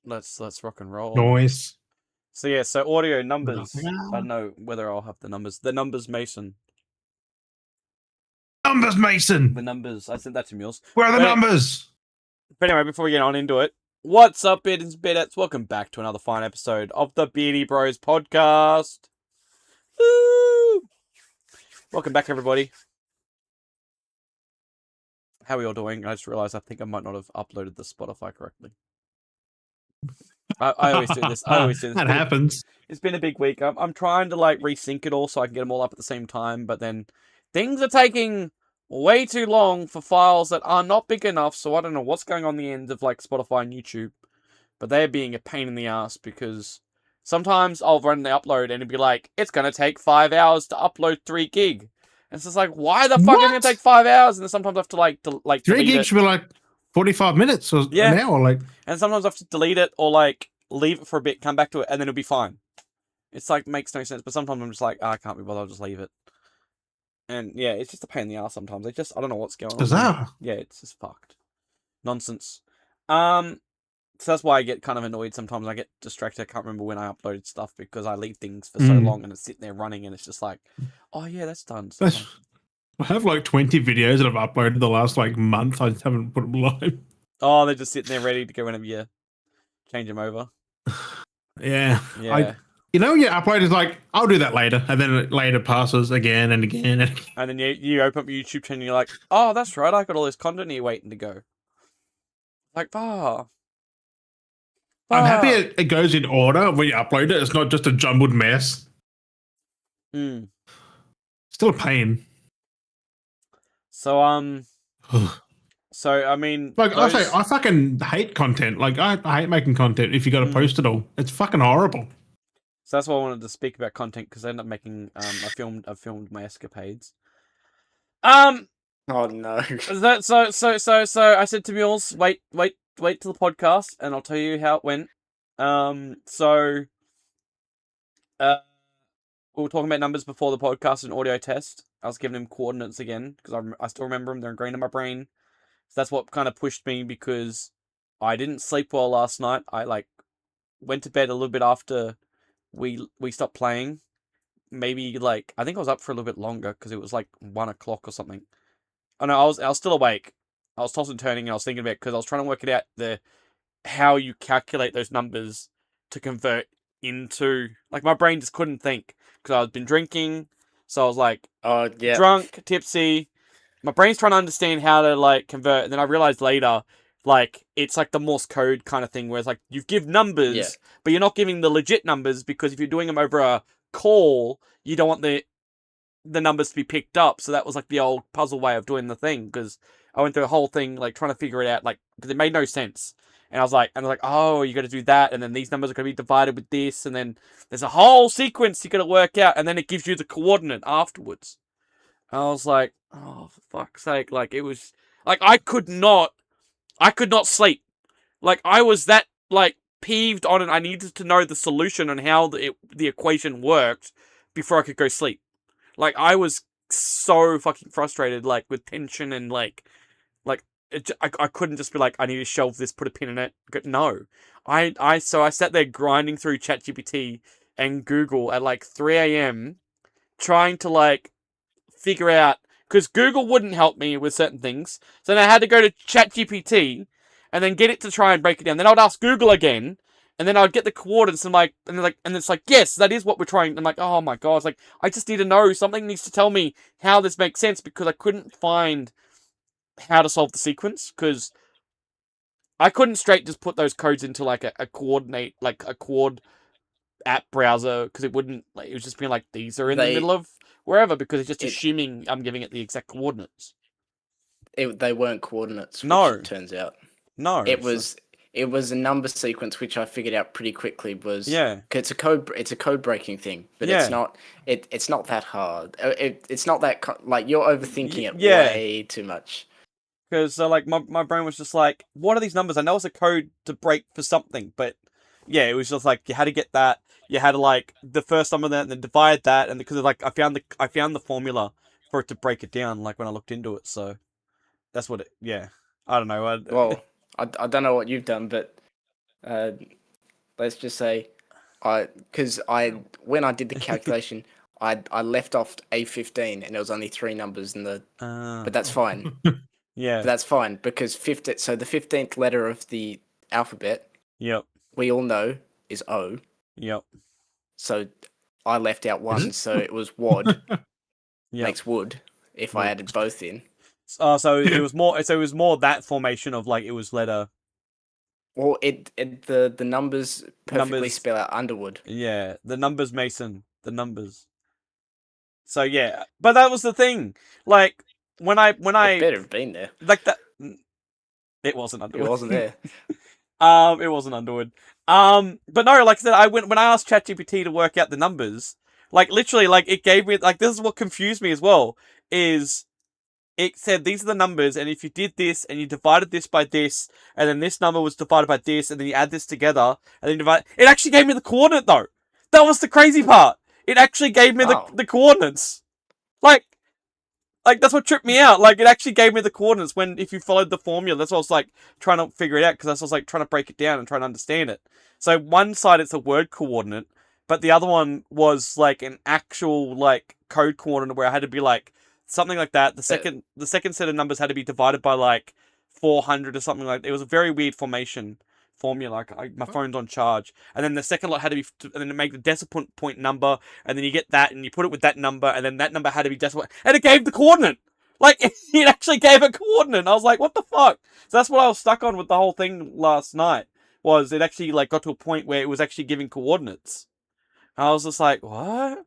let's rock and roll. Noise. So yeah, so audio numbers. Nothing. I don't know whether I'll have the numbers. The numbers, Mason. Numbers, Mason. The numbers. I sent that to Mules. Where are the But, numbers? but anyway, before we get on into it, what's up, Beards and Beardettes? Welcome back to another fine episode of the Beardy Bros podcast. Woo! Welcome back, everybody. How are we all doing? I just realized I think I might not have uploaded the Spotify correctly. I always do this. That happens. It's been a big week. I'm trying to like resync it all so I can get them all up at the same time, but then things are taking way too long for files that are not big enough, so I don't know what's going on the end of like Spotify and YouTube. But they're being a pain in the ass because sometimes I'll run the upload and it'll be like, it's gonna take 5 hours to upload 3 gig. And it's just like, why the fuck is it gonna take 5 hours? And then sometimes I have to like 3 gigs should be like 45 minutes or an hour, like. And sometimes I have to delete it or like leave it for a bit, come back to it, and then it'll be fine. It's like makes no sense, but sometimes I'm just like, I can't be bothered, I'll just leave it. And yeah, it's just a pain in the ass sometimes. I don't know what's going on. Bizarre. Yeah, it's just fucked. Nonsense. So that's why I get kind of annoyed sometimes. I get distracted. I can't remember when I uploaded stuff because I leave things for so long and it's sitting there running and it's just like, oh yeah, that's done. So I have like 20 videos that I've uploaded the last like month. I just haven't put them live. Oh, they're just sitting there ready to go whenever you change them over. Yeah. You know, your upload is like, I'll do that later. And then it later passes again and again. And then you open up your YouTube channel and you're like, oh, that's right. I got all this content here waiting to go. Like, I'm happy it goes in order when you upload it. It's not just a jumbled mess. Still a pain. So, so I mean, like I say, I fucking hate content. Like I hate making content if you got to post it all. It's fucking horrible. So that's why I wanted to speak about content because I ended up making I filmed my escapades. Oh no. So I said to Mules, wait till the podcast and I'll tell you how it went. We were talking about numbers before the podcast and audio test. I was giving him coordinates again because I still remember them. They're ingrained in my brain. So that's what kind of pushed me because I didn't sleep well last night. I like went to bed a little bit after we stopped playing. Maybe like I think I was up for a little bit longer because it was like 1 o'clock or something. Oh no, I was still awake. I was tossing and turning and I was thinking about it because I was trying to work it out how you calculate those numbers to convert into like my brain just couldn't think because I've been drinking, so I was like, drunk, tipsy. My brain's trying to understand how to like convert, and then I realized later, like it's like the Morse code kind of thing, where it's like you give numbers, but you're not giving the legit numbers because if you're doing them over a call, you don't want the numbers to be picked up. So that was like the old puzzle way of doing the thing because I went through the whole thing like trying to figure it out, like because it made no sense. And I was like, oh, you got to do that, and then these numbers are going to be divided with this, and then there's a whole sequence you got to work out, and then it gives you the coordinate afterwards. And I was like, oh, for fuck's sake! Like it was like I could not sleep. Like I was that like peeved on it. I needed to know the solution and how the equation worked before I could go sleep. Like I was so fucking frustrated, like with tension and like. I couldn't just be like, I need to shelve this, put a pin in it. No. So I sat there grinding through ChatGPT and Google at like 3 a.m. trying to like figure out, because Google wouldn't help me with certain things. So then I had to go to ChatGPT and then get it to try and break it down. Then I would ask Google again and then I'd get the coordinates and it's like, yes, that is what we're trying. I'm like, oh my God. It's like, I just need to know, something needs to tell me how this makes sense because I couldn't find how to solve the sequence because I couldn't straight just put those codes into like a coordinate, like a coord app browser because it wouldn't, like, it was just being like, these are in the middle of wherever because it's just assuming I'm giving it the exact coordinates. They weren't coordinates, which it turns out. No. It was a number sequence which I figured out pretty quickly it's a code breaking thing, but it's not that hard. It's not that like you're overthinking it way too much. Because like my brain was just like, what are these numbers? I know it's a code to break for something, but yeah, it was just like you had to get that. You had to like the first number and then divide that, and because like I found the formula for it to break it down. Like when I looked into it, so that's what it. Yeah, I don't know. Well, I don't know what you've done, but Let's just say, when I did the calculation, I left off E14 and it was only 3 numbers in the, but that's fine. Yeah, but that's fine because so the 15th letter of the alphabet. Yep. We all know is O. Yep. So I left out one, so it was wad. Yep. Makes wood if I added both in. So it was more. So it was more that formation of like it was letter. Well, the numbers perfectly spell out Underwood. Yeah, the numbers, Mason. The numbers. So yeah, but that was the thing. Like when I it better have been there. Like that. It wasn't Underwood. It wasn't there. It wasn't Underwood. But no, like I said, when I asked ChatGPT to work out the numbers, like literally, like it gave me like this is what confused me as well. Is it said these are the numbers, and if you did this and you divided this by this, and then this number was divided by this, and then you add this together, and then divide. It actually gave me the coordinate though. That was the crazy part. It actually gave me the coordinates. Like that's what tripped me out. Like it actually gave me the coordinates when if you followed the formula. That's what I was like trying to figure it out because I was like trying to break it down and trying to understand it. So one side it's a word coordinate, but the other one was like an actual like code coordinate where I had to be like something like that. The second set of numbers had to be divided by like 400 or something like that. It was a very weird formula. Like my phone's on charge, and then the second lot had to be, and then make the decimal point number, and then you get that, and you put it with that number, and then that number had to be decimal, and it gave the coordinate. Like it actually gave a coordinate. I was like, what the fuck? So that's what I was stuck on with the whole thing last night. Was it actually like got to a point where it was actually giving coordinates? And I was just like, what?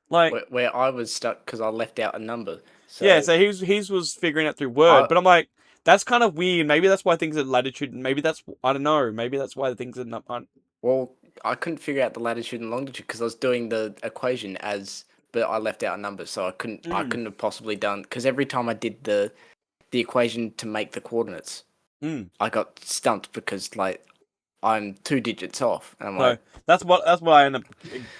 Like where I was stuck because I left out a number. So yeah, so his was figuring out through word, but I'm like. That's kind of weird. Maybe that's why things are latitude. Maybe that's I don't know. Maybe that's why things are not. Well, I couldn't figure out the latitude and longitude because I was doing the equation but I left out a number, so I couldn't have possibly done because every time I did the equation to make the coordinates, I got stumped because like I'm 2 digits off, and I'm like, that's what I ended up.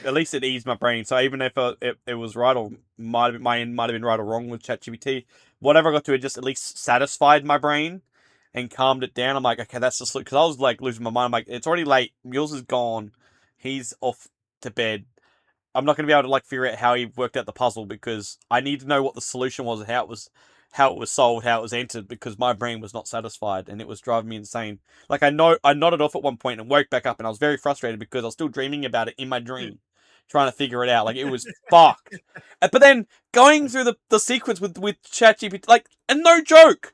At least it eased my brain. So even if it was right or might have been right or wrong with ChatGPT, whatever I got to, it just at least satisfied my brain and calmed it down. I'm like, okay, that's just because I was like losing my mind. I'm like, it's already late. Mules is gone. He's off to bed. I'm not going to be able to like figure out how he worked out the puzzle because I need to know what the solution was and how it was solved, how it was entered, because my brain was not satisfied and it was driving me insane. Like I nodded off at one point and woke back up and I was very frustrated because I was still dreaming about it in my dream, trying to figure it out. Like it was fucked. But then going through the sequence with ChatGPT, like, and no joke,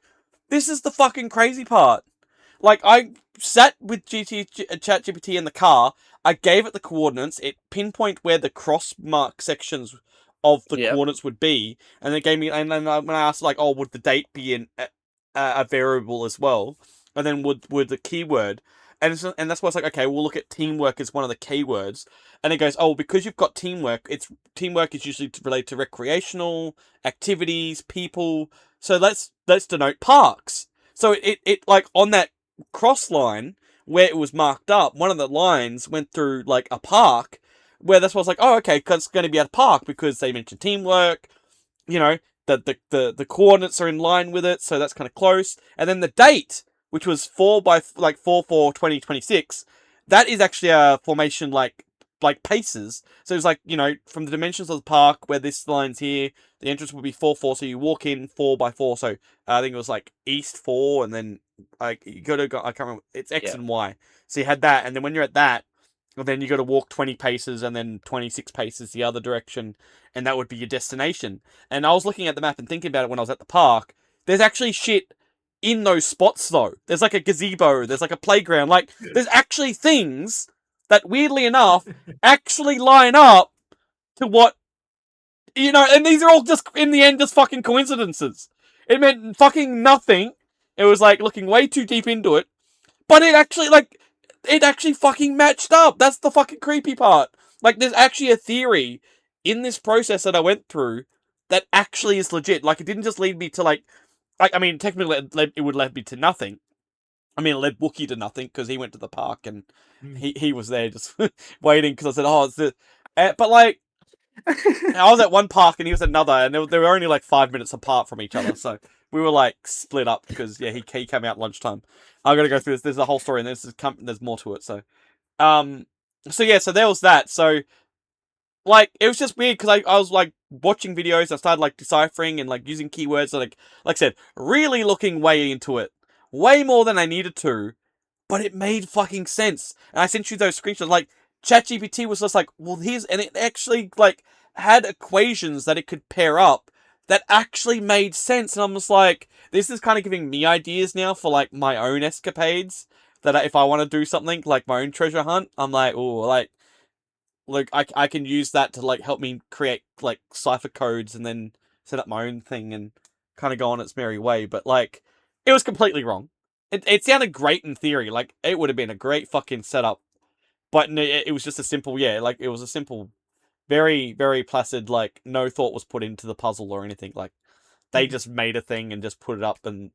this is the fucking crazy part. Like I sat with ChatGPT in the car, I gave it the coordinates, it pinpointed where the cross mark sections of the coordinates would be, and it gave me, and then when I asked like, oh, would the date be a variable as well, and then would the keyword, and that's why it's like, okay, we'll look at teamwork as one of the keywords, and it goes, oh, because you've got teamwork, teamwork is usually related to recreational activities, people, so let's denote parks. So it like on that cross line where it was marked up, one of the lines went through like a park. Where that's why I was like, oh, okay, because it's going to be at a park because they mentioned teamwork, you know, the coordinates are in line with it, so that's kind of close. And then the date, which was 4/4/2026, that is actually a formation like paces. So it's like, you know, from the dimensions of the park where this line's here, the entrance would be 4/4, so you walk in 4x4. So I think it was like east 4, and then like you go, I can't remember, it's X and Y. So you had that, and then when you're at that, then you got to walk 20 paces and then 26 paces the other direction, and that would be your destination. And I was looking at the map and thinking about it when I was at the park. There's actually shit in those spots, though. There's like a gazebo, there's like a playground. Like, there's actually things that, weirdly enough, actually line up to what, you know, and these are all just, in the end, just fucking coincidences. It meant fucking nothing. It was like looking way too deep into it. But it actually, like, it actually fucking matched up. That's the fucking creepy part. Like, there's actually a theory in this process that I went through that actually is legit. Like, it didn't just lead me to, like I mean, technically, it would lead me to nothing. I mean, it led Wookie to nothing, because he went to the park, and he was there just waiting, because I said, oh, it's the... but, like, I was at one park, and he was at another, and they were only, like, 5 minutes apart from each other, so... we were like split up because he came out lunchtime. I'm gonna go through this. There's a whole story, and there's more to it. So so there was that. So like it was just weird because I was like watching videos. I started like deciphering and like using keywords. Like I said, really looking way into it, way more than I needed to. But it made fucking sense. And I sent you those screenshots. Like, ChatGPT was just like, well, and it actually, like, had equations that it could pair up that actually made sense. And I'm just like, this is kind of giving me ideas now for, like, my own escapades. That if I want to do something, like my own treasure hunt, I'm like, oh, like, I can use that to, like, help me create, like, cipher codes and then set up my own thing and kind of go on its merry way. But, like, it was completely wrong. It sounded great in theory, like, it would have been a great fucking setup, but it was just a simple, like, it was a simple, very, very placid, like, no thought was put into the puzzle or anything, like, they just made a thing and just put it up, and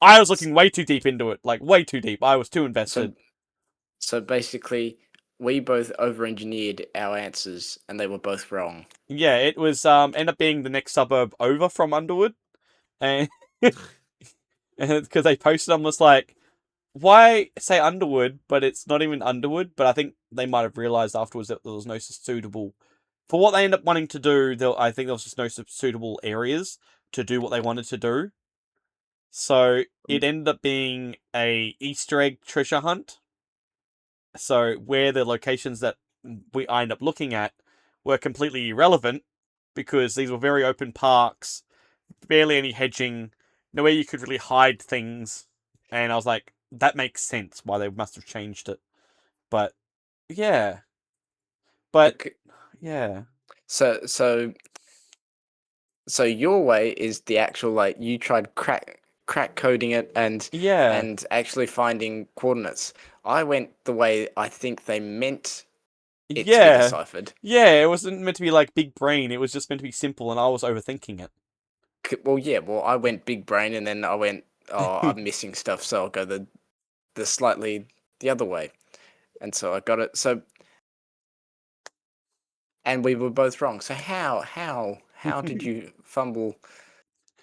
I was looking way too deep into it, like, way too deep, I was too invested. So basically, we both over-engineered our answers, and they were both wrong. Yeah, it was, ended up being the next suburb over from Underwood, and... and because they posted on was like, why say Underwood, but it's not even Underwood? But I think they might have realised afterwards that there was no suitable... For what they end up wanting to do, I think there was just no suitable areas to do what they wanted to do. So it ended up being a Easter egg treasure hunt. So where the locations that I ended up looking at were completely irrelevant because these were very open parks, barely any hedging, nowhere you could really hide things. And I was like, that makes sense why they must have changed it. But yeah. But okay. Yeah. So your way is the actual, like, you tried crack coding it and actually finding coordinates. I went the way I think they meant it to be deciphered. Yeah, it wasn't meant to be like big brain, it was just meant to be simple and I was overthinking it. Well, I went big brain and then I went, oh, I'm missing stuff, so I'll go the slightly the other way. And so I got it. So, and we were both wrong. So how did you fumble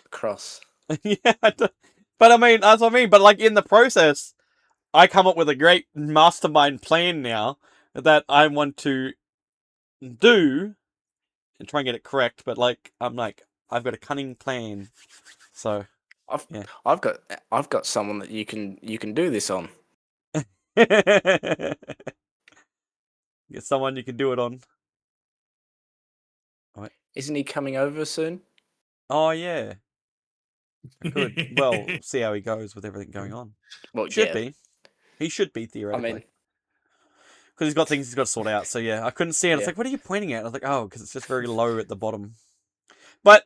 across? Yeah, but I mean, that's what I mean. But like in the process, I come up with a great mastermind plan now that I want to do and try and get it correct. But like, I'm like, I've got a cunning plan. So I've got someone that you can do this on. Get someone you can do it on. Right. Isn't he coming over soon? Oh yeah. I could. Well, see how he goes with everything going on. Well, should be. He should be theoretically. I mean, because he's got things he's got to sort out. So yeah, I couldn't see it. It's like, what are you pointing at? I was like, oh, because it's just very low at the bottom. But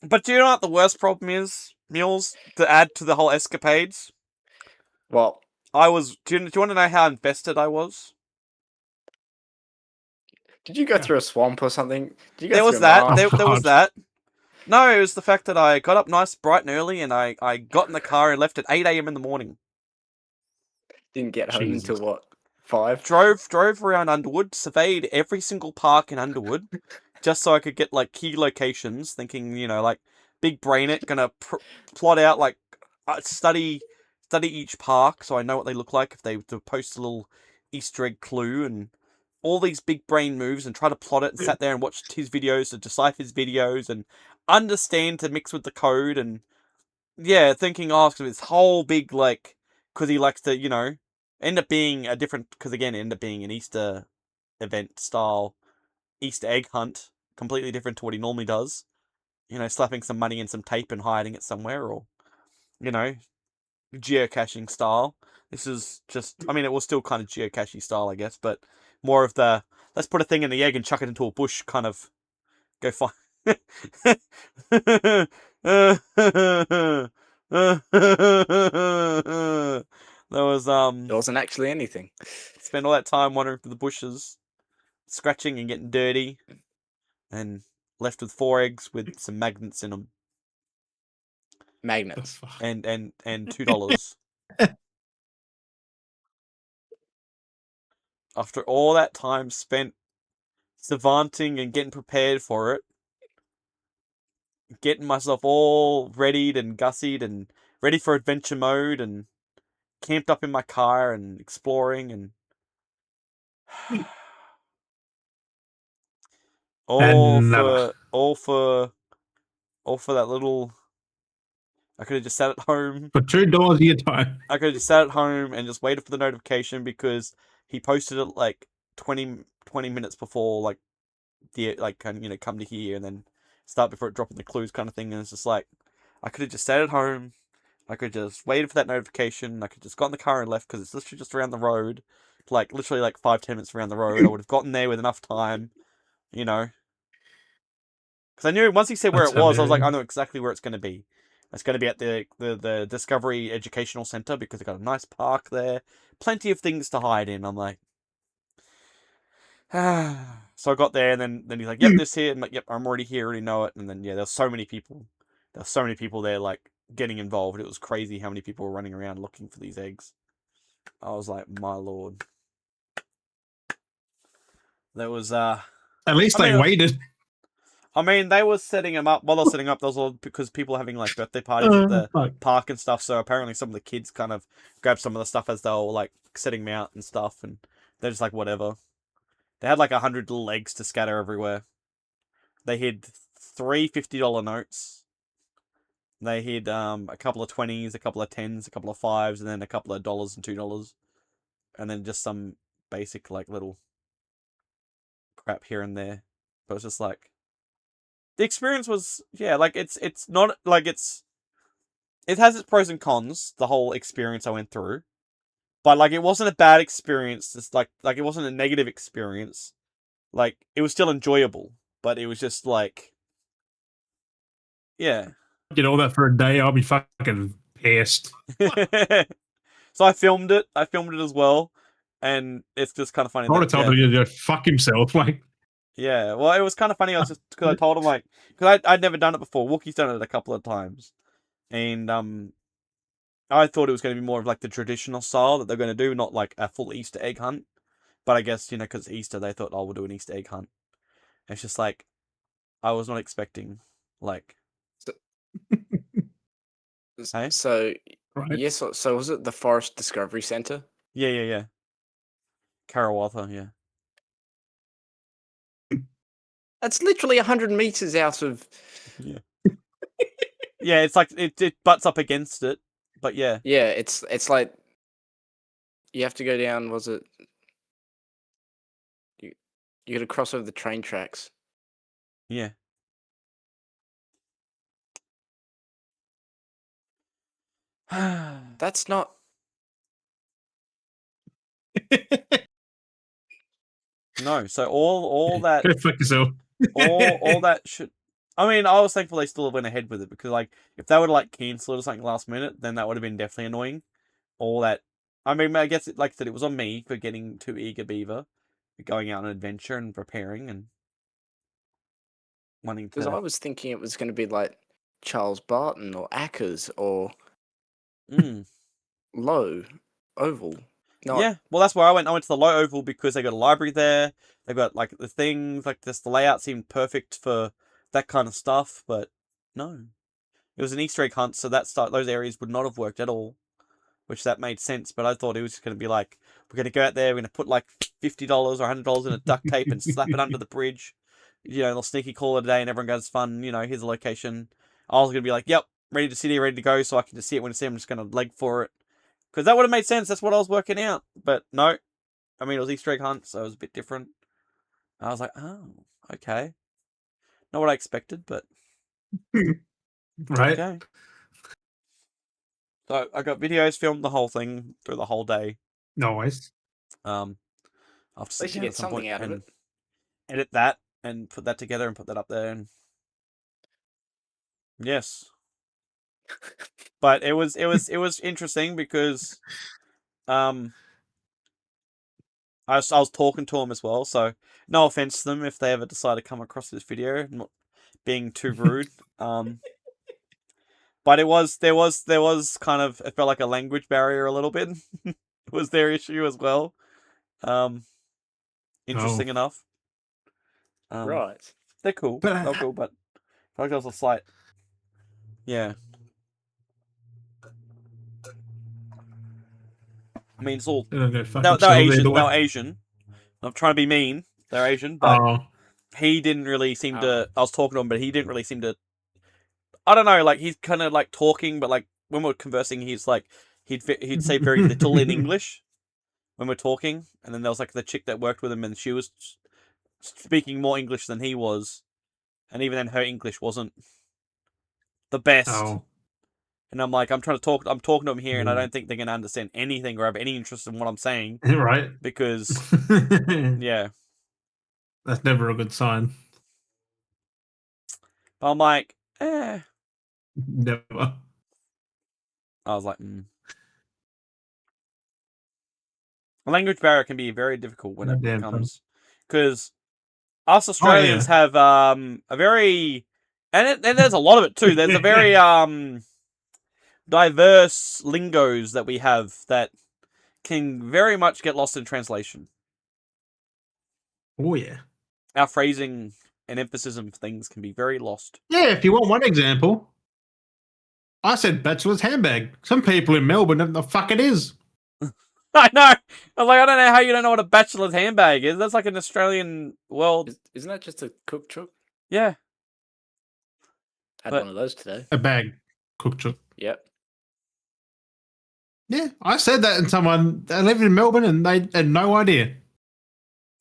do you know what the worst problem is, Mules, to add to the whole escapades? Well, I was. Do you want to know how invested I was? Did you go through a swamp or something? There was that. There was that. No, it was the fact that I got up nice, bright and early, and I got in the car and left at 8 a.m. in the morning. Didn't get home until what? 5? Drove around Underwood, surveyed every single park in Underwood, just so I could get like key locations. Thinking, like big brain it, gonna plot out like study each park so I know what they look like if they post a little Easter egg clue and all these big brain moves and try to plot it and sat there and watched his videos to decipher his videos and understand to mix with the code and thinking this whole big like because he likes to end up being a different because again end up being an Easter event style Easter egg hunt completely different to what he normally does, slapping some money in some tape and hiding it somewhere or geocaching style. This is just it was still kind of geocaching style I guess, but more of the let's put a thing in the egg and chuck it into a bush kind of go find. There wasn't actually anything. Spend all that time wandering through the bushes, scratching and getting dirty, and left with 4 eggs with some magnets in them. Magnets. And $2. After all that time spent savanting and getting prepared for it, getting myself all readied and gussied and ready for adventure mode and camped up in my car and exploring and all for that little. I could have just sat at home for $2 a year time. I could have just sat at home and just waited for the notification because he posted it like 20 minutes before like the come to here and then start before it dropping the clues kind of thing. And it's just like I could have just sat at home. I could just waited for that notification. I could just got in the car and left because it's literally just around the road, like literally like 5-10 minutes around the road. I would have gotten there with enough time, because I knew once he said where it was, I was like, I know exactly where it's going to be. It's going to be at the Discovery Educational Center because they've got a nice park there, plenty of things to hide in. I'm like, so I got there and then he's like, yep, this here. I'm like, yep, I'm already here, already know it. And then there's so many people. There's so many people there, like getting involved. It was crazy how many people were running around looking for these eggs. I was like, my lord. There was at least they waited. I mean, they were setting them up. While they were setting up, there was all because people were having like birthday parties at the park and stuff. So apparently, some of the kids kind of grabbed some of the stuff as they were like setting them out and stuff, and they're just like whatever. They had like 100 little eggs to scatter everywhere. They hid 3 $50 notes. They hid a couple of 20s, a couple of 10s, a couple of 5s, and then a couple of dollars and $2, and then just some basic like little crap here and there. But it's just like. The experience was, like, it's not, like, it has its pros and cons, the whole experience I went through. But, like, it wasn't a bad experience, it's like it wasn't a negative experience. Like, it was still enjoyable, but it was just, like, yeah. Get all that for a day, I'll be fucking pissed. So I filmed it as well, and it's just kind of funny. I would have told him to go fuck himself, like. Yeah, well, it was kind of funny. I was just because I told him because I'd never done it before. Wookie's done it a couple of times, and I thought it was going to be more of like the traditional style that they're going to do, not like a full Easter egg hunt. But I guess because Easter, they thought, we'll do an Easter egg hunt. And it's just like I was not expecting like. So right. Yes, so was it the Forest Discovery Center? Yeah. Karawatha, yeah. That's literally 100 meters out of. Yeah. Yeah, it's like it butts up against it, but yeah. Yeah, it's like you have to go down. Was it? You got to cross over the train tracks. Yeah. That's not. No, so all that all that should. I mean, I was thankful they still went ahead with it because, like, if they would like cancel it or something last minute, then that would have been definitely annoying. All that. I mean, I guess like I said, it was on me for getting too eager beaver, going out on an adventure and preparing and wanting to. Because I was thinking it was going to be like Charles Barton or Ackers or Low Oval. Yeah, well, that's where I went. I went to the Low Oval because they got a library there. They got like the things, like this. The layout seemed perfect for that kind of stuff, but no, it was an Easter egg hunt, so those areas would not have worked at all. Which that made sense, but I thought it was just going to be like, we're going to go out there, we're going to put like $50 or $100 in a duct tape and slap it under the bridge. They'll sneaky call it a day and everyone goes, fun, here's the location. I was going to be like, yep, ready to sit here, ready to go, so I can just see it when I see it. I'm just going to leg for it. Because that would have made sense, that's what I was working out. But no, I mean, it was Easter egg hunt, so it was a bit different. I was like, oh, okay. Not what I expected, but... Right. Okay. So I got videos, filmed the whole thing through the whole day. Nice. I'll have to sit down at some point out of it. Edit that and put that together and put that up there. And yes, but it was interesting because I was talking to them as well. So no offense to them if they ever decide to come across this video. I'm not being too rude. But there was kind of, it felt like a language barrier a little bit. It was their issue as well. Interesting enough. Right. They're cool. They're cool, but I feel like there was a slight Yeah. I mean, it's all... They're Asian. They're Asian. I'm trying to be mean. They're Asian, but he didn't really seem to... I was talking to him, but he didn't really seem to... I don't know, like, he's kind of, like, talking, but, like, when we're conversing, he's, like... He'd say very little in English when we're talking. And then there was, like, the chick that worked with him, and she was speaking more English than he was. And even then, her English wasn't the best. Oh. And I'm like, I'm talking to them here, and I don't think they're going to understand anything or have any interest in what I'm saying. Right. Because, yeah. That's never a good sign. But I'm like, Never. I was like, A language barrier can be very difficult when it becomes... Because us Australians have a very... And there's a lot of it, too. There's a very... diverse lingos that we have that can very much get lost in translation. Oh, yeah. Our phrasing and emphasis of things can be very lost. Yeah, if you want one example, I said bachelor's handbag. Some people in Melbourne don't know the fuck it is. I know. I'm like, I don't know how you don't know what a bachelor's handbag is. That's like an Australian world. Isn't that just a cook truck? Yeah. Had one of those today. A bag. Cook truck. Yep. Yeah, I said that, and someone they live in Melbourne, and they had no idea.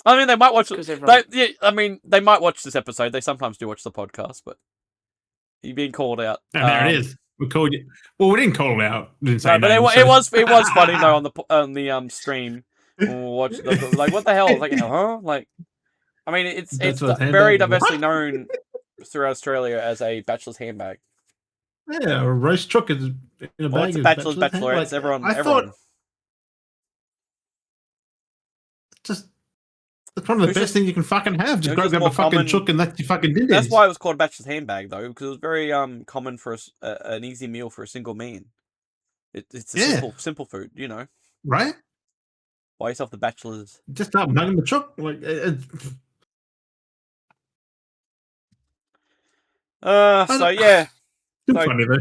I mean, they might watch. They might watch this episode. They sometimes do watch the podcast, but you're being called out. And there it is. We called you. Well, we didn't call it out. We didn't say no, but it was funny though on the stream. Watch like what the hell? Like Like, I mean, it's very diversely known throughout Australia as a bachelor's handbag. Yeah, a roast truck is in a bag. It's a bachelor's bachelorette. It's everyone. Thought just it's one of the best things you can fucking have. Just grab a fucking truck and that's your fucking dinner. That's why it was called a bachelor's handbag, though, because it was very common for an easy meal for a single man. It's a simple food, you know. Right? Buy yourself the bachelor's. Just start nugging the truck like. So yeah. So, funny though.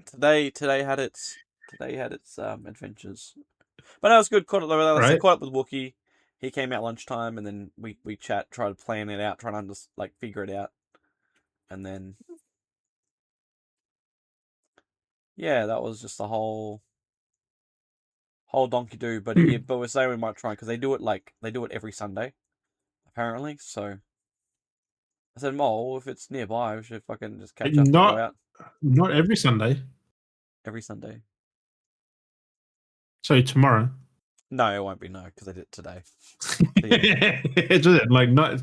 Today had its adventures, but that was good. Caught up with Wookie. He came out lunchtime, and then we tried to plan it out, trying to figure it out, and then that was just the whole donkey do. But we're saying we might try because they do it every Sunday, apparently. So I said, if it's nearby, we should fucking just catch up and go out. Not every Sunday. Every Sunday. So tomorrow? No, it won't be because I did it today. It's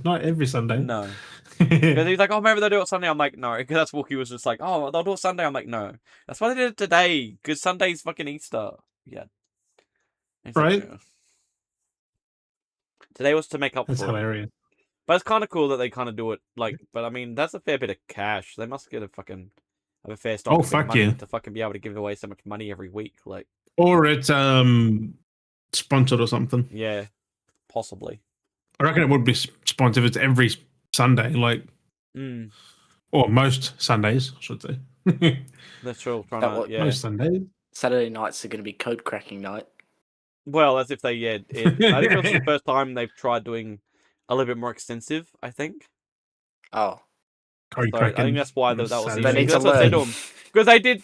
not every Sunday. No. Because he's like, maybe they'll do it Sunday. I'm like, no. Because that's Wookie was just like, they'll do it Sunday. I'm like, no. That's why they did it today. Because Sunday's fucking Easter. Yeah. Right. Like, Today was to make up for it. That's hilarious. But it's kind of cool that they kind of do it. But I mean, that's a fair bit of cash. They must get have a fair stock of money to fucking be able to give away so much money every week. Or it's sponsored or something. Yeah, possibly. I reckon it would be sponsored if it's every Sunday, or most Sundays, I should say. That's true. Most Sundays. Saturday nights are going to be code cracking night. Well, as if they I think it was the first time they've tried doing a little bit more extensive. I think. Oh. So I think that's why that was easy. They need that's to what they learn. do. Because they did.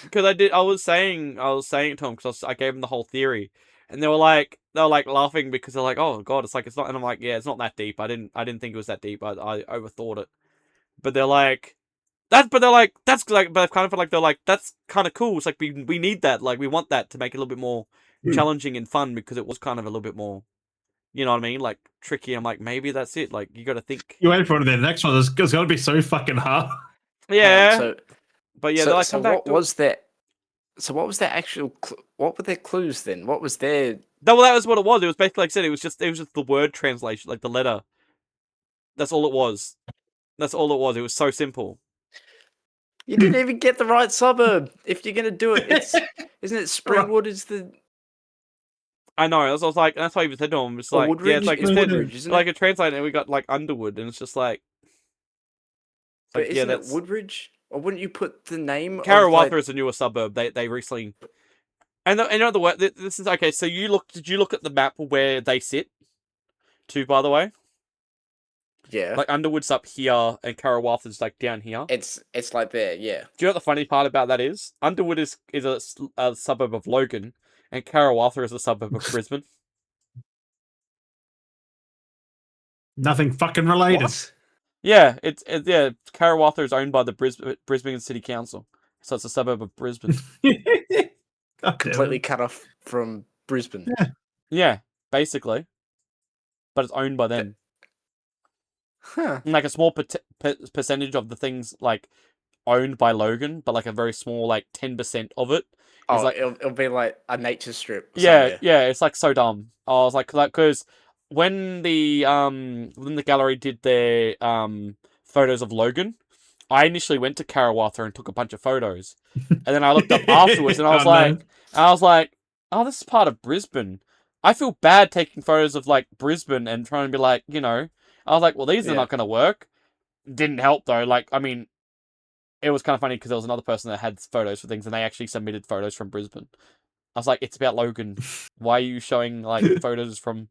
Because I did. I was saying it to them because I gave them the whole theory, and they were like laughing because they're like, oh god, it's not. And I'm like, yeah, it's not that deep. I didn't think it was that deep. I overthought it. But they're like, that's kind of cool. It's like we need that. We want that to make it a little bit more challenging and fun because it was kind of a little bit more. You know what I mean? Tricky. I'm like, maybe that's it. You got to think. You wait for the next one. It's got to be so fucking hard. Yeah. But yeah, so what was that? So what was their actual? What were their clues then? What was their? Well, that was what it was. It was basically like I said. It was just the word translation, the letter. That's all it was. That's all it was. It was so simple. You didn't even get the right suburb. If you're gonna do it, isn't it Springwood? Is the I know. I was like, that's why I even said to him. It's like, Woodridge? It's Woodridge, isn't it? A translator, and we got Underwood, and it's just like. But isn't it Woodridge? Or wouldn't you put the name? Karawatha is a newer suburb. They recently, and in other words, this is okay. So did you look at the map where they sit? Too, by the way. Yeah. Like Underwood's up here and Karawatha's like down here. It's like there, yeah. Do you know what the funny part about that is? Underwood is a suburb of Logan, and Karawatha is a suburb of Brisbane. Nothing fucking related. What? Yeah, Karawatha is owned by the Brisbane City Council, so it's a suburb of Brisbane. Completely cut off from Brisbane. Yeah, basically, but it's owned by them. Huh. And like a small percentage of the things like owned by Logan, but like a very small 10% of it. Like, it'll be like a nature strip. Yeah, it's like so dumb. I was like, because when the gallery did their photos of Logan, I initially went to Karawatha and took a bunch of photos, and then I looked up afterwards, and I was like, oh, this is part of Brisbane. I feel bad taking photos of Brisbane and trying to be I was like, well, these are not going to work. Didn't help though. It was kind of funny because there was another person that had photos for things, and they actually submitted photos from Brisbane. I was like, it's about Logan. Why are you showing photos from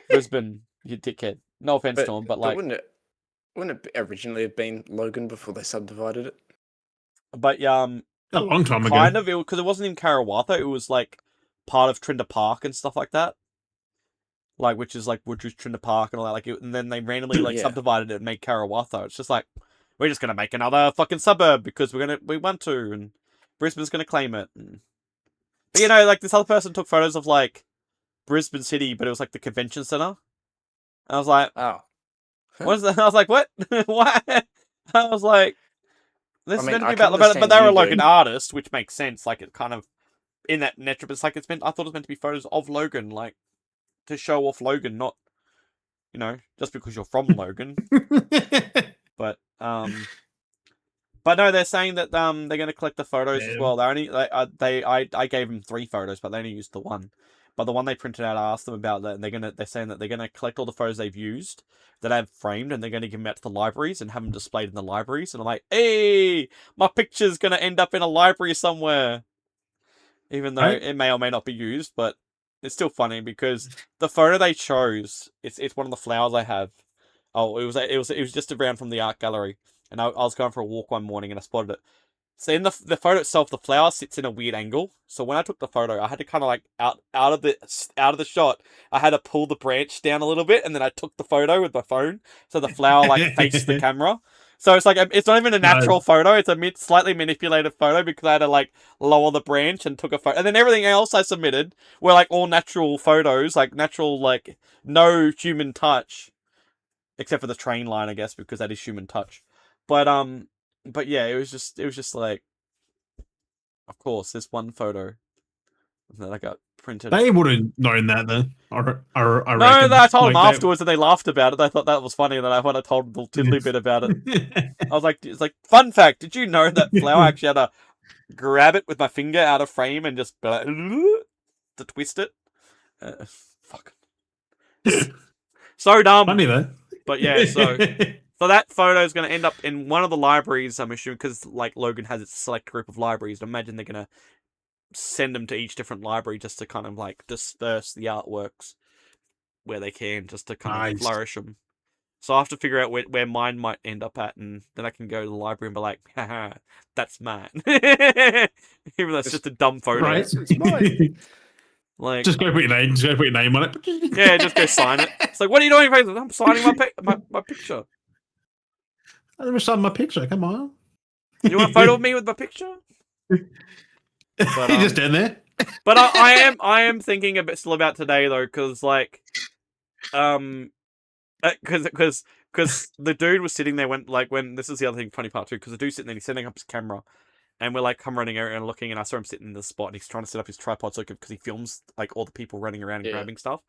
Brisbane, you dickhead? No offense to him, but wouldn't it originally have been Logan before they subdivided it? But a long time ago. Kind of, because it wasn't in Karawatha. It was part of Trinder Park and stuff like that. Which is Woodridge, Trinder Park and all that. And then they randomly subdivided it and made Karawatha. It's just we're just gonna make another fucking suburb because we want to, and Brisbane's gonna claim it. But this other person took photos of Brisbane City, but it was the convention center. I was like, oh, what is that? I was like, what? What? I was like, this is meant to be about, but they were an artist, which makes sense. It kind of in that nature, but it's I thought it was meant to be photos of Logan, to show off Logan, not just because you're from Logan. But no, they're saying that they're going to collect the photos as well. I gave them 3 photos, but they only used the one. But the one they printed out, I asked them about that, and they're saying that they're gonna collect all the photos they've used that I've framed, and they're gonna give them out to the libraries and have them displayed in the libraries. And I'm like, hey, my picture's gonna end up in a library somewhere, even though it may or may not be used, but it's still funny because the photo they chose, it's one of the flowers I have. Oh, it was just around from the art gallery, and I was going for a walk one morning and I spotted it. So in the photo itself, the flower sits in a weird angle. So when I took the photo, I had to kind of out of the shot, I had to pull the branch down a little bit, and then I took the photo with my phone, so the flower faced the camera. So it's it's not even a natural photo; it's a slightly manipulated photo because I had to lower the branch and took a photo, and then everything else I submitted were all natural photos, natural no human touch, except for the train line, I guess, because that is human touch. But yeah, it was just of course, this one photo that I got printed. They would have known that though. I reckon. No, I told them afterwards, and they laughed about it. I thought that was funny, and then when I told them the tiddly bit about it, I was like, "It's fun fact. Did you know that flower actually had to grab it with my finger out of frame and just to twist it? Fuck. So dumb. Funny though. But yeah, so that photo is going to end up in one of the libraries, I'm assuming, because Logan has its select group of libraries. I imagine they're going to send them to each different library just to kind of disperse the artworks where they can, just to kind of flourish them. So I have to figure out where mine might end up at, and then I can go to the library and be like, haha, that's mine. Even though it's just a dumb photo. Right. It's mine. Just go put your name. Just go put your name on it. Yeah, just go sign it. It's what are you doing? I'm signing my picture. Let me sign my picture. Come on. You want a photo of me with my picture? But, you just in there. But I am thinking a bit still about today though, because because the dude was sitting there when this is the other thing, funny part too, because the dude's sitting there, he's setting up his camera. And we're come running around and looking, and I saw him sitting in the spot, and he's trying to set up his tripod because he films all the people running around and grabbing stuff.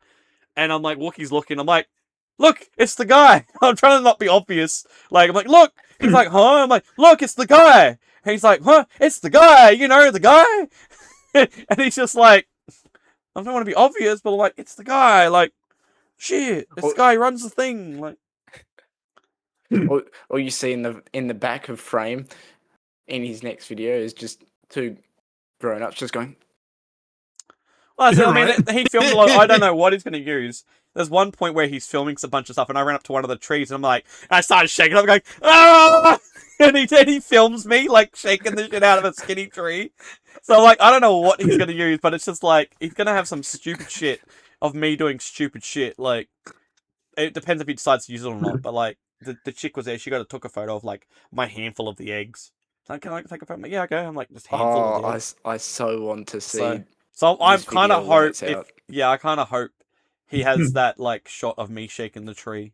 And I'm Wookie's looking, I'm like, look, it's the guy. I'm trying to not be obvious. I'm like, look. He's like, huh? I'm like, look, it's the guy. And he's like, huh? It's the guy. You know the guy. And he's just I don't want to be obvious, but I'm like, it's the guy. Shit, it's the guy who runs the thing. Or you see in the back of frame. in his next video is just 2 grown-ups just going... Well, I mean, he filmed a lot. I don't know what he's going to use. There's one point where he's filming a bunch of stuff, and I ran up to one of the trees, and I'm like, I started shaking. I'm going, ah! And he films me, like, shaking the shit out of a skinny tree. So, like, I don't know what he's going to use, but it's just, like, he's going to have some stupid shit of me doing stupid shit. Like, it depends if he decides to use it or not, but, like, the chick was there. She took a photo of, like, my handful of the eggs. Like, can I take a photo? Yeah, okay. I'm like, just handful of the eggs. I so want to see... So I'm kind of hope I kind of hope he has that like shot of me shaking the tree.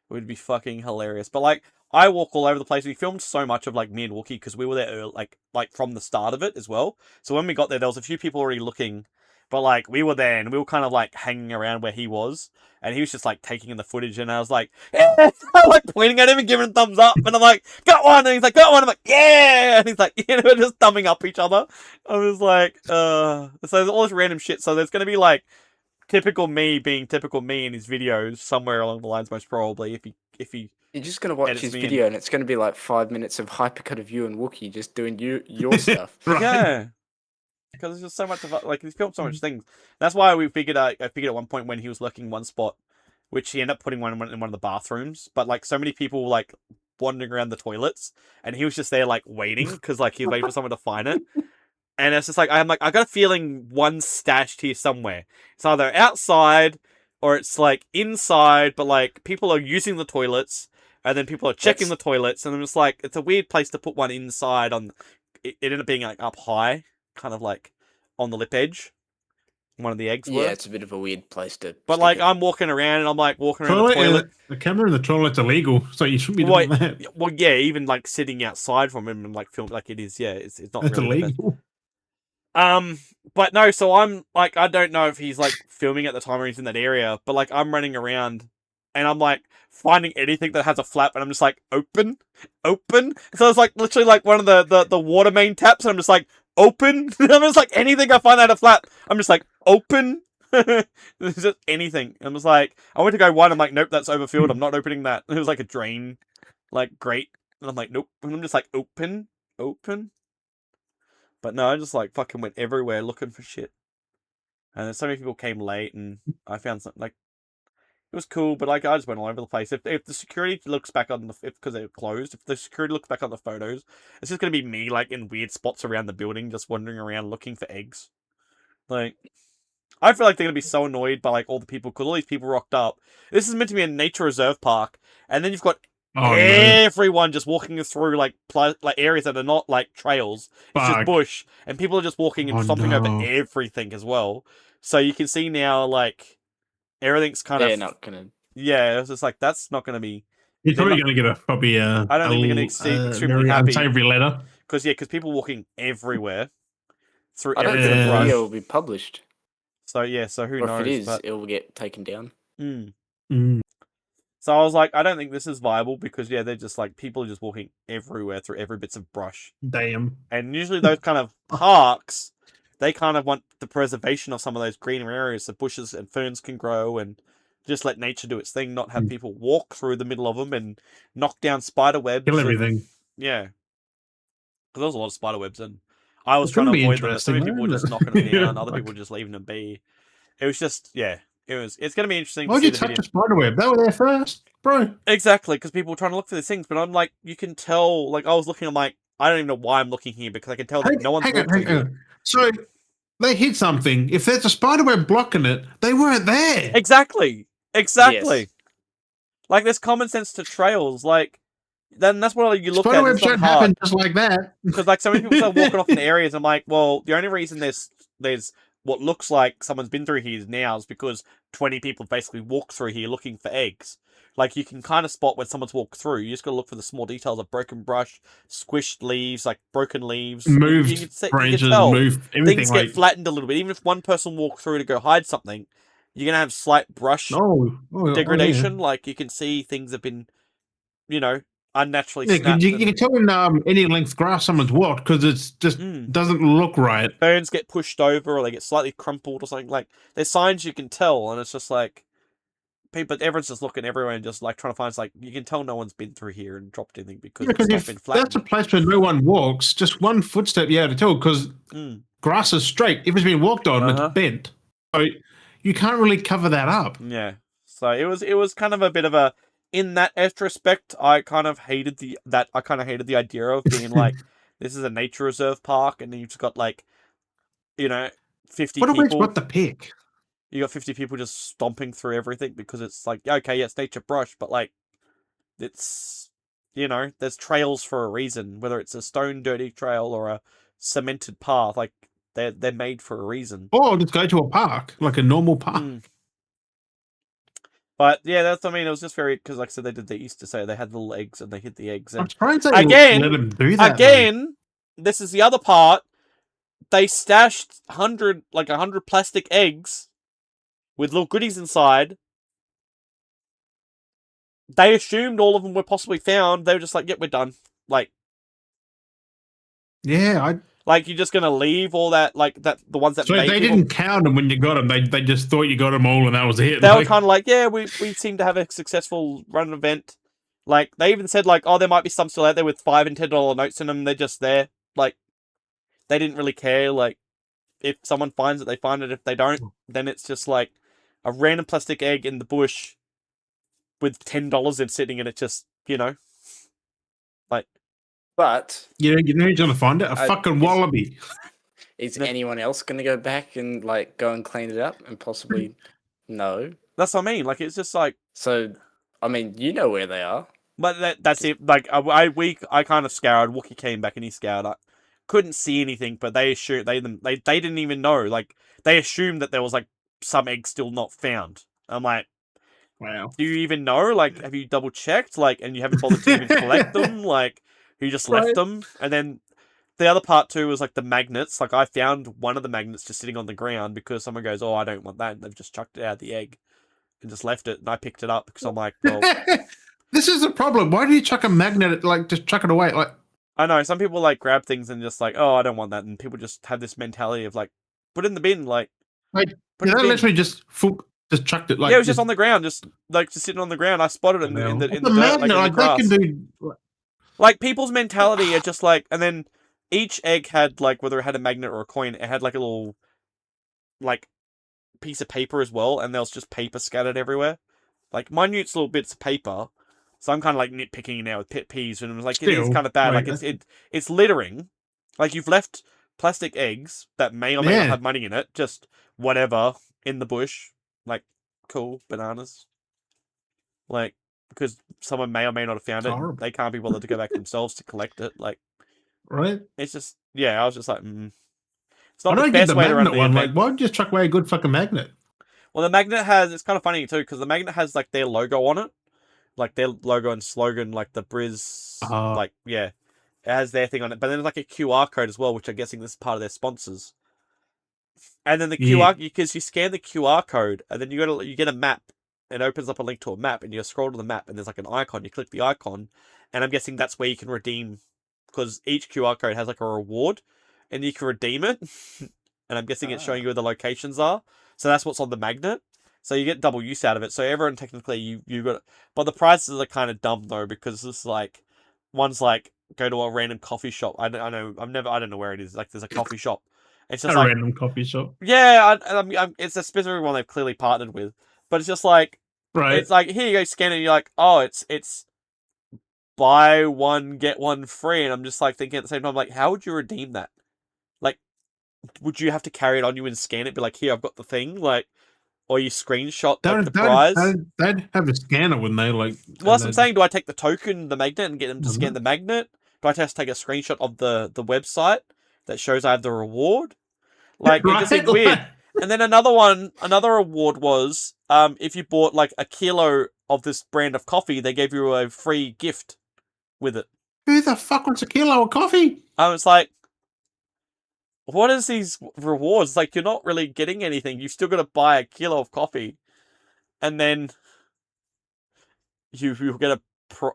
It would be fucking hilarious. But like I walk all over the place. We filmed so much of like me and Wookie because we were there early, like from the start of it as well. So when we got there was a few people already looking, but like we were there and we were kind of like hanging around where he was, and he was just like taking in the footage, and I was like, yeah! I'm like pointing at him and giving a thumbs up, and I'm like, got one, and he's like, got one, I'm like, yeah, and he's like, we're just thumbing up each other. I was like, so there's all this random shit. So there's gonna be like typical me being typical me in his videos somewhere along the lines, most probably, if he. You're just gonna watch his video, and it's gonna be like 5 minutes of hypercut of you and Wookie just doing your stuff. Right. Yeah. Because there's just so much of like he's filmed so much things. That's why I figured at one point when he was lurking one spot, which he ended up putting one in one of the bathrooms. But like so many people like wandering around the toilets, and he was just there like waiting because like he was waiting for someone to find it. And it's just like I got a feeling one's stashed here somewhere. It's either outside or it's like inside, but like people are using the toilets, and then people are checking the toilets, and I'm just like it's a weird place to put one inside. It ended up being like up high. Kind of like on the lip edge, one of the eggs were. Yeah, it's a bit of a weird place to. But like, I'm walking around and I'm like walking around the toilet. The camera in the toilet's illegal, so you shouldn't be doing that. Well, yeah, even like sitting outside from him and like film like it is. Yeah, it's not it's really illegal. But no, so I'm like, I don't know if he's like filming at the time or he's in that area, but like I'm running around and I'm like finding anything that has a flap, and I'm just like open. So it's like literally like one of the water main taps, and I'm just like. Open. I'm just like anything I find out a flap. I'm just like open. It's just anything. I'm just like I went to go one. I'm like nope, that's overfilled. I'm not opening that. It was like a drain, like great. And I'm like nope. And I'm just like open. But no, I just like fucking went everywhere looking for shit. And then so many people came late, and I found something like it was cool. But like I just went all over the place. If the security looks back on because they're closed, if the security looks back on the photos, it's just gonna be me like in weird spots around the building, just wandering around looking for eggs. Like, I feel like they're gonna be so annoyed by like all the people because all these people rocked up. This is meant to be a nature reserve park, and then you've got everyone just walking through like areas that are not like trails. It's just bush, and people are just walking and stomping over everything as well. So you can see now like. Everything's kind of. They're not gonna. Yeah, it's just like that's not gonna be. You're probably gonna get I don't think they're gonna extremely happy. Unsavory letter. Because people walking everywhere through. I don't think the video will be published. So yeah, so who knows? If it is, it will get taken down. So I was like, I don't think this is viable because they're just like people are just walking everywhere through every bits of brush. Damn. And usually those kind of parks. They kind of want the preservation of some of those greener areas so bushes and ferns can grow and just let nature do its thing, not have people walk through the middle of them and knock down spider webs. Kill everything. Yeah. Because there was a lot of spider webs, and I was trying to avoid them. So many people were just knocking them down, other people just leaving them be. It was just, it's going to be interesting Why'd you touch a spider web? They were there first, bro. Exactly, because people were trying to look for these things, but I'm like, you can tell, like, I was looking, I'm like, I don't even know why I'm looking here because I can tell that no one's hang on. So they hit something. If there's a spiderweb blocking it, they weren't there. Exactly. Yes. Like there's common sense to trails. Like then that's what you look at. Spiderwebs don't happen just like that. Because like so many people start walking off in areas. I'm like, well, the only reason there's what looks like someone's been through here now is because 20 people basically walked through here looking for eggs. Like, you can kind of spot when someone's walked through. You just got to look for the small details of broken brush, squished leaves, like broken leaves. Moved branches, move everything. Things get flattened a little bit. Even if one person walked through to go hide something, you're going to have slight brush degradation. Like, you can see things have been, unnaturally snapped. You can tell when any length grass someone's walked because it just doesn't look right. Ferns get pushed over or they get slightly crumpled or something. Like, there's signs you can tell, and it's just like... But everyone's just looking everywhere and just like trying to find. It's like you can tell no one's been through here and dropped anything because it's not been flattened. That's a place where no one walks. Just one footstep, you have to tell because grass is straight. If it's been walked on, it's bent. So you can't really cover that up. Yeah. So it was kind of a bit of a. In that retrospect, I kind of hated the idea of being like, this is a nature reserve park, and you've got like, 50 people. What the pick? You got 50 people just stomping through everything because it's like, okay, yeah, it's nature brush, but like, it's, there's trails for a reason, whether it's a stone dirty trail or a cemented path, like they're made for a reason. Or just go to a park, like a normal park. But yeah, it was just very, because like I said, they did the Easter, so they had little eggs and they hid the eggs. And I'm surprised they let them do that. This is the other part. They stashed 100 plastic eggs with little goodies inside. They assumed all of them were possibly found. They were just like, yep, we're done. Like, yeah, like you're just gonna leave all that, like that the ones that. So they didn't count them when you got them. They just thought you got them all, and that was it. They were kind of like, yeah, we seem to have a successful run event. Like they even said, like, oh, there might be some still out there with $5 and $10 notes in them. They're just there. Like, they didn't really care. Like, if someone finds it, they find it. If they don't, then it's just like a random plastic egg in the bush with $10 in sitting in it. Just like. But you know who's gonna find it? A fucking wallaby. Is anyone else gonna go back and like go and clean it up and possibly no? That's what I mean. Like it's just like so. I mean, you know where they are. But that's it. Like I kind of scoured. Wookie came back and he scoured. I couldn't see anything, but they assumed they didn't even know. Like they assumed that there was like some eggs still not found. I'm like, wow. Do you even know? Like, have you double checked? Like, and you haven't bothered to even collect them? Like. You just left them, and then the other part too was like the magnets. Like I found one of the magnets just sitting on the ground because someone goes, "Oh, I don't want that," and they've just chucked it out of the egg and just left it. And I picked it up because I'm like, "Well, this is the problem. Why do you chuck a magnet? Like just chuck it away? Like I know some people like grab things and just like, "Oh, I don't want that," and people just have this mentality of like, "Put it in the bin." Like literally just chucked it. Like yeah, it was just on the ground, just sitting on the ground. I spotted it in the dirt, magnet, like in the grass. They can do. Like, people's mentality are just like... And then each egg had, like, whether it had a magnet or a coin, it had, like, a little, like, piece of paper as well, and there was just paper scattered everywhere. Like, minute little bits of paper. So I'm kind of, like, nitpicking now with pet peeves, and it was like, it is kind of bad. Like, it's littering. Like, you've left plastic eggs that may or may not have money in it, just whatever, in the bush. Like, cool, bananas. Like... Because someone may or may not have found it. They can't be bothered to go back themselves to collect it. Like, right? It's just, yeah, I was just like, It's not the best way to run the event. Like, why don't you just chuck away a good fucking magnet? Well, the magnet has, it's kind of funny too, because the magnet has, like, their logo on it. Like, their logo and slogan, like, the Briz, like, yeah. It has their thing on it. But then there's, like, a QR code as well, which I'm guessing this is part of their sponsors. And then the QR, because you scan the QR code, and then you get a map. It opens up a link to a map, and you scroll to the map, and there's like an icon. You click the icon, and I'm guessing that's where you can redeem, because each QR code has like a reward, and you can redeem it. And I'm guessing it's showing you where the locations are. So that's what's on the magnet. So you get double use out of it. So everyone technically you got, but the prices are kind of dumb though, because it's like one's like go to a random coffee shop. I don't know where it is. Like there's a coffee shop. It's just a like random coffee shop. Yeah, it's a specific one they've clearly partnered with. But it's just like, It's like, here you go, scan it, and you're like, oh, it's buy one, get one free. And I'm just like thinking at the same time, like, how would you redeem that? Like, would you have to carry it on you and scan it, be like, here, I've got the thing? Like, or you screenshot the prize? They'd have a scanner, wouldn't they? Like, well, that's what I'm saying. Do I take the token, the magnet, and get them to scan the magnet? Do I just take a screenshot of the website that shows I have the reward? Like, it just seemed weird. And then another award was, if you bought like a kilo of this brand of coffee, they gave you a free gift with it. Who the fuck wants a kilo of coffee? I was like, what is these rewards? Like, you're not really getting anything. You've still got to buy a kilo of coffee. And then you'll get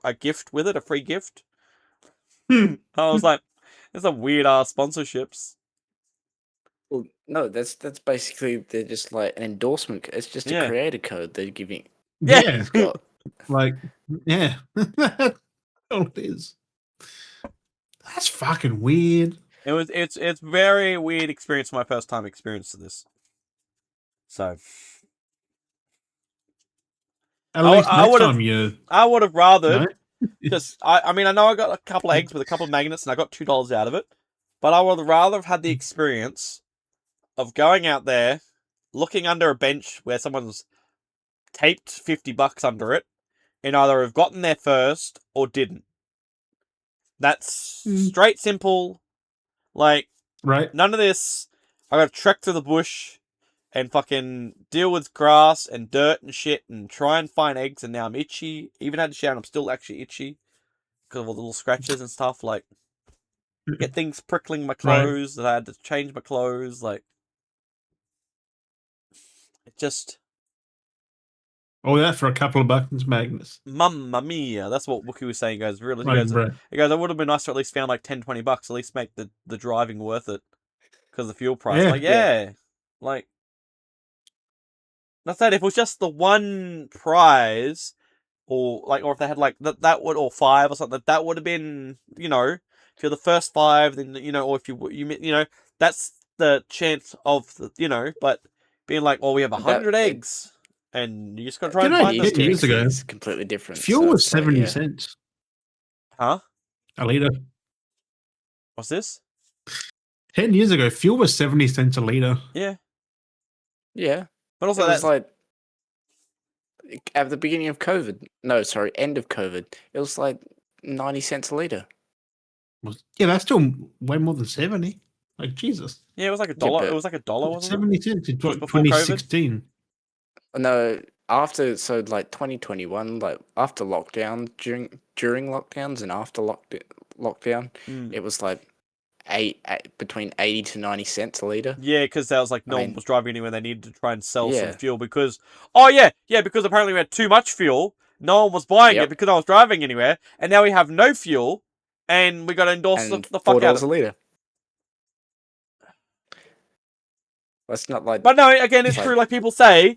a gift with it, a free gift. I was like, there's some weird sponsorships. Well, no, that's basically they're just like an endorsement. It's just a creator code they're giving. Yeah. Like, yeah. That's all it is. That's fucking weird. It's very weird experience, my first time experience of this. So at least next time I would have rather just I mean I know I got a couple of eggs with a couple of magnets and I got $2 out of it, but I would rather have had the experience of going out there, looking under a bench where someone's taped $50 under it, and either have gotten there first or didn't. That's straight simple. Like, right? None of this. I got to trek through the bush and fucking deal with grass and dirt and shit and try and find eggs, and now I'm itchy. Even had to shower and I'm still actually itchy because of all the little scratches and stuff. Like, get things prickling my clothes that I had to change my clothes. Like, it just... Oh, that for a couple of buckets, Magnus. Mamma mia. That's what Wookie was saying, guys. Really, right, he goes, it would have been nice to at least found like $10, $20, at least make the driving worth it because of the fuel price. Yeah. Like, yeah. Like, that's that. If it was just the one prize, or if they had like that would, or 5 or something, that would have been, if you're the first 5, then, or if you that's the chance of, but being like, we have 100 eggs. And you just got to try and find those 10 years ago. It's completely different. Fuel was 70 cents. Huh? A litre. What's this? 10 years ago, fuel was 70 cents a litre. Yeah. Yeah. But also that's like at the beginning of COVID. No, sorry, end of COVID. It was like 90 cents a litre. Yeah, that's still way more than 70. Like, Jesus. Yeah, it was like $1. It was like $1, wasn't 70 cents in 2016. No, after 2021, like after lockdown, during lockdowns and after lockdown, it was like between 80 to 90 cents a litre. Yeah, because that was like no one was driving anywhere. They needed to try and sell some fuel because because apparently we had too much fuel. No one was buying it because I was driving anywhere, and now we have no fuel, and we got to endorse the fuck out of it. $4 a litre. That's not like. But no, again, it's true. Like people say,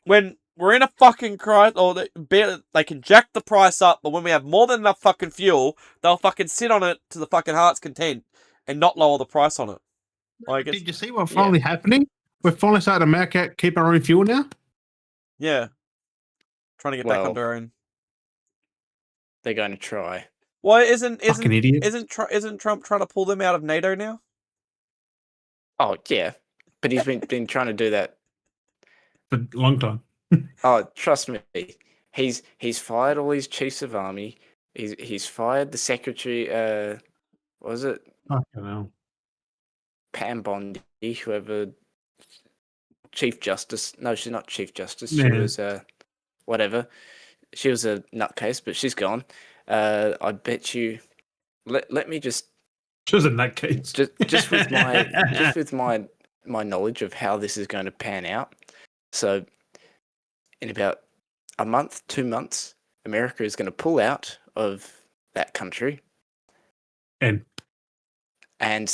when we're in a fucking crisis, or they can jack the price up, but when we have more than enough fucking fuel, they'll fucking sit on it to the fucking heart's content and not lower the price on it. Did you see what's finally happening? We're finally starting to make out keep our own fuel now. Yeah, trying to get back on their own. They're going to try. Well, isn't Trump trying to pull them out of NATO now? Oh yeah, but he's been trying to do that for a long time. Oh, trust me, he's fired all his chiefs of army. He's fired the secretary. What was it? I don't know. Pam Bondi, whoever. Chief Justice. No, she's not Chief Justice. She was whatever. She was a nutcase, but she's gone. I bet you. Let me just. She was a nutcase. Just with my knowledge of how this is going to pan out. So, in about a month, 2 months, America is going to pull out of that country, and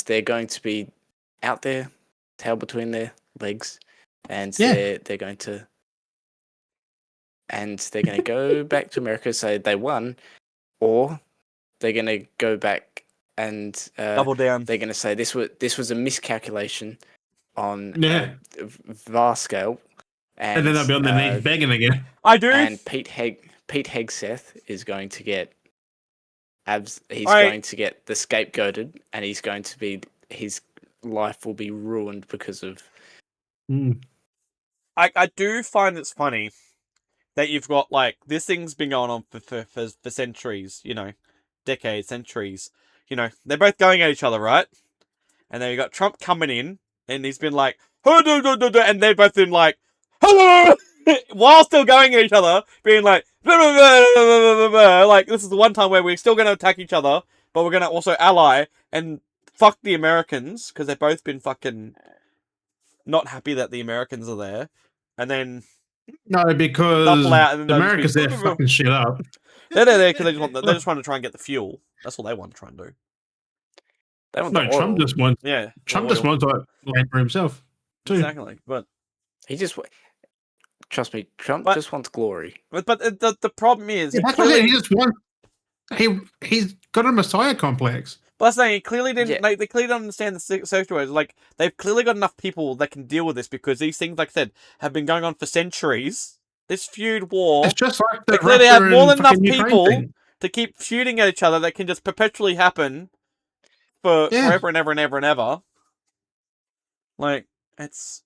they're going to be out there, tail between their legs, and they're going to go back to America, say they won, or they're going to go back and double down. They're going to say this was a miscalculation on a vast scale. And then they'll be on their knees begging again. I do. And Pete Hegseth is going to get going to get the scapegoated, and he's going to be his life will be ruined because of. I do find it's funny that you've got this thing's been going on for centuries, decades, centuries. They're both going at each other, right? And then you got Trump coming in, and he's been like, and they've both been like, while still going at each other, being like, like this is the one time where we're still going to attack each other, but we're going to also ally and fuck the Americans because they've both been fucking not happy that the Americans are there, and then because America's there fucking shit up. They're there because they just want to try and get the fuel. That's what they want to try and do. They want Trump just wants. Trump just wants land for himself too. Exactly, but he just trust me, Trump just wants glory. But the problem is, he just wants. He's got a messiah complex. But that's saying he clearly didn't. They clearly don't understand the situation. Like, they've clearly got enough people that can deal with this because these things, like I said, have been going on for centuries. This feud war. It's just like they clearly have more than enough people to keep shooting at each other that can just perpetually happen forever and ever and ever and ever. Like, it's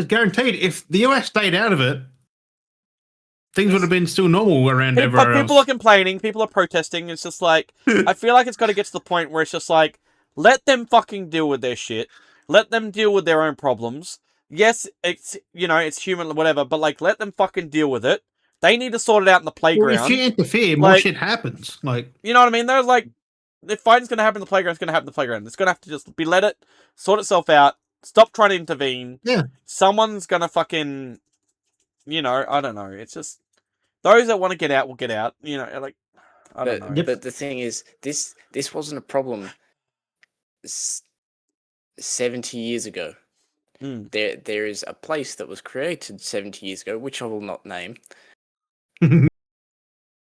guaranteed. If the US stayed out of it, things would have been still normal around everywhere else. People are complaining. People are protesting. It's just like, I feel like it's got to get to the point where it's just like, let them fucking deal with their shit. Let them deal with their own problems. Yes, it's, it's human, whatever, but, like, let them fucking deal with it. They need to sort it out in the playground. Well, if you interfere, more shit happens. Like, you know what I mean? There's, like, if fighting's going to happen in the playground, it's going to happen in the playground. It's going to have to just be let it sort itself out. Stop trying to intervene. Yeah. Someone's going to fucking, I don't know. It's just, those that want to get out will get out. Like, I don't know. But the thing is, this wasn't a problem 70 years ago. There is a place that was created 70 years ago, which I will not name.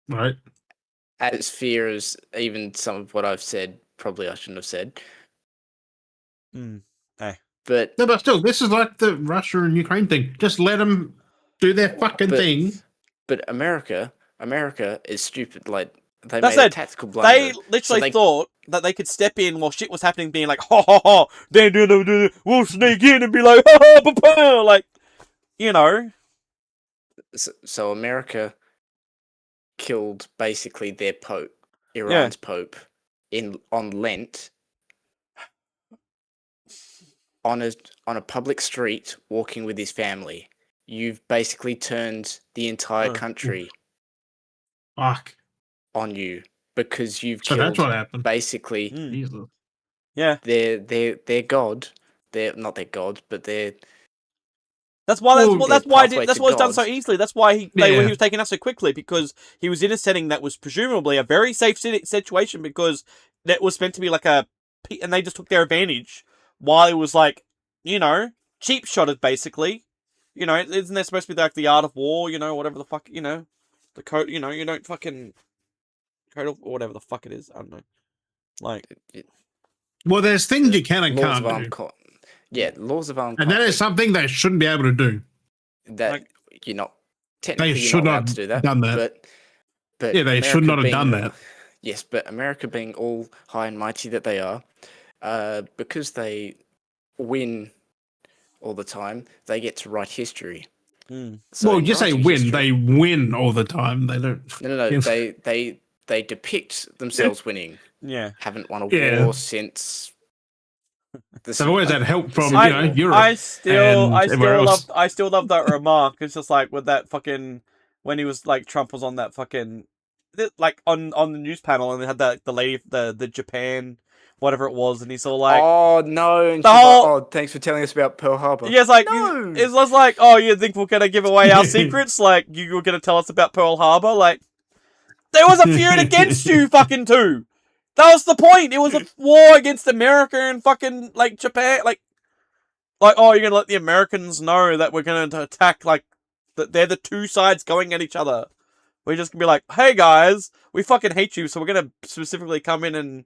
Right. As fear as even some of what I've said, probably I shouldn't have said. Hey. But still, this is like the Russia and Ukraine thing. Just let them do their fucking thing. But America is stupid. Like, they made a tactical blunder. They literally thought that they could step in while shit was happening, being like, ha ha ha, we'll sneak in and be like, ha ha, pa-pa, like, So America killed basically their Pope, Iran's Pope, on Lent, on a public street, walking with his family. You've basically turned the entire country on you because you've killed. That's what happened. Basically, their god. They're not their god, but they're. That's why it's done so easily. That's why he was taken out so quickly, because he was in a setting that was presumably a very safe situation, because that was meant to be like and they just took their advantage while it was like, cheap shotted basically. Isn't there supposed to be like the art of war, whatever the fuck, the code, you don't fucking code of, or whatever the fuck it is. I don't know. Like, well, there's things you can and can't do. Laws of armed conflict. And that is something they shouldn't be able to do. That you're not technically they should not to do that. Done that. But yeah, they America should not have done that. Yes, but America being all high and mighty that they are, because they win all the time, they get to write history. So well, you say win, they win all the time. They don't. No. They depict themselves winning. Yeah, haven't won a war since. They've always had help from Europe. I still love that remark. It's just like with that fucking, when he was like, Trump was on that fucking, like on the news panel, and they had the lady, the Japan, whatever it was, and he's all like, oh no, and she's like, thanks for telling us about Pearl Harbor. Yeah, it's like, it was like, oh, you think we're gonna give away our secrets? Like, you were gonna tell us about Pearl Harbor? Like, there was a feud against you fucking two. That was the point. It was a war against America and fucking, like, Japan. Like, oh, you're gonna let the Americans know that we're gonna attack, like, that they're the two sides going at each other. We're just gonna be like, hey guys, we fucking hate you, so we're gonna specifically come in and,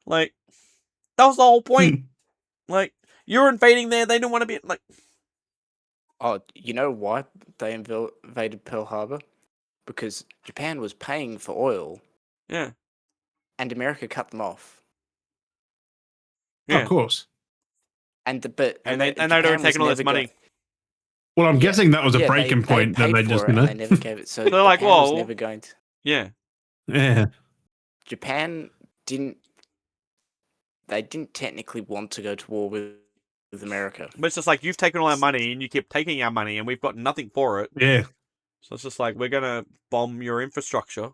like, that was the whole point. Like, you're invading there, they don't want to be, like... Oh, you know why they invaded Pearl Harbor? Because Japan was paying for oil. Yeah. And America cut them off. Yeah. Of course. And they'd already taken all this money. Well, I'm guessing that was a breaking point that they just, they never gave it. So they're like, Japan was never going to. Yeah. Yeah. Japan didn't technically want to go to war with America. But it's just like, you've taken all our money and you keep taking our money and we've got nothing for it. Yeah. So it's just like, we're gonna bomb your infrastructure.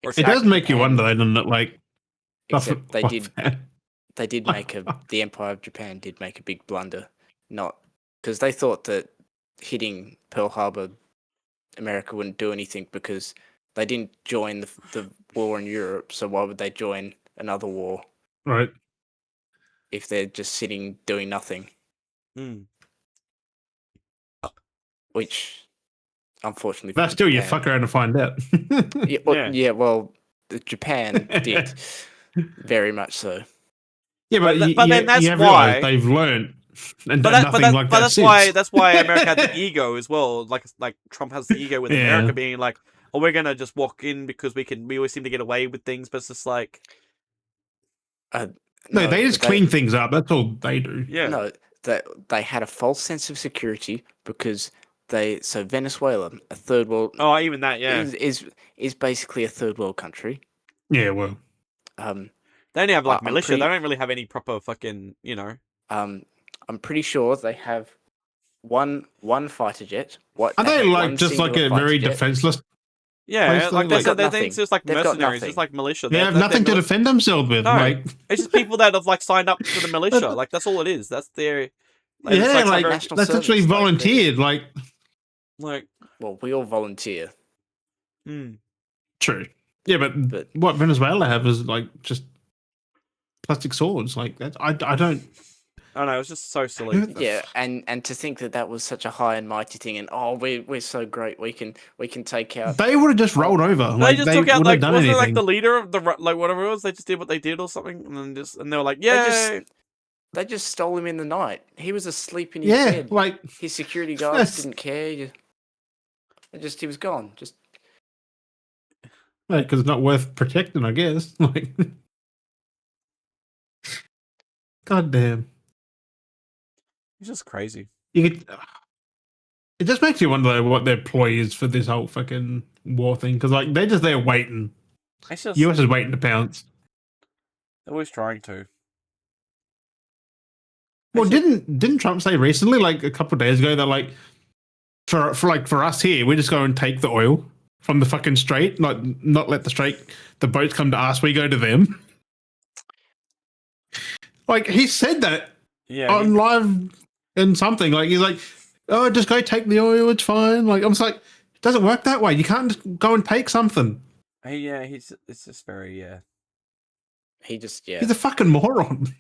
It does make you wonder, doesn't it? Like, except they did make the Empire of Japan did make a big blunder, not because they thought that hitting Pearl Harbor, America wouldn't do anything because they didn't join the war in Europe. So why would they join another war? Right. If they're just sitting doing nothing. which unfortunately, but still, you fuck around and find out. Well, Japan did very much so. Yeah, but then that's why they've learned and done nothing like that since. That's why America had the ego as well. Like Trump has the ego with America being like, "Oh, we're gonna just walk in because we always seem to get away with things," but it's just like, no, they just clean things up. That's all they do. Yeah. No, they had a false sense of security because Venezuela, a third world. Oh, even that, yeah, is basically a third world country. Yeah, well, they only have like militia. They don't really have any proper fucking, I'm pretty sure they have one fighter jet. Are they like just like a very defenseless? Yeah, like they're just like mercenaries, just like militia. They have nothing to defend themselves with. No, like it's just people that have like signed up for the militia. Like that's all it is. That's their. That's actually volunteered. Like, well, we all volunteer. True. Yeah, but what Venezuela have is like just plastic swords. Like that, I don't. I know, it was just so silly. Yeah, and to think that was such a high and mighty thing, and we're so great, we can take out. They would have just rolled over. They just took out like wasn't it like the leader of the like whatever it was? They just did what they did or something, and then they were like, yeah. They just stole him in the night. He was asleep in his bed. Like his security guards didn't care. He was gone. Just because it's not worth protecting, I guess. Like, God damn. It's just crazy. It just makes you wonder what their ploy is for this whole fucking war thing, because like they're just there waiting. US is waiting to pounce. They're always trying to. Well, didn't Trump say recently, like a couple of days ago, that like for us here, we just go and take the oil from the fucking strait, like not let the boats come to us, we go to them. Like he said that on live and something, like he's like, oh, just go take the oil, it's fine. Like I'm just like, it doesn't work that way. You can't just go and take something. It's just very He's a fucking moron.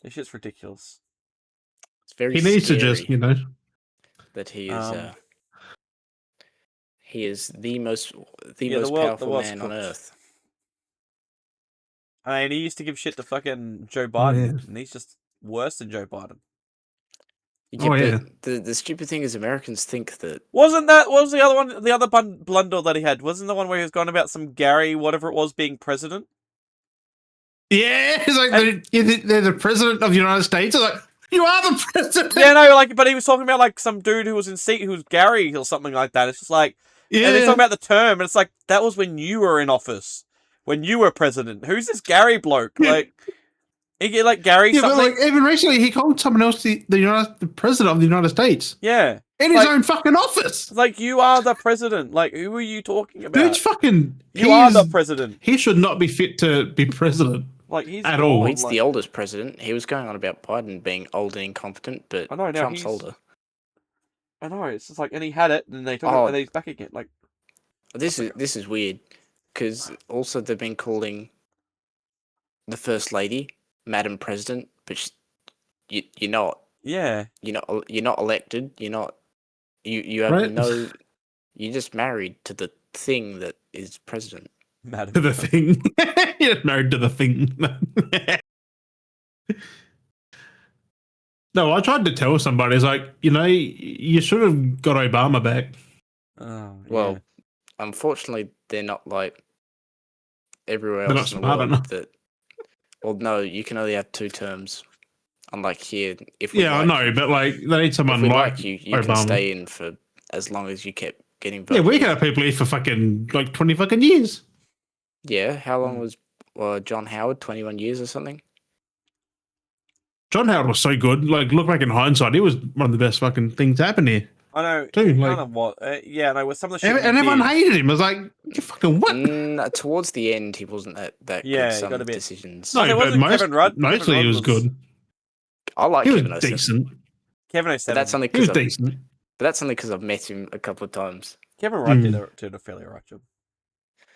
This shit's ridiculous. It's very. He needs to just, that he is the most powerful man on earth. And he used to give shit to fucking Joe Biden, and he's just worse than Joe Biden. The stupid thing is Americans think that... What was the other one, the other blunder that he had? Wasn't the one where he was going about some Gary, whatever it was, being president? Yeah, it's like they're the president of the United States. It's like, you are the president! Yeah, no, but he was talking about like some dude who was in seat who was Gary or something like that. It's just like, and he's talking about the term, and it's like, that was when you were in office. When you were president. Who's this Gary bloke? Like, he get like Gary something. But like even recently, he called someone else the president of the United States. Yeah, in his own fucking office. It's like, you are the president. Like, who are you talking about? Dude's fucking. You are the president. He should not be fit to be president. Like he's at all. He's the oldest president. He was going on about Biden being old and incompetent, but Trump's older. I know. It's just like, and he had it, and they took it, and he's back again. Like, this is weird. Because also they've been calling the First Lady Madam President, but you're not. Yeah. You're not elected. You're not. You have no. You're just married to the thing that is president. Madam. To the thing. You're married to the thing. No, I tried to tell somebody. It's like, you should have got Obama back. Oh, yeah. Well, unfortunately, they're not like everywhere else in the world. Well, no, you can only have 2 terms. Unlike here, I know, but like they need someone like you Obama. can stay in for as long as you kept getting voted. Yeah, we can have people here for fucking like 20 fucking years. Yeah, how long was John Howard? 21 years or something. John Howard was so good. Like, look back in hindsight, he was one of the best fucking things to happen here. I know. Too, like, kind of what? Yeah, no. With some of the shit, and everyone hated him. I was like, "You fucking what?" Towards the end, he wasn't that good. Some got a bit decisions. No, but mostly he was good. I like Kevin 07. Decent. Kevin 07. That's only he was decent. But that's only because I've met him a couple of times. Kevin Rudd did a fairly alright job.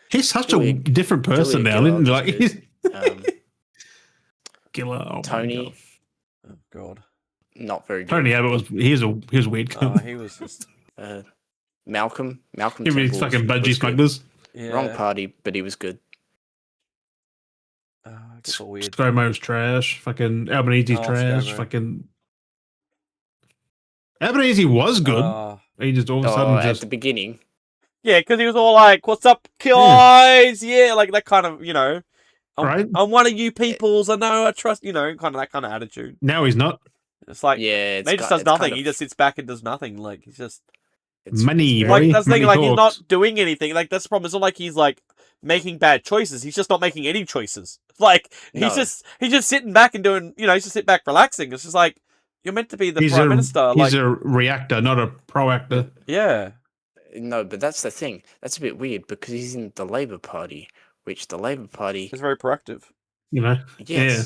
He's such a different person now, isn't he? Like he's Tony. Oh God. not very good. Tony Abbott was he was weird. He was just Malcolm Give me these fucking budgie smugglers. Yeah. Wrong party, but he was good. It's all weird. ScoMo's trash. Fucking Albanese's trash. ScoMo. Fucking Albanese was good. He just all of a sudden at the beginning. Yeah, because he was all like, "What's up, guys?" Yeah, like that kind of, right? I'm one of you peoples. I know, I trust, kind of that kind of attitude. Now he's not. It's like, yeah, he just does nothing. He just sits back and does nothing. Like he's just money. Like that's the thing. Like talks. he's not doing anything. Like that's the problem. It's not like he's like making bad choices. He's just not making any choices. Like he's just sitting back and doing. He's just sitting back relaxing. It's just like you're meant to be the prime minister. He's a reactor, not a proactor. Yeah. No, but that's the thing. That's a bit weird because he's in the Labour Party, which the Labour Party is very proactive. Yes. Yeah.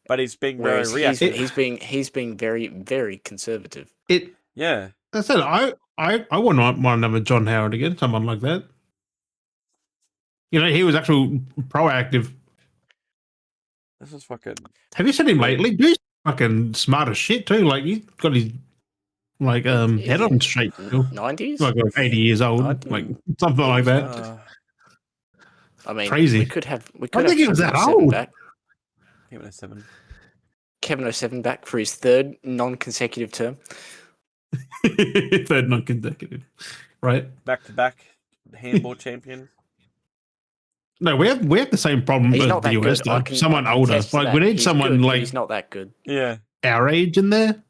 But he's being very reactive. He's being very, very conservative. Yeah. I said I wouldn't want another John Howard again. Someone like that. He was actually proactive. This is fucking. Have you seen him lately? Dude's fucking smart as shit too. Like he's got his head on straight. 90s? Like 80 years old. 90s? Like something like that. I mean, crazy. We could have. I think he was that old. Back. Kevin 07 back for his third non-consecutive term. Third non-consecutive, right? Back-to-back handball champion. No, we have the same problem as the US. Though. Someone older. Like we need someone good, like he's not that good. Yeah, our age in there.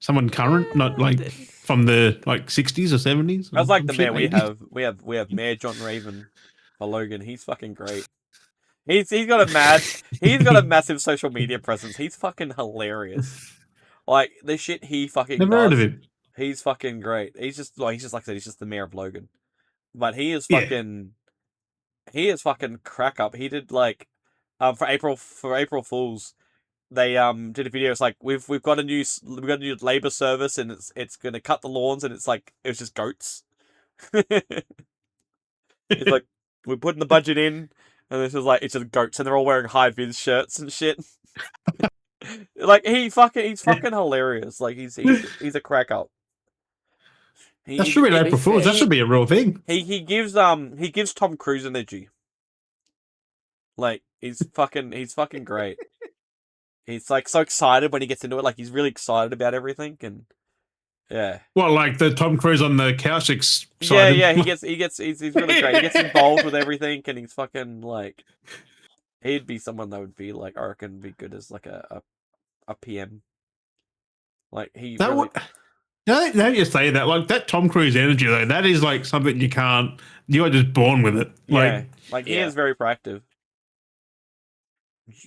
Someone current, not like from the 60s or 70s. I was like the mayor we have Mayor John Raven for Logan. He's fucking great. He's got a massive social media presence. He's fucking hilarious. Like the shit he fucking Never heard of him. He's fucking great. He's just like I said, he's just the mayor of Logan. But he is fucking crack up. He did like for April Fools, they did a video. It's like we've got a new labor service and it's gonna cut the lawns and it was just goats. It's like we're putting the budget in and it's just goats and they're all wearing high vis shirts and shit. Like he's fucking hilarious. Like he's a crack up. That should be April Fools. That should be a real thing. He gives Tom Cruise energy. Like he's fucking great. He's like so excited when he gets into it. Like he's really excited about everything and yeah. Well, like the Tom Cruise on the couch Yeah. He's really great. He gets involved with everything and he's fucking like. He'd be someone that would be like I reckon be good as like a PM. Like he. Now you say that, like that Tom Cruise energy though, that is like something you are just born with it. He is very proactive.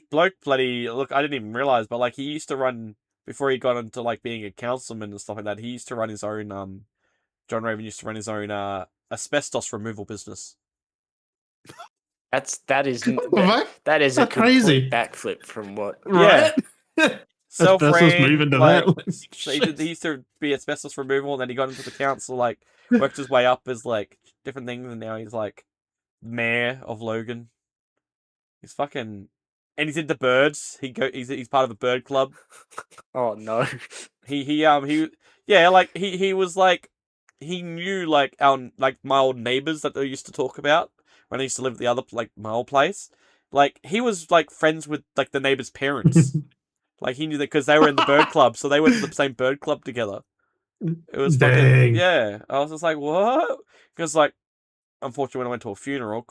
Bloke look, I didn't even realize, but like he used to run before he got into like being a councilman and stuff like that. He used to run his own. John Raven used to run his own asbestos removal business. That is a crazy backflip from what? Right? Yeah. Self-ran, moving to that. So he used to be asbestos removal, and then he got into the council, like worked his way up as like different things, and now he's like mayor of Logan. He's fucking, and he's into birds. He's part of a bird club. Oh no. He was like he knew like my old neighbors that they used to talk about when I used to live at the other my old place. Like he was like friends with like the neighbors' parents. Like he knew that because they were in the bird club, so they went to the same bird club together. It was fucking I was just like, what? Because like, unfortunately, when I went to a funeral,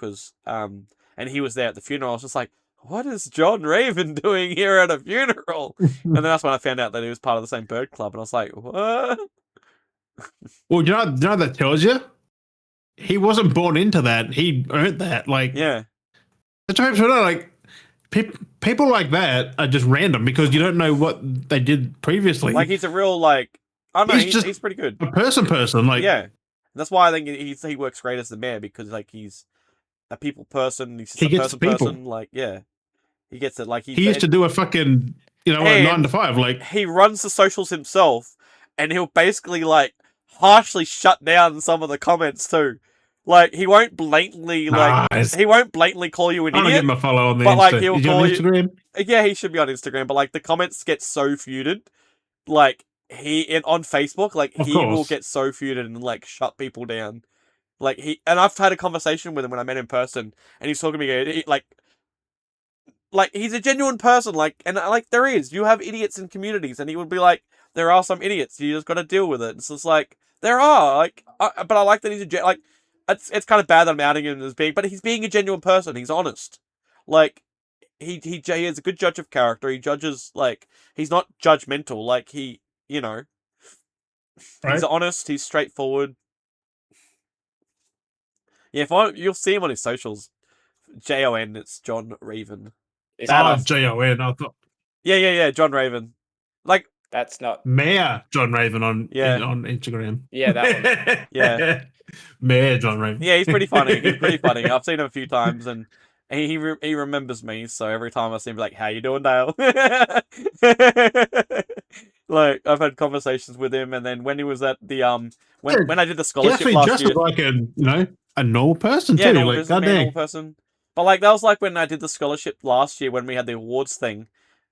and he was there at the funeral, I was just like, what is John Raven doing here at a funeral? And then that's when I found out that he was part of the same bird club, and I was like, what? Well, you know that tells you he wasn't born into that. He earned that. Like, yeah. That's like. People like that are just random because you don't know what they did previously. Like he's a real I don't know. He's pretty good. A person. Like yeah, that's why I think he works great as the mayor because like he's a people person. He's just he a gets person. Like yeah, he gets it. Like he used to do a fucking a 9 to 5. Like he runs the socials himself, and he'll basically like harshly shut down some of the comments too. Like, he won't blatantly he won't blatantly call you an I'm gonna idiot. get my follow on the But like, Insta. he'll Is he call on you. Instagram? Yeah, he should be on Instagram. But like, the comments get so feuded. Like, on Facebook, like, Of he will course. get so feuded and like shut people down. Like, and I've had a conversation with him when I met him in person, and he's talking to me like he's a genuine person. Like, and like, there is, you have idiots in communities, and he would be like, there are some idiots. You just got to deal with it. It's just like there are like, but I like that he's like, it's kind of bad that I'm outing him as being, but he's being a genuine person. He's honest. Like, he is a good judge of character. He judges, like, he's not judgmental. Like, you know, he's honest. He's straightforward. Yeah, you'll see him on his socials. JON, it's John Raven. JON. I thought. Yeah, John Raven. Like, that's not Mayor John Raven on Instagram. Yeah, that one. Yeah. Mayor John Raven. Yeah, he's pretty funny. He's pretty funny. I've seen him a few times, and he remembers me. So every time I see him, like, "How you doing, Dale?" Like, I've had conversations with him, and then when he was at the when I did the scholarship last year, like a normal person too. Normal person. But like, that was like when I did the scholarship last year when we had the awards thing,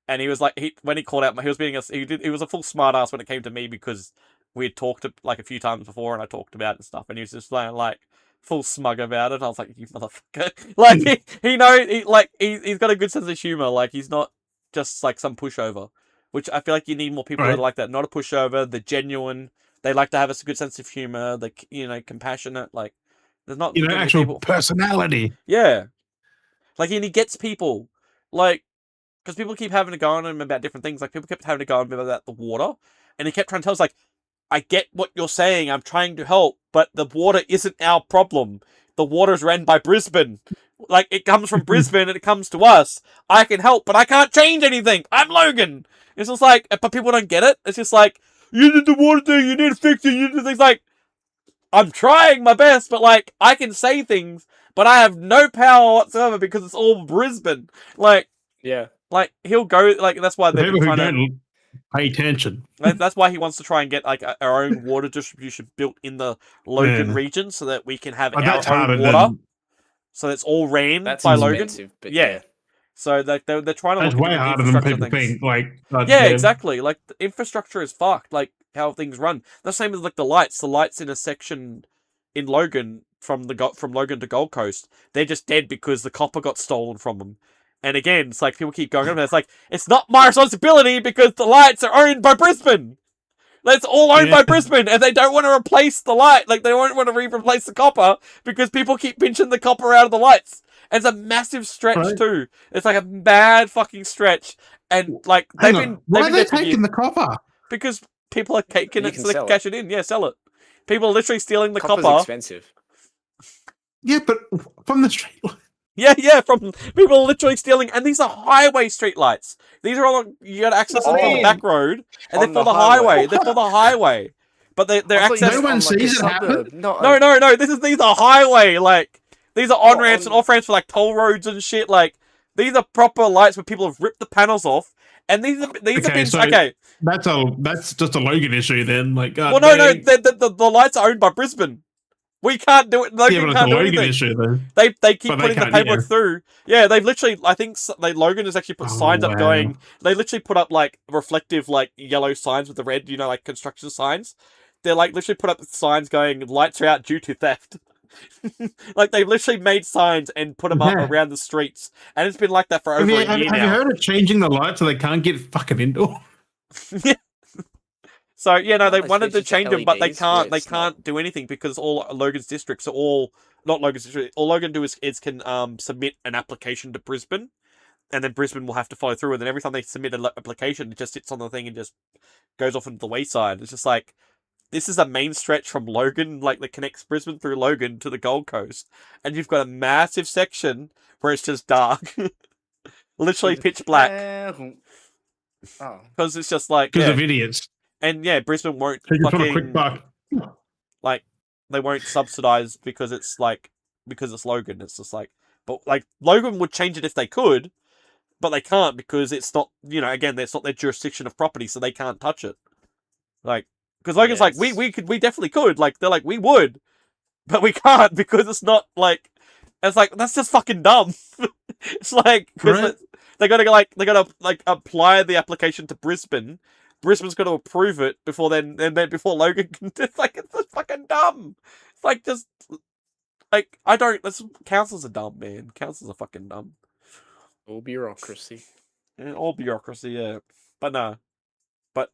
and he was like, when he called out, he was being he was a full smart ass when it came to me because we had talked like a few times before, and I talked about it and stuff, and he was just like full smug about it. I was like, you motherfucker! Like, he's got a good sense of humor. Like, he's not just like some pushover, which I feel like you need more people that are like that. Not a pushover. They're genuine. They like to have a good sense of humor. They compassionate. Like, there's not actual people. Personality. Yeah, like, and he gets people, like, because people keep having to go on him about different things. Like, people kept having to go on him about the water, and he kept trying to tell us, like, I get what you're saying. I'm trying to help, but the water isn't our problem. The water's ran by Brisbane. Like, it comes from Brisbane and it comes to us. I can help, but I can't change anything. I'm Logan. It's just like, but people don't get it. It's just like, you did the water thing. You need to fix it. You did things. Like, I'm trying my best, but like, I can say things, but I have no power whatsoever because it's all Brisbane. Like, yeah, like, he'll go, like, that's why they're trying to pay attention. That's why he wants to try and get like our own water distribution built in the Logan region so that we can have our own water. So it's all ran by Logan. But yeah. So they're trying to that's look way at harder than people think. Like, exactly. Like, the infrastructure is fucked. Like, how things run. The same as like the lights. The lights in a section in Logan from Logan to Gold Coast, they're just dead because the copper got stolen from them. And again, it's like people keep going on. It's like, it's not my responsibility because the lights are owned by Brisbane. That's all owned by Brisbane, and they don't want to replace the light. Like, they don't want to replace the copper because people keep pinching the copper out of the lights. And it's a massive stretch too. It's like a mad fucking stretch, and like why are they taking the copper? Because people are taking it so they can cash it in. Yeah, sell it. People are literally stealing the copper. Copper's expensive. Yeah, but from the street. Yeah, from people literally stealing, and these are highway street lights. These are all, you got to access them from the back road, and they're for the highway. They're for the highway, but they're accessed. No one sees it happen. No. These are highway, like, these are on ramps and off ramps for like toll roads and shit. Like, these are proper lights where people have ripped the panels off, and these have been okay. That's just a Logan issue then. Like, well, no, the lights are owned by Brisbane. We can't do it. Logan can't do anything. Issue, though. They keep putting the paperwork through. Yeah, they've literally, I think Logan has actually put signs up going, they literally put up like reflective like yellow signs with the red, like construction signs. They're like literally put up signs going, lights are out due to theft. Like, they've literally made signs and put them up around the streets. And it's been like that for over a year now. Have you heard of changing the lights so they can't get fucking indoor? Yeah. So, they wanted to change them, but they can't. They can't do anything because all Logan's districts are all not Logan's district. All Logan do is can submit an application to Brisbane, and then Brisbane will have to follow through. And then every time they submit an application, it just sits on the thing and just goes off into the wayside. It's just like, this is a main stretch from Logan, like, that connects Brisbane through Logan to the Gold Coast, and you've got a massive section where it's just dark, literally pitch black. Because it's just like because of idiots. And Brisbane won't fucking like, they won't subsidize because it's Logan. It's just like, but like, Logan would change it if they could, but they can't because it's not, again, it's not their jurisdiction of property, so they can't touch it. Like, because Logan's like, we definitely could. Like, they're like, we would, but we can't because it's not like it's like that's just fucking dumb. It's like because they gotta apply the application to Brisbane. Brisbane's got to approve it before then before Logan can. It's like it's just fucking dumb. It's like just like I don't. Councils are dumb, man. Councils are fucking dumb. All bureaucracy. Yeah, all bureaucracy, yeah. But no. But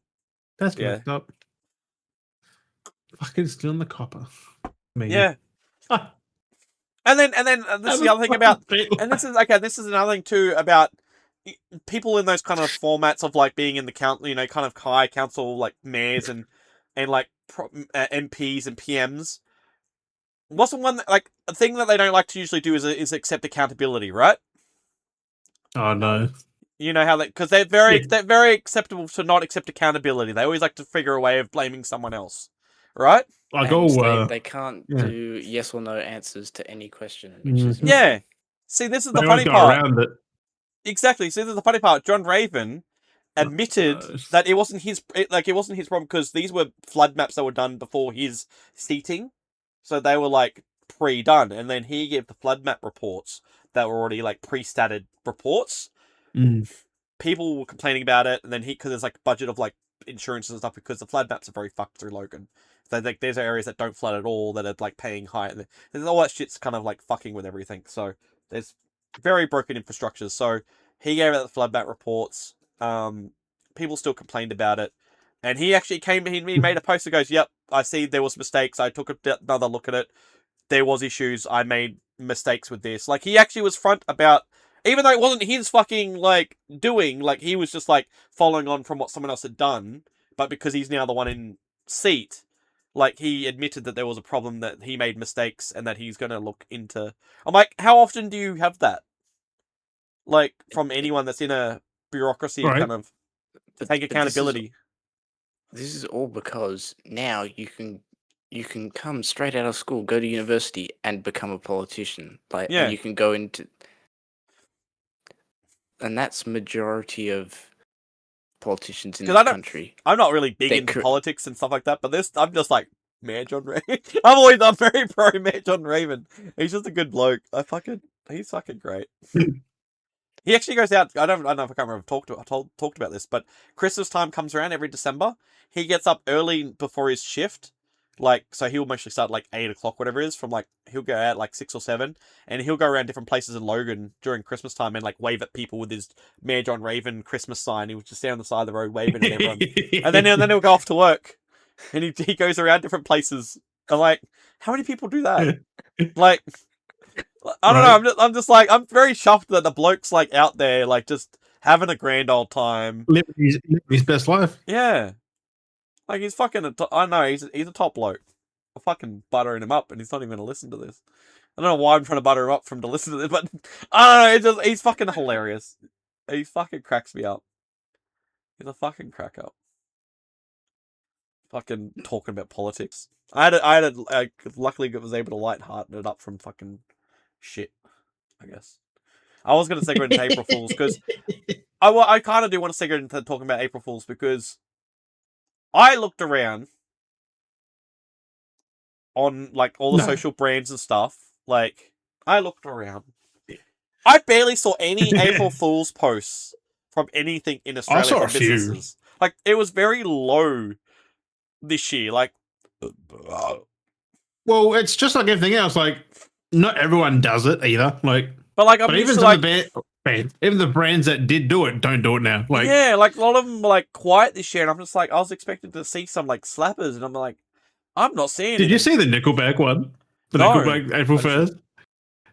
that's messed up. Fucking stealing the copper. Maybe. Yeah. And then this is the other thing about, and this is another thing too about people in those kind of formats of like being in the council, kind of high council, like mayors and like MPs and PMs. What's the one that, like, a thing that they don't like to usually do is accept accountability, right? Oh no. You know how because they're very acceptable to not accept accountability. They always like to figure a way of blaming someone else, right? They can't do yes or no answers to any question. Which is See, this is the funny part. Exactly. See, this is the funny part. John Raven admitted that it wasn't his problem because these were flood maps that were done before his seating, so they were like pre-done, and then he gave the flood map reports that were already like pre-statted reports. People were complaining about it, and then because there's like budget of like insurance and stuff because the flood maps are very fucked through Logan. So like there's areas that don't flood at all that are like paying high. There's all that shit's kind of like fucking with everything. So there's very broken infrastructures. So he gave out the flood map reports. People still complained about it, and he actually he made a post that goes, "Yep, I see there was mistakes. I took another look at it. There was issues. I made mistakes with this." Like he actually was front about. Even though it wasn't his fucking, like, doing, like, he was just, like, following on from what someone else had done, but because he's now the one in seat, like, he admitted that there was a problem, that he made mistakes, and that he's gonna look into... I'm like, how often do you have that? Like, from anyone that's in a bureaucracy kind of take accountability. This is all because now you can come straight out of school, go to university, and become a politician. Like, and you can go into... And that's majority of politicians in this country. I'm not really big into politics and stuff like that, but I'm just like, Mayor John Raven. I'm very pro Mayor John Raven. He's just a good bloke. He's fucking great. He actually goes out. I don't know if I can't remember if I talked about this, but Christmas time comes around every December. He gets up early before his shift. Like, so he'll mostly start like 8 o'clock, whatever it is, from like, he'll go out like 6 or 7, and he'll go around different places in Logan during Christmas time and like wave at people with his Mayor John Raven Christmas sign. He would just stand on the side of the road waving at everyone. and then he'll go off to work. And he goes around different places. I'm like, how many people do that? Like, I don't know, I'm just like, I'm very chuffed that the bloke's like out there, like just having a grand old time. Living his best life. Yeah. Like, he's fucking I know, he's a top bloke. I'm fucking buttering him up, and he's not even going to listen to this. I don't know why I'm trying to butter him up for him to listen to this, but I don't know, he's fucking hilarious. He fucking cracks me up. He's a fucking crack up. Fucking talking about politics. Luckily I was able to lighthearten it up from fucking shit, I guess. I was going to segue into April Fools, because I kind of do want to segue into talking about April Fools, because I looked around on, like, all the social brands and stuff. Like, I looked around. I barely saw any April Fool's posts from anything in Australia. I saw from businesses. Like, it was very low this year. Like, well, it's just like everything else. Like, not everyone does it either. Like, but even like, even the brands that did do it don't do it now. Like, yeah, like a lot of them were like quiet this year, and I'm just like, I was expecting to see some like slappers, and I'm like, I'm not seeing. Did you see the Nickelback one? The Nickelback April 1st.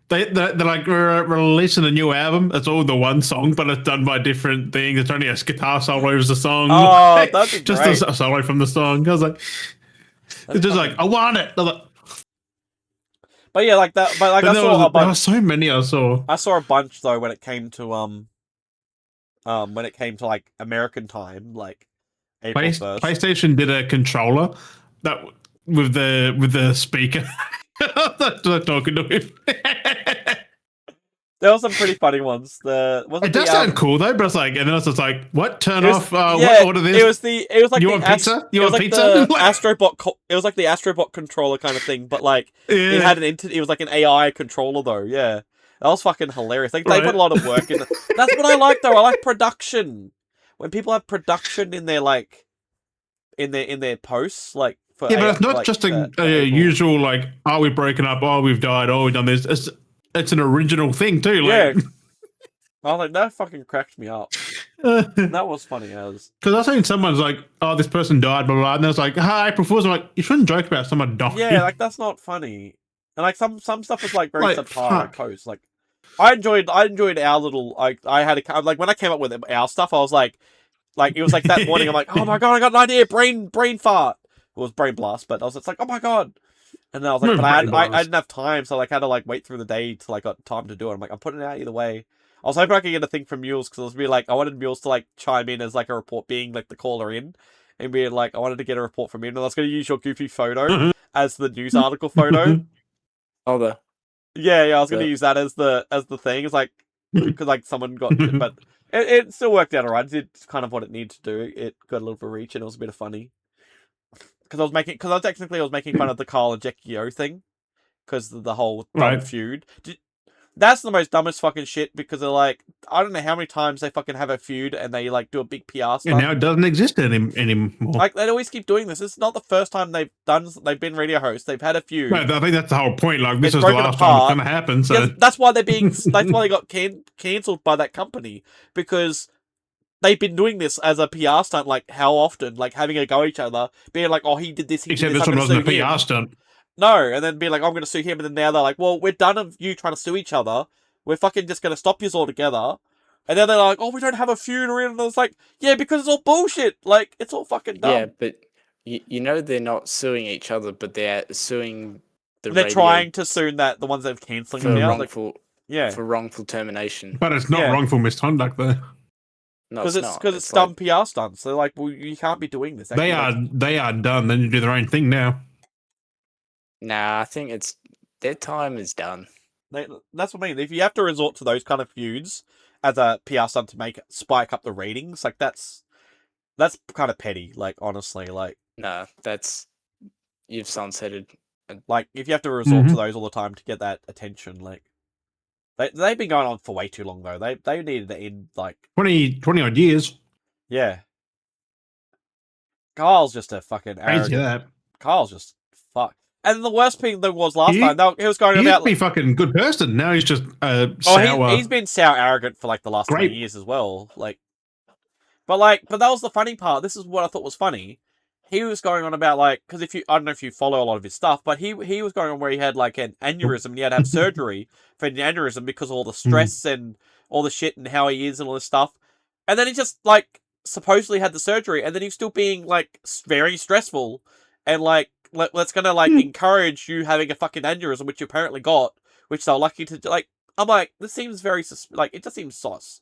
They're like releasing a new album. It's all the one song, but it's done by different things. It's only a guitar solo as the song. Oh, that's just great. a solo from the song. I was like, it's just like, I want it. But yeah, like that. But like, I saw a bunch. There were so many. I saw a bunch though when it came to like American time, like April 1st. PlayStation did a controller that with the speaker. Talking to him. There were some pretty funny ones. It does sound cool though, but it's like, and then it's just like, what? Turn off. Yeah, what order this? It was like you the want pizza? You it was want like pizza? the Astrobot. It was like the Astrobot controller kind of thing, but like it had it was like an AI controller though. Yeah, that was fucking hilarious. Like they put a lot of work in. That's what I like though. I like production. When people have production in their like in their posts, like for but it's not like, just a usual like, oh, we've broken up, oh, we've died, oh, we've done this. It's an original thing too. Like, yeah. I was like, that fucking cracked me up. That was funny as. Because I was saying someone's like, oh, this person died, blah, blah, blah. And it's like, hi, April Fool's. I'm like, you shouldn't joke about someone dying. Yeah, like, that's not funny. And, like, some stuff was, like, very satire posts. Like, I enjoyed our little, like, like, when I came up with our stuff, I was like, it was like that morning, I'm like, oh my god, I got an idea, brain fart. It was brain blast, but I was just like, oh my god. And then I was like, but I didn't have time, so, like, I had to, like, wait through the day till I got time to do it. I'm like, I'm putting it out either way. I was hoping I could get a thing from Mules, because it was be like, I wanted Mules to, like, chime in as, like, a report, being, like, the caller in, and being like, I wanted to get a report from him, and I was going to use your goofy photo as the news article photo. Oh, yeah, I was going to use that as the thing. It's like, because, like, someone got, but it still worked out alright. It did kind of what it needed to do. It got a little bit of reach, and it was a bit of funny. Because I was making fun of the Carl and Jackie O thing, because the whole dumb feud. That's the most dumbest fucking shit, because they're like, I don't know how many times they fucking have a feud and they like do a big PR stuff. And now it doesn't exist anymore. Like, they always keep doing this. It's not the first time they've been radio hosts. They've had a feud. Right, I think that's the whole point. Like, this is the last time it's going to happen. So that's why that's why they got cancelled by that company, because they've been doing this as a PR stunt. Like, how often? Like, having a go at each other, being like, oh, he did this. Except this one wasn't a PR stunt. No, and then be like, I'm going to sue him, and then now they're like, well, we're done of you trying to sue each other. We're fucking just going to stop you all together. And then they're like, oh, we don't have a feud, and it's like, yeah, because it's all bullshit. Like, it's all fucking dumb. Yeah, but you know they're not suing each other, but they're suing They're trying to sue the ones that are cancelling them now. For wrongful termination. But it's not wrongful misconduct, though. No, because it's dumb PR stunts. They're like, well, you can't be doing this. They are done. Then you do their own thing now. Nah, I think their time is done. That's what I mean. If you have to resort to those kind of feuds as a PR stunt to spike up the ratings, like that's kind of petty. Like, honestly, like, nah, you've sunsetted. Like, if you have to resort to those all the time to get that attention, like, they've been going on for way too long though. They needed to end like 20 odd years. Yeah. Carl's just a fucking arrogant. Carl's just fuck. And the worst thing that was last time, he was going about... He used to be fucking good person. Now he's just sour. He's been sour arrogant for like the last 20 years as well. Like, but that was the funny part. This is what I thought was funny. He was going on about like, because I don't know if you follow a lot of his stuff, but he was going on where he had like an aneurysm and he had to have surgery for an aneurysm because of all the stress and all the shit and how he is and all this stuff. And then he just like supposedly had the surgery, and then he's still being like very stressful and like, let's gonna like encourage you having a fucking aneurysm, which you apparently got, which they're lucky to like. I'm like, this seems very like, it just seems sauce,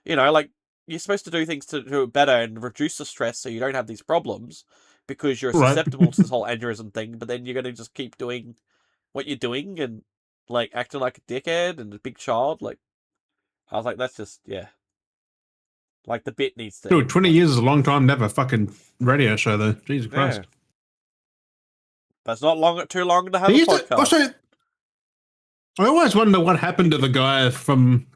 you know. Like, you're supposed to do things to do it better and reduce the stress so you don't have these problems because you're susceptible to this whole aneurysm thing. But then you're gonna just keep doing what you're doing and like acting like a dickhead and a big child. Like, I was like, that's just like the bit needs to. Dude, 20 years is a long time to have a fucking radio show, though. Jesus Christ. But it's not too long to have a podcast. Also, I always wonder what happened to the guy from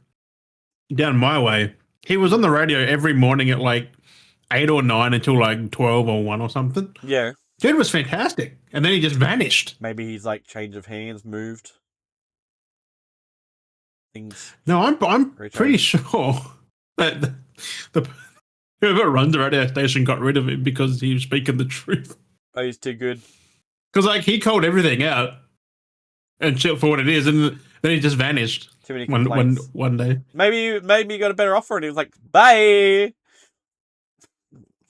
down my way. He was on the radio every morning at like 8 or 9 until like 12 or 1 or something. Yeah. Dude was fantastic. And then he just vanished. Maybe he's like change of hands, moved. Things. No, I'm pretty sure that whoever runs the radio station got rid of him because he was speaking the truth. Oh, he's too good. Because like he called everything out and shit for what it is, and then he just vanished. Too many complaints. One day. Maybe you got a better offer, and he was like, "Bye."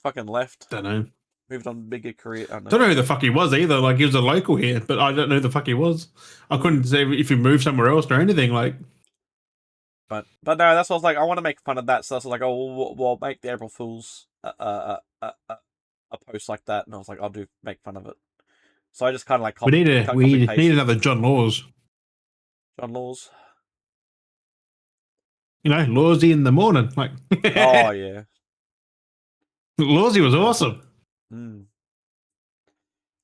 Fucking left. Don't know. Moved on to bigger career. Don't know who the fuck he was either. Like, he was a local here, but I don't know who the fuck he was. I couldn't say if he moved somewhere else or anything. Like, but no, that's what I was like. I want to make fun of that, so I was like, "Oh, we'll make the April Fools a post like that," and I was like, "I'll make fun of it." So I just kind of like we need another John Laws. John Laws. Lawsy in the morning. Like, oh yeah, Lawsy was awesome. Mm.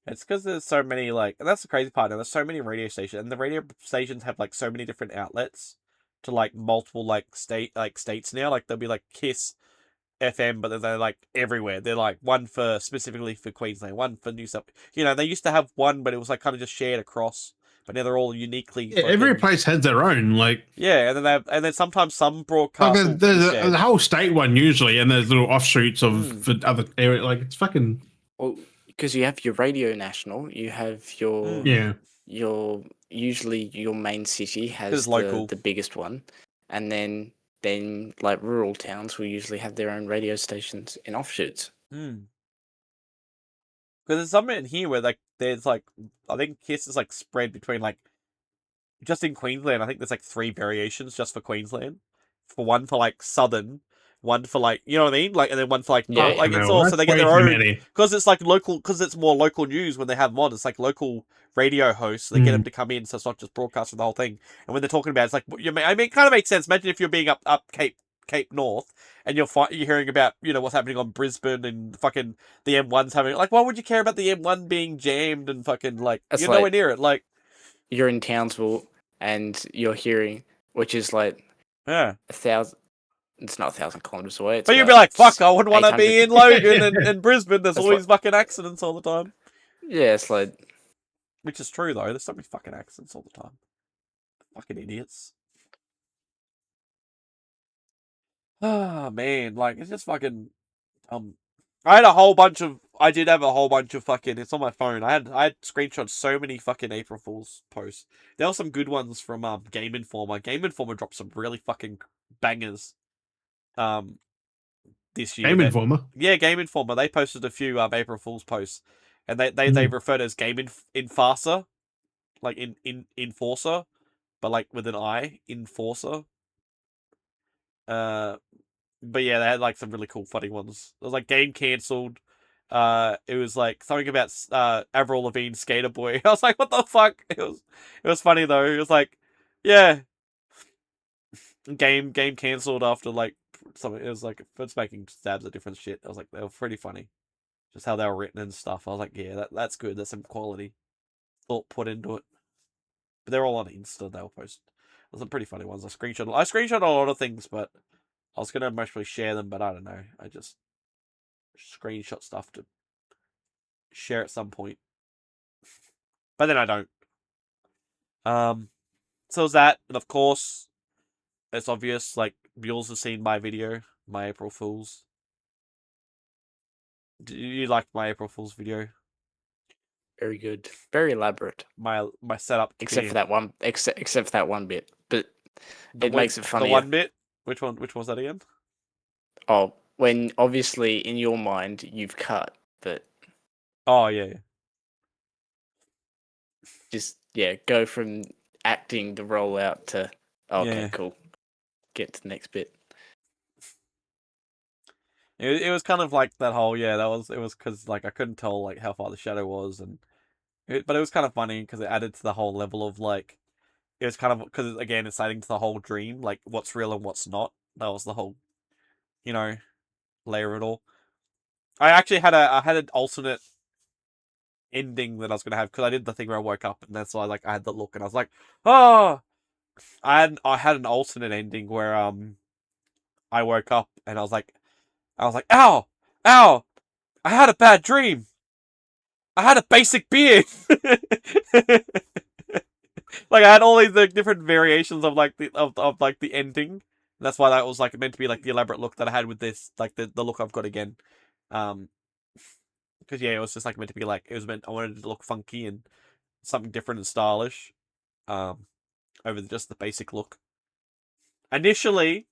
It's because there's so many and that's the crazy part. Now there's so many radio stations, and the radio stations have so many different outlets to multiple states now. Like there'll be Kiss FM, but they're everywhere. They're one specifically for Queensland, one for New South. They used to have one, but it was kind of just shared across. But now they're all uniquely. Yeah, every place has their own. Yeah, and then sometimes some broadcasts. There's a whole state one usually, and there's little offshoots of other areas. It's fucking. Well, because you have your Radio National, you have your usually your main city has the biggest one, and then rural towns will usually have their own radio stations in offshoots. Because there's some in here where there's I think Kiss is spread between just in Queensland. I think there's 3 variations just for Queensland, for one for southern, one for you know what I mean, and then one for north. It's all so they get their own because it's local, because it's more local news when they have them on. It's local radio hosts. So they get them to come in, so it's not just broadcasting the whole thing. And when they're talking about it, it kind of makes sense. Imagine if you're being up Cape North, and you're hearing about what's happening on Brisbane and fucking the M1's having why would you care about the M1 being jammed and fucking you're nowhere near it. You're in Townsville and you're hearing, which is 1,000. It's not 1,000 kilometers away. But you'd be fuck, I wouldn't want to be in Logan and Brisbane. There's always fucking accidents all the time. Yeah, it's which is true though. There's so many fucking accidents all the time. Fucking idiots. Ah, man, it's just fucking. I did have a whole bunch of fucking. It's on my phone. I had screenshot so many fucking April Fool's posts. There were some good ones from Game Informer. Game Informer dropped some really fucking bangers. This year. Game Informer. Yeah, Game Informer. They posted a few April Fool's posts, and they refer to as Game Enforcer, Enforcer, but with an I, Enforcer. But yeah, they had some really cool funny ones. It was game cancelled. It was something about Avril Lavigne Skater Boy. I was what the fuck? It was funny though. It was yeah. Game cancelled after something. It was it's making stabs at different shit. I was they were pretty funny. Just how they were written and stuff. I was yeah, that's good. That's some quality thought put into it. But they're all on Insta. They were posted. There's some pretty funny ones. I screenshot a lot of things, but I was gonna mostly share them. But I don't know. I just screenshot stuff to share at some point. But then I don't. So is that, and of course, it's obvious. Mules have seen my video, my April Fool's. Do you like my April Fool's video? Very good, very elaborate. My setup, except for that one, except for that one bit, but it makes it funny. The one bit. Which one was that again? Oh, when obviously in your mind you've cut, but. Oh yeah. Just go from acting the role out to okay, cool. Get to the next bit. It was kind of that whole it was because I couldn't tell how far the shadow was, but it was kind of funny because it added to the whole level of it was kind of because again it's adding to the whole dream, what's real and what's not. That was the whole layer of it all. I actually had an alternate ending that I was gonna have because I did the thing where I woke up and that's why I had the look and I was oh. I had an alternate ending where I woke up and I was ow, I had a bad dream. I had a basic beard. I had all these different variations of the ending. That's why that was meant to be the elaborate look that I had with this the look I've got again. Because it was just meant to be it was meant I wanted it to look funky and something different and stylish. Over just the basic look. Initially,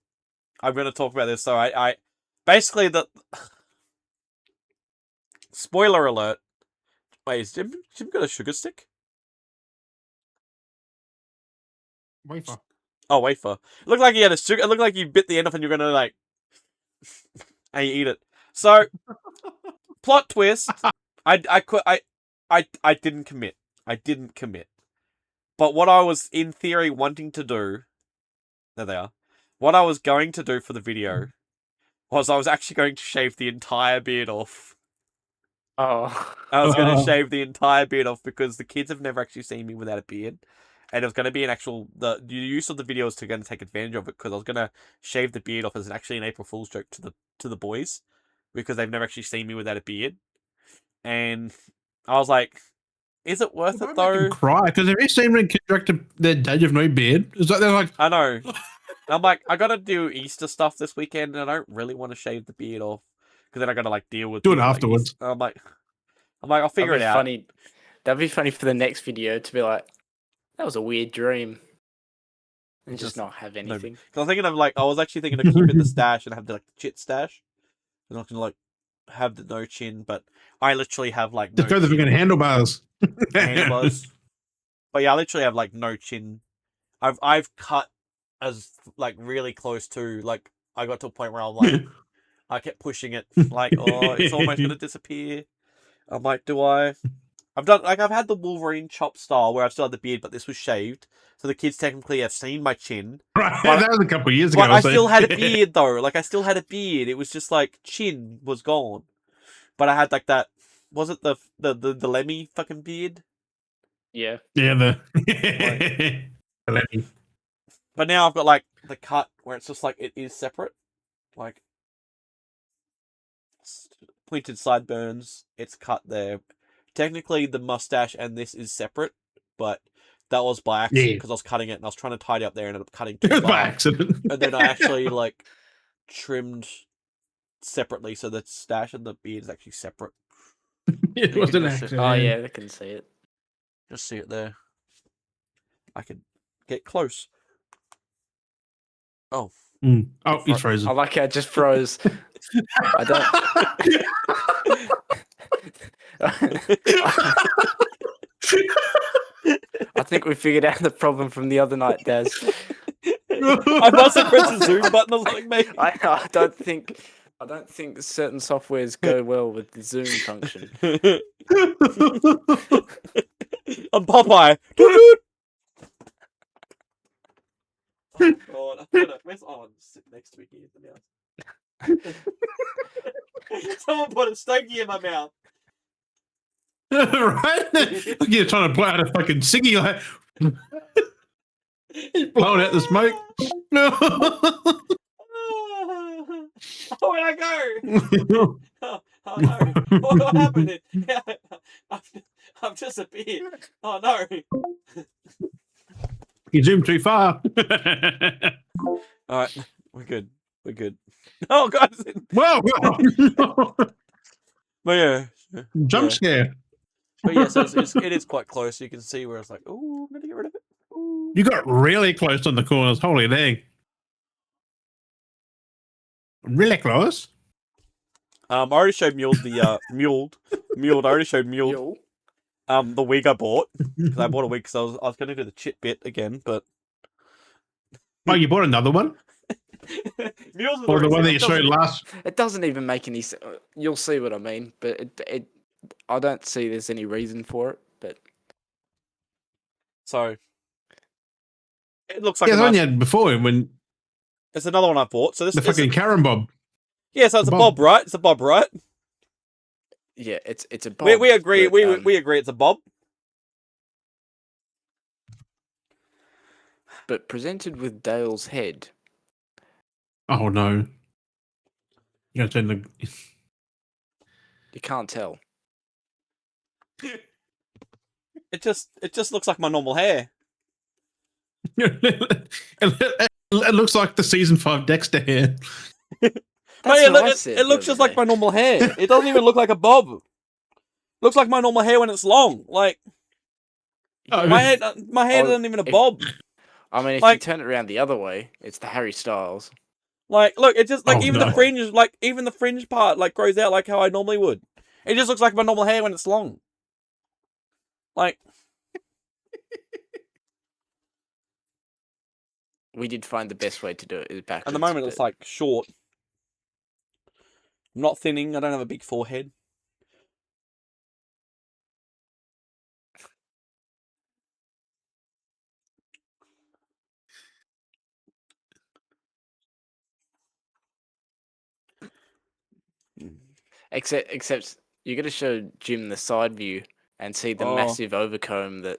I'm going to talk about this. So I basically spoiler alert. Wait, is Jim got a sugar stick? Wafer. Oh, wafer. It looked like he had a sugar. It looked like you bit the end off and you're going to and you eat it. So plot twist. I didn't commit. I didn't commit. But what I was, in theory, wanting to do... There they are. what I was going to do for the video was I was actually going to shave the entire beard off. Oh. I was going to shave the entire beard off because the kids have never actually seen me without a beard. And it was going to be the use of the video was going to take advantage of it because I was going to shave the beard off as actually an April Fool's joke to the boys because they've never actually seen me without a beard. And I was like, is it worth it though? Cry because have you seen when kids direct their dad with no beard? It's like they're like, I know. I'm like, I gotta do Easter stuff this weekend, and I don't really want to shave the beard off because then I gotta like deal with do it afterwards. I'm like, I'll figure it out. Funny. That'd be funny for the next video to be like, that was a weird dream, and just not have anything. Because I'm thinking of like, I was actually thinking of keeping the stash and have the chit stash, and I can like have the no chin, but I literally have like no the fucking handlebars. Handlebars. But yeah, I literally have like no chin. I've cut as like really close to like I got to a point where I'm like I kept pushing it like it's almost gonna disappear. I'm like, do I? I've had the Wolverine chop style where I've still had the beard, but this was shaved, so the kids technically have seen my chin. Right, that was a couple of years ago. But I still had a beard though. Like I still had a beard. It was just like chin was gone, but I had like that. Was it the Lemmy fucking beard? Yeah. Yeah, the Lemmy. But now I've got like the cut where it's just like it is separate, like pointed sideburns. It's cut there. Technically, the mustache and this is separate, but that was by accident because I was cutting it and I was trying to tidy up there and ended up cutting too far. By accident. And then I actually like trimmed separately, so the stash and the beard is actually separate. It was an accident. Oh yeah, I can see it. Just see it there. I can get close. Oh. Oh, he's frozen. I like how it just froze. I don't. I think we figured out the problem from the other night, Daz. I must have pressed the zoom button or something, mate. I don't think certain softwares go well with the zoom function. I'm Popeye. Oh God, I've got sit next to me here in the mouth. Someone put a stogie in my mouth. Right? You're trying to blow out a fucking ciggy like he's blowing out the smoke. Oh, where'd I go? Oh no. What happened? I've disappeared. Oh no. You zoomed too far. Alright, we're good. We're good. Oh god. Whoa! But yeah. Jump scare. But yeah, so it is quite close. You can see where it's like, oh, I'm gonna get rid of it. Ooh. You got really close on the corners. Holy dang. Really close. I already showed Muled the Muled. I already showed Muled the wig I bought. Because I bought a wig because I was gonna do the chit bit again, but oh, you bought another one? Mules or the one that you showed last. It doesn't even make any sense. You'll see what I mean, but it I don't see there's any reason for it, but so it looks like the one you had before when it's another one I bought. So this the fucking Karen Bob. Yeah, so it's a bob, right? It's a bob, right? Yeah, it's a bob. We agree. But, we agree it's a bob. But presented with Dale's head. Oh no! You gotta turn the. You can't tell. It just looks like my normal hair. It looks like the season 5 Dexter hair. It looks just like my normal hair. It doesn't even look like a bob. Looks like my normal hair when it's long. Like my hair isn't even a bob. I mean, if you turn it around the other way, it's the Harry Styles. Like, look, it just like the fringe, like even the fringe part, like grows out like how I normally would. It just looks like my normal hair when it's long. Like, we did find the best way to do it is backwards. At the moment, it's like short. I'm not thinning. I don't have a big forehead. Except you got to show Jim the side view and see the massive overcomb that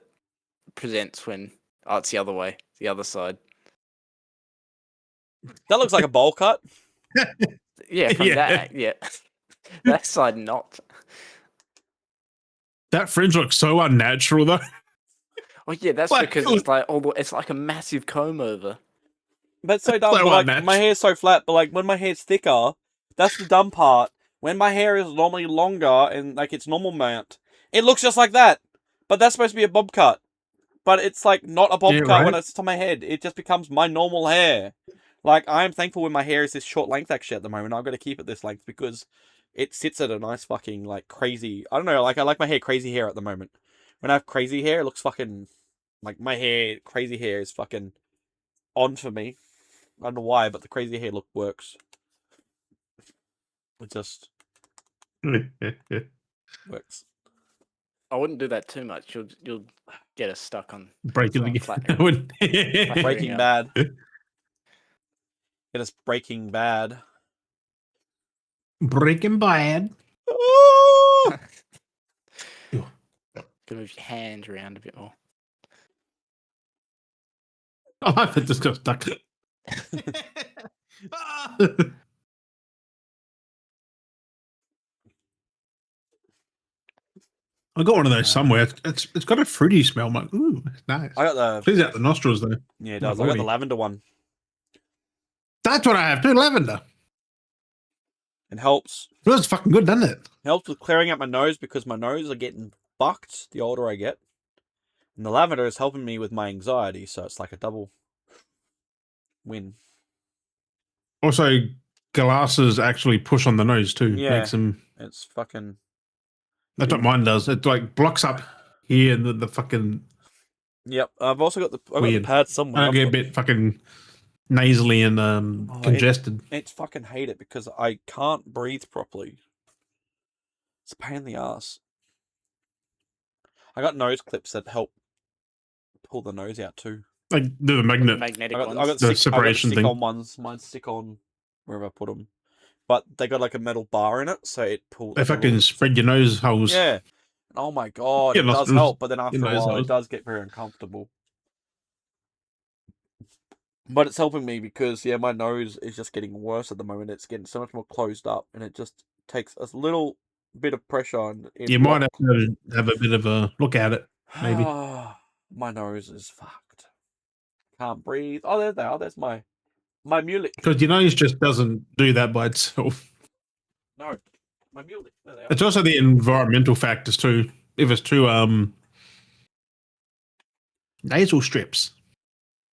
presents when it's the other way, the other side. That looks like a bowl cut. Yeah, from that, yeah. That side not. That fringe looks so unnatural though. Well, yeah, that's because it's like a massive comb over. But it's so dumb. So like, my hair's so flat, but like when my hair's thicker, that's the dumb part. When my hair is normally longer and like its normal amount, it looks just like that. But that's supposed to be a bob cut. But it's like not a bob cut when it's on my head. It just becomes my normal hair. Like, I'm thankful when my hair is this short length actually at the moment. I've got to keep it this length because it sits at a nice fucking, like, crazy... I don't know, like, I like my hair crazy hair at the moment. When I have crazy hair, it looks fucking... Like, my hair, crazy hair is fucking on for me. I don't know why, but the crazy hair look works. It just... works. I wouldn't do that too much. You'll get us stuck on... Breaking Breaking Bad. It is Breaking Bad. Breaking Bad. Can move your hands around a bit more. Oh, I just got stuck. I got one of those somewhere. It's got a fruity smell. I'm like, ooh, it's nice. I got the clears out the nostrils though. Yeah, it does. I got the lavender one. That's what I have too, lavender. It helps. It was fucking good, doesn't it? Helps with clearing out my nose because my nose are getting fucked the older I get. And the lavender is helping me with my anxiety, so it's like a double win. Also, glasses actually push on the nose too. Yeah, makes them... it's fucking... That's what mine does. It like blocks up here and the fucking... Yep, I've also got the pad somewhere. I get a bit fucking nasally and congested. It's fucking hate it because I can't breathe properly. It's a pain in the ass. I got nose clips that help pull the nose out too. Like the magnetic ones. I got the separation thing. On ones. Mine stick on wherever I put them. But they got like a metal bar in it, so it pulls. They fucking spread your nose holes. Yeah. Oh my god, it does help, but then after a while it does get very uncomfortable. But it's helping me because, yeah, my nose is just getting worse at the moment. It's getting so much more closed up, and it just takes a little bit of pressure on it. You might have to have a bit of a look at it, maybe. My nose is fucked. Can't breathe. Oh, there they are. There's my muley. Because your nose just doesn't do that by itself. No, my muley. There they are. It's also the environmental factors too. If it's too nasal strips.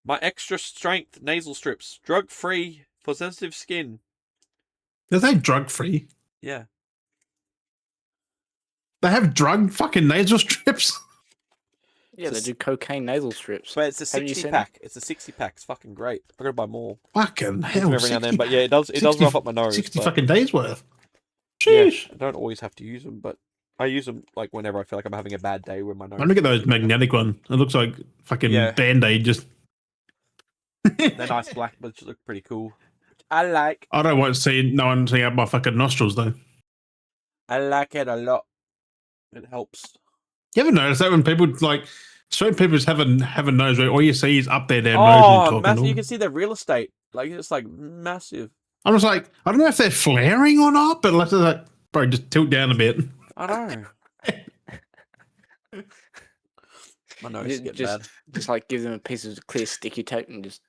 My extra strength nasal strips, drug free for sensitive skin. Are they drug free? Yeah. They have drug fucking nasal strips. Yeah, they do cocaine nasal strips. But it's a 60-pack. It's a 60-pack. It's fucking great. I gotta buy more. Fucking hell. Every now and then, but yeah, it does rough up my nose. 60 fucking days worth. Sheesh. Yeah, I don't always have to use them, but I use them like whenever I feel like I'm having a bad day with my nose. I'm gonna get those magnetic one. It looks like fucking Band-Aid just. They're nice black, but they look pretty cool. I like. I don't want to see no one seeing out my fucking nostrils though. I like it a lot. It helps. You ever notice that when people like certain people just have a nose where all you see is up their damn nose and massive, you can see their real estate. Like it's like massive. I'm just like, I don't know if they're flaring or not, but let's like, bro, just tilt down a bit. I know. My nose is getting bad. Just like give them a piece of clear sticky tape and just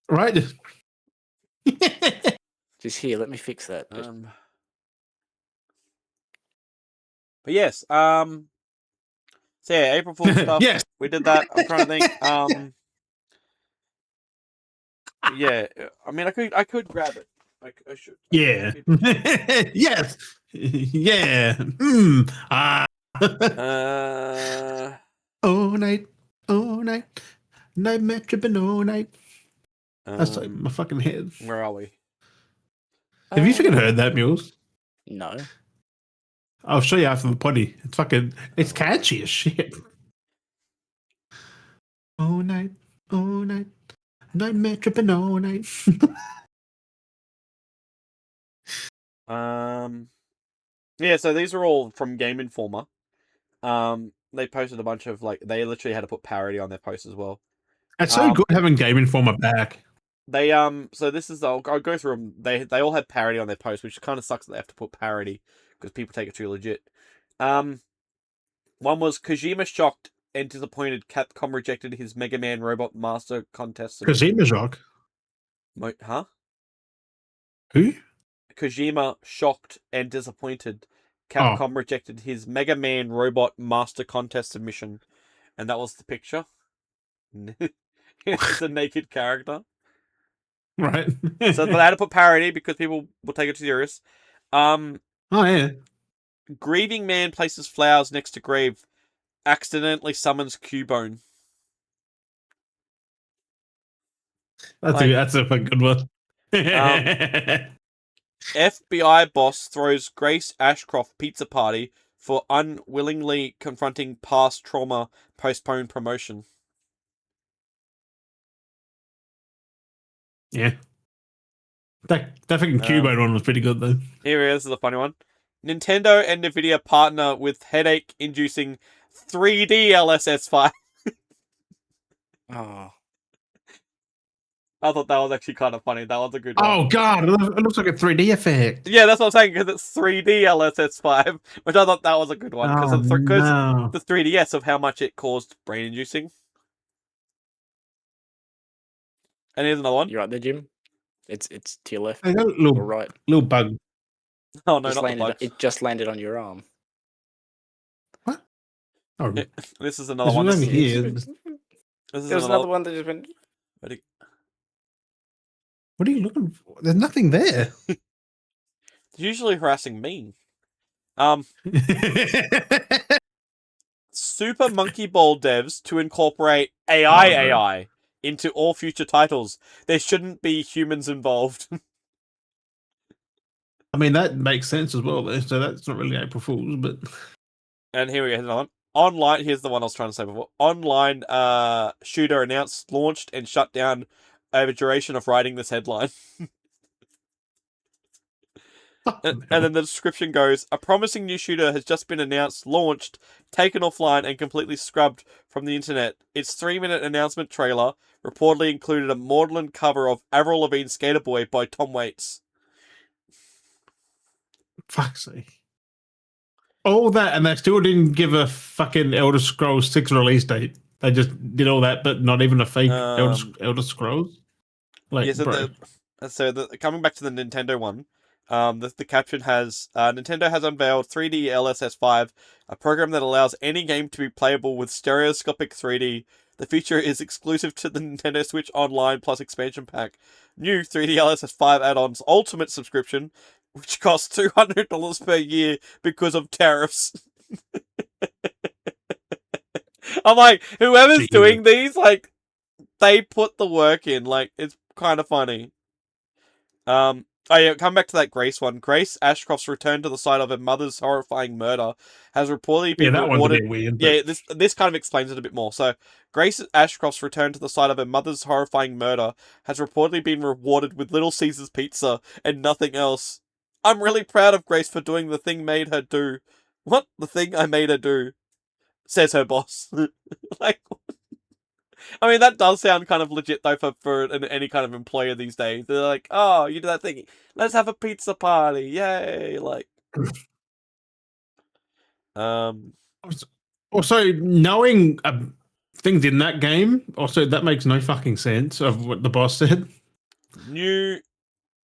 right. Just here, let me fix that. But yes, so yeah, April Fool's stuff. Yes, we did that. I'm trying to think. Yeah, I mean, I could grab it. I should. Yeah. Yes. Yeah. All night, nightmare tripping all night. That's like my fucking head. Where are we? Have you fucking heard that, Mules? No. I'll show you after the potty. It's catchy as shit. All night, nightmare tripping all night. Yeah, so these are all from Game Informer. They posted a bunch of they literally had to put parody on their posts as well. It's so good having Game Informer back. They so this is I'll go through them. They all had parody on their posts, which kind of sucks that they have to put parody because people take it too legit. One was Kojima shocked and disappointed. Capcom rejected his Mega Man Robot Master contest. Kojima shock. Huh? Who? Kojima shocked and disappointed. Capcom rejected his Mega Man Robot Master contest submission, and that was the picture. It's a naked character. Right. So they had to put parody because people will take it too serious. Oh yeah. Grieving man places flowers next to grave, accidentally summons Cubone. That's a good one. FBI boss throws Grace Ashcroft pizza party for unwillingly confronting past trauma, postponed promotion. Yeah. That fucking Cubone one was pretty good though. Here this is a funny one. Nintendo and Nvidia partner with headache-inducing 3D LSS5. Oh. I thought that was actually kind of funny. That was a good one. Oh god, it looks like a 3D effect. Yeah, that's what I'm saying, because it's 3D LSS5, which I thought that was a good one, because the 3DS of how much it caused brain-inducing. And here's another one. You're right there, Jim. It's to your left. Little right. Little bug. Oh no, not the bug. It just landed on your arm. What? Oh, this is another one. Over here. There's another one that just went. What are you looking for? There's nothing there. It's usually harassing me. Super Monkey Ball devs to incorporate AI into all future titles. There shouldn't be humans involved. I mean, that makes sense as well, though. So that's not really April Fool's, but. And here we go. Another one. Online. Here's the one I was trying to say before. Online shooter announced, launched, and shut down over duration of writing this headline. And then the description goes, a promising new shooter has just been announced, launched, taken offline, and completely scrubbed from the internet. Its 3-minute announcement trailer reportedly included a maudlin cover of Avril Lavigne's Skater Boy by Tom Waits. Fuck's sake. All that, and they still didn't give a fucking Elder Scrolls 6 release date. They just did all that, but not even a fake Elder Scrolls? Like, yeah, so coming back to the Nintendo one, the caption has, Nintendo has unveiled 3D LSS5, a program that allows any game to be playable with stereoscopic 3D. The feature is exclusive to the Nintendo Switch Online Plus expansion pack. New 3D LSS5 add-ons Ultimate subscription, which costs $200 per year because of tariffs. I'm like, whoever's doing these, like, they put the work in. Like, it's kind of funny. Oh yeah, come back to that Grace one. Grace Ashcroft's return to the site of her mother's horrifying murder has reportedly been rewarded. One's a bit weird. Yeah, this kind of explains it a bit more. So, Grace Ashcroft's return to the site of her mother's horrifying murder has reportedly been rewarded with Little Caesars pizza and nothing else. I'm really proud of Grace for doing the thing made her do. What? The thing I made her do? Says her boss. Like, I mean, that does sound kind of legit, though, for any kind of employer these days. They're like, oh, you did that thing. Let's have a pizza party. Yay. Like, Also, knowing things in that game, also, that makes no fucking sense of what the boss said. New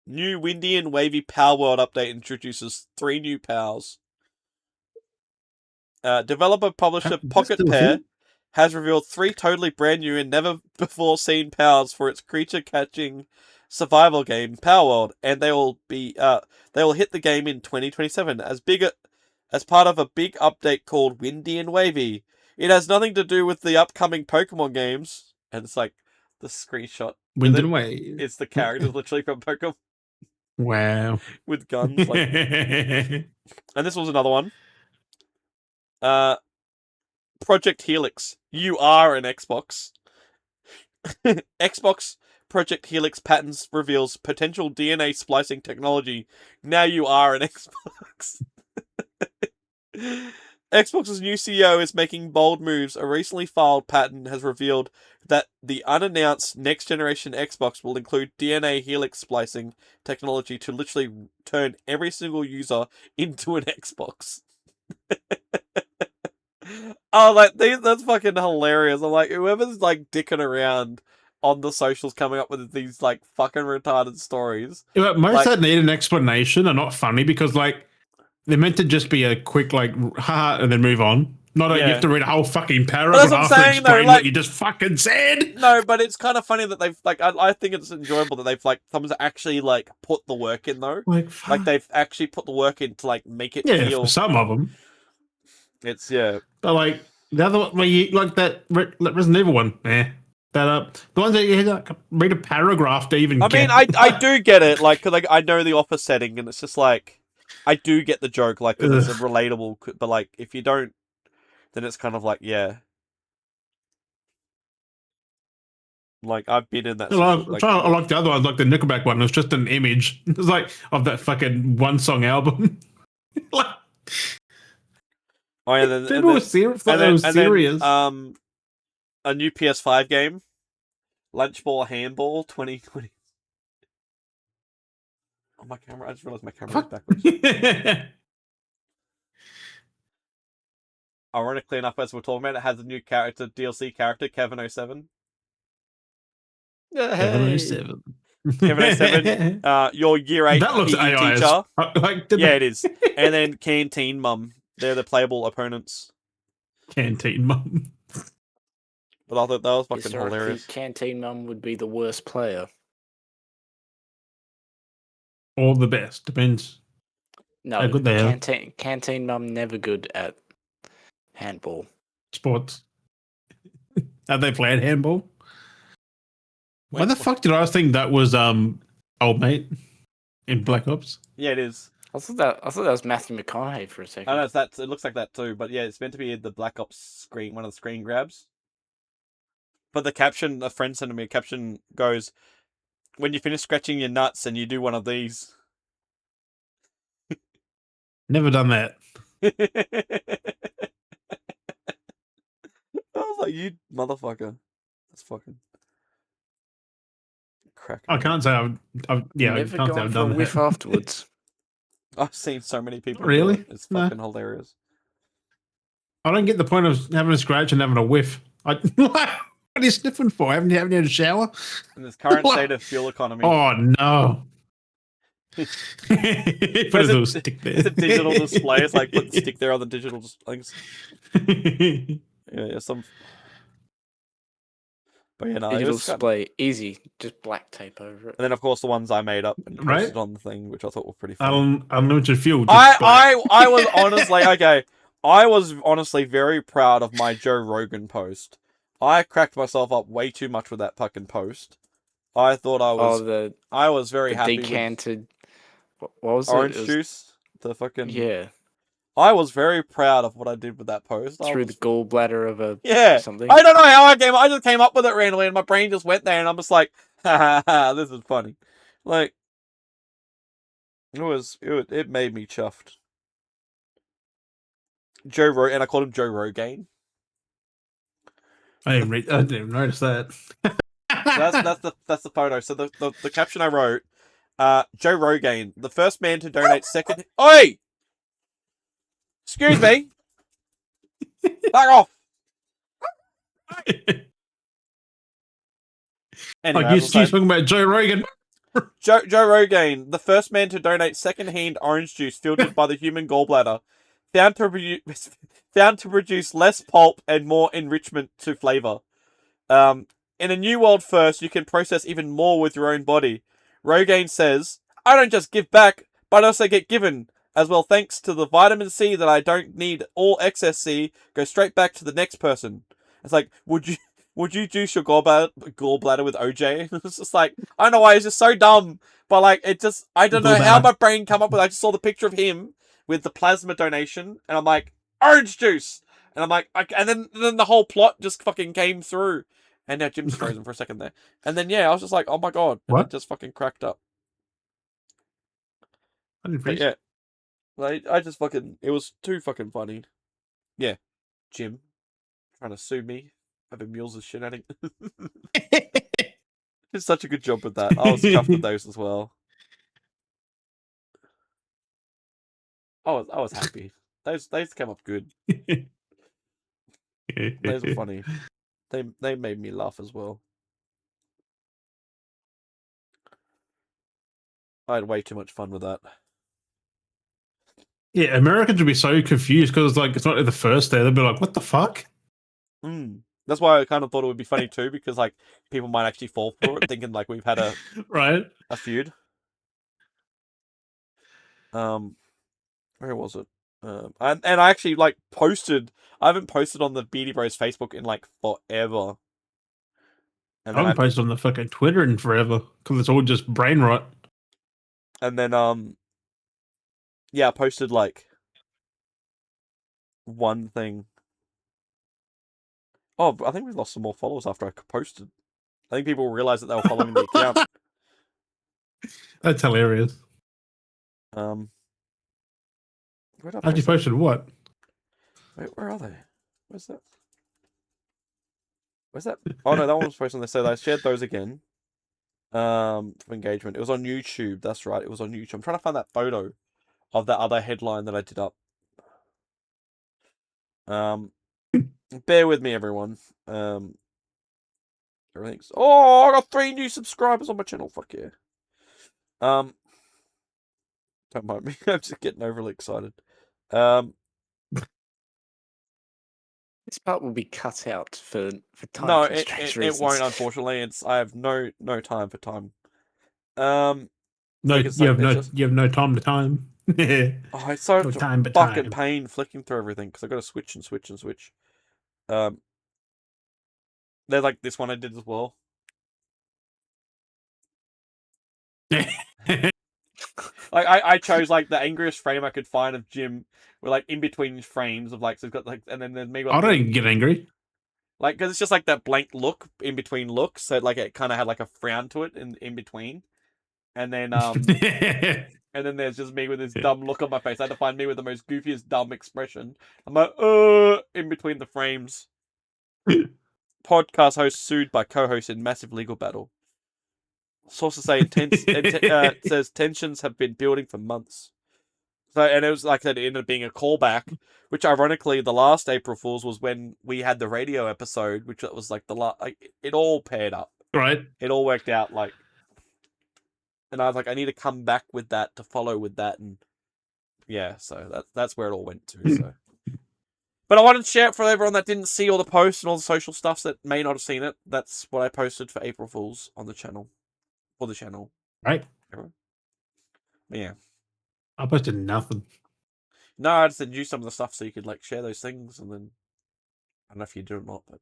windy and wavy Power World update introduces 3 new pals. Developer-publisher Pocket Pair has revealed 3 totally brand new and never before seen pals for its creature-catching survival game, Power World, and they will hit the game in 2027 as part of a big update called Windy and Wavy. It has nothing to do with the upcoming Pokemon games, and it's like the screenshot. Wind and Wave. It's the characters literally from Pokemon. Wow. With guns, like. And this was another one. Project Helix. You are an Xbox. Xbox Project Helix patents reveals potential DNA splicing technology. Now you are an Xbox. Xbox's new CEO is making bold moves. A recently filed patent has revealed that the unannounced next-generation Xbox will include DNA helix splicing technology to literally turn every single user into an Xbox. Oh, like, that's fucking hilarious. I'm like, whoever's, like, dicking around on the socials coming up with these, like, fucking retarded stories. Yeah, most that need an explanation are not funny because, like, they're meant to just be a quick, like, haha, and then move on. Not you have to read a whole fucking paragraph to explain what you just fucking said. No, but it's kind of funny that they've, like, I think it's enjoyable that they've, like, someone's actually, like, put the work in, though. Like, they've actually put the work in to, like, make it feel... for some of them. It's, But, like, the other one, where you, like, that Resident Evil one, the ones that you like, read a paragraph to even get. I mean, I do get it, like, because, like, I know the office setting, and it's just, like, I do get the joke, like, it's a relatable, but, like, if you don't, then it's kind of like, like, I've been in that. I like the other ones, like the Nickelback one. It's just an image. It's like of that fucking one song album. Like, oh yeah, then people were serious. Serious. Then, a new PS5 game, Lunchball Handball 2020. Oh, my camera! I just realized my camera is backwards. Ironically enough, as we're talking about, it has a new character, DLC character, Kevin 07. Kevin 07. Kevin 07, your year 8 that looks PE AI teacher. It is. And then Canteen Mum. They're the playable opponents. Canteen Mum. But I thought that was fucking hilarious. Canteen Mum would be the worst player. Or the best. Depends. No, good they are. Canteen Mum never good at handball. Sports. Have they played handball? Why the fuck did I think that was old mate in Black Ops? Yeah, it is. I thought that was Matthew McConaughey for a second. I know it looks like that too, but yeah, it's meant to be the Black Ops screen, one of the screen grabs. But the caption, a friend sent me a caption goes, "When you finish scratching your nuts and you do one of these." Never done that. I was like, you motherfucker. That's fucking cracking. I can't say I've never gone for a whiff afterwards. I've seen so many people. Really? Do it. It's fucking hilarious. I don't get the point of having a scratch and having a whiff. What are you sniffing for? Haven't you had a shower? In this current state of fuel economy. Oh no. Put a little stick there. It's a digital display. It's like put the stick there on the digital things. Yeah, some. But yeah, no, digital display, easy, just black tape over it. And then, of course, the ones I made up and posted on the thing, which I thought were pretty funny. Unlimited fuel. I was honestly I was honestly very proud of my Joe Rogan post. I cracked myself up way too much with that fucking post. I thought I was. I was very happy. Decanted. What was orange it? Juice. The fucking yeah. I was very proud of what I did with that post. Through the gallbladder of something. I don't know how I just came up with it randomly, and my brain just went there, and I'm just like, ha ha ha, this is funny. Like, it made me chuffed. And I called him Joe Rogan. I didn't even notice that. That's the photo. So the caption I wrote, Joe Rogan, the first man to donate second. Oi! Excuse me. Back off. Anyway, you talking about Joe Rogan. Joe Rogan, the first man to donate second-hand orange juice filtered by the human gallbladder, found to produce less pulp and more enrichment to flavor. In a new world first, you can process even more with your own body. Rogan says, "I don't just give back, but I also get given. As well, thanks to the vitamin C that I don't need, all excess C goes straight back to the next person." It's like, would you juice your gallbladder with OJ? It's just like, I don't know why, it's just so dumb. But like, I don't know how my brain come up with it. I just saw the picture of him with the plasma donation, and I'm like, orange juice. And I'm like, and then the whole plot just fucking came through. And now Jim's frozen for a second there. And then, I was just like, oh my god. And What? it just fucking cracked up. I didn't But freeze. yeah. Like, I just fucking... It was too fucking funny. Yeah. Jim. Trying to sue me. Having mules as shenanigans. Did such a good job with that. I was chuffed with those as well. I was happy. Those came up good. Those were funny. They made me laugh as well. I had way too much fun with that. Yeah, Americans would be so confused because like it's not the first day. They'll be like, "What the fuck?" That's why I kind of thought it would be funny too, because like people might actually fall for it, thinking like we've had a feud. Where was it? And I actually like posted. I haven't posted on the Beardy Bros Facebook in like forever. And I haven't posted on the fucking Twitter in forever because it's all just brain rot. And then I posted like one thing. Oh, I think we lost some more followers after I posted. I think people realized that they were following the account. That's hilarious. Where you posted what? Wait, where are they? Where's that? Oh no, that one was posted on there. So I shared those again. For engagement. It was on YouTube. That's right. It was on YouTube. I'm trying to find that photo of that other headline that I did up. Bear with me, everyone. Everything's... Oh, I got 3 new subscribers on my channel. Fuck yeah. Don't mind me. I'm just getting overly excited. This part will be cut out for time. No, it won't. Unfortunately, I have no time for time. No, you have no time to time. Oh, it's so no time but fucking pain flicking through everything because I got to switch and switch and switch. They're like this one I did as well. Like I chose like the angriest frame I could find of Jim. We're like in between frames of like, so it's got like, and then there's me. I don't get angry. Like, because it's just like that blank look in between looks, so like it kind of had like a frown to it in between, and then and then there's just me with this dumb look on my face. I had to find me with the most goofiest dumb expression. I'm like, in between the frames. Podcast host sued by co-host in massive legal battle. Sources say it says tensions have been building for months. So, and it was like that. It ended up being a callback, which ironically, the last April Fool's was when we had the radio episode, which was like the last. Like, it all paired up, right? It all worked out. Like, and I was like, I need to come back with that to follow with that, and yeah, so that's where it all went to. So, but I wanted to share it for everyone that didn't see all the posts and all the social stuffs that may not have seen it. That's what I posted for April Fool's on the channel, for the channel, right? Yeah. I posted nothing. No, I just sent you some of the stuff so you could like share those things, and then I don't know if you do or not, but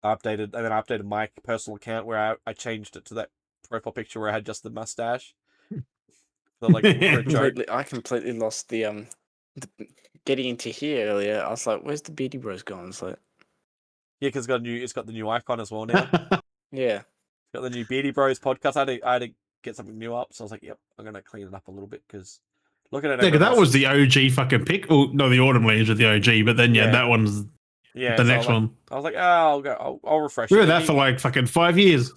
I updated my personal account where I changed it to that profile picture where I had just the mustache. So, like, I completely lost the getting into here earlier. I was like, "Where's the Beardy Bros gone?" It's like, yeah, because it's got the new icon as well now. Yeah, it's got the new Beardy Bros podcast. I had to get something new up, so I was like, "Yep, I'm gonna clean it up a little bit." Because looking at it, yeah, that was the OG fucking pick. Oh no, the Autumn Leaves are the OG, but then that one's the next one. I was like, oh, I'll refresh. We were that for like fucking 5 years.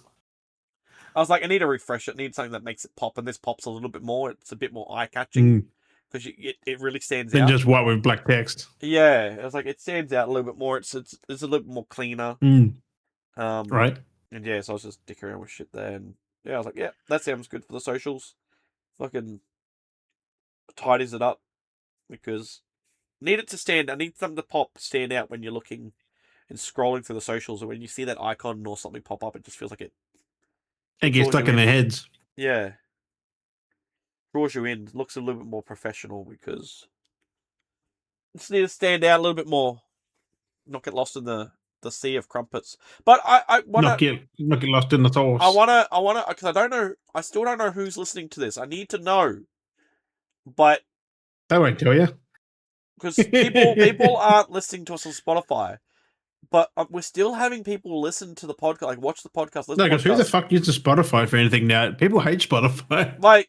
I was like, I need to refresh it. I need something that makes it pop, and this pops a little bit more. It's a bit more eye catching because it really stands out. Than just white with black text. Yeah, I was like, it stands out a little bit more. It's a little bit more cleaner. Right. And yeah, so I was just dicking around with shit there, and yeah, I was like, yeah, that sounds good for the socials. Fucking tidies it up because need it to stand. I need something to stand out when you're looking and scrolling through the socials, or when you see that icon or something pop up, it just feels like it gets stuck in their heads. Yeah. Draws you in. Looks a little bit more professional because just need to stand out a little bit more. Not get lost in the sea of crumpets. But I want to not get lost in the sauce. I wanna because I still don't know who's listening to this. I need to know. But they won't tell you. Because people aren't listening to us on Spotify. but we're still having people listen to the podcast, like watch the podcast. No, because who the fuck uses Spotify for anything now? People hate Spotify.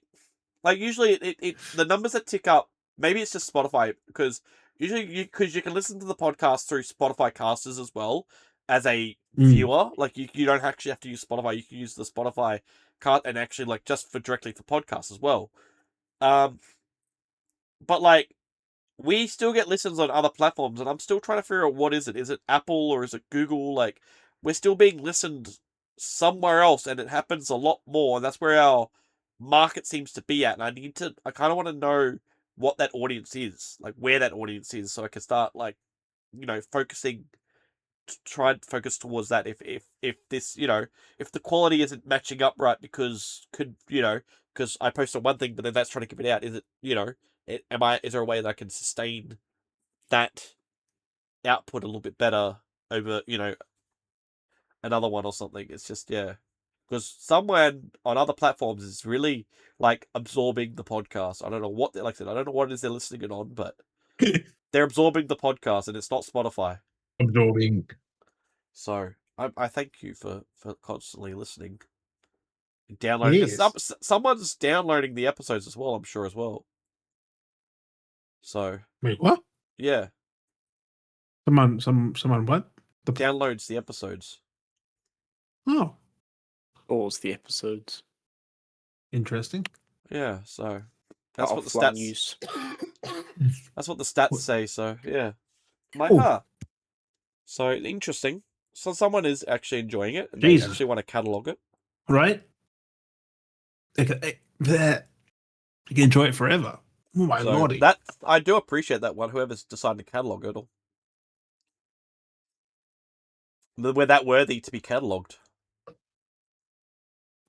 Like usually it the numbers that tick up. Maybe it's just Spotify because usually you can listen to the podcast through Spotify casters as well as a viewer. Like you don't actually have to use Spotify. You can use the Spotify card and actually like just for directly for podcasts as well. But like we still get listens on other platforms, and I'm still trying to figure out what is it. Is it Apple or is it Google? Like we're still being listened somewhere else, and it happens a lot more, and that's where our market seems to be at. And I kind of want to know what that audience is, like where that audience is, so I can start like, focusing, try and focus towards that. If this, if the quality isn't matching up right, because because I posted one thing, but then that's trying to keep it out. Is it, is there a way that I can sustain that output a little bit better over, another one or something? It's just, because someone on other platforms is really like absorbing the podcast. I don't know what like I said, I don't know what it is they're listening it on, but they're absorbing the podcast, and it's not Spotify. Absorbing. So I thank you for constantly listening, downloading. Yes. Someone's downloading the episodes as well, I'm sure as well. So wait, what? Yeah. Someone what? Downloads the episodes. Oh. Pause the episodes. Interesting. Yeah, so that's what the stats use. That's what the stats say, so yeah. So interesting. So someone is actually enjoying it, and they actually want to catalog it. Right? You can enjoy it forever. Oh my lordy. That I do appreciate that one, whoever's decided to catalog it. We're that worthy to be catalogued.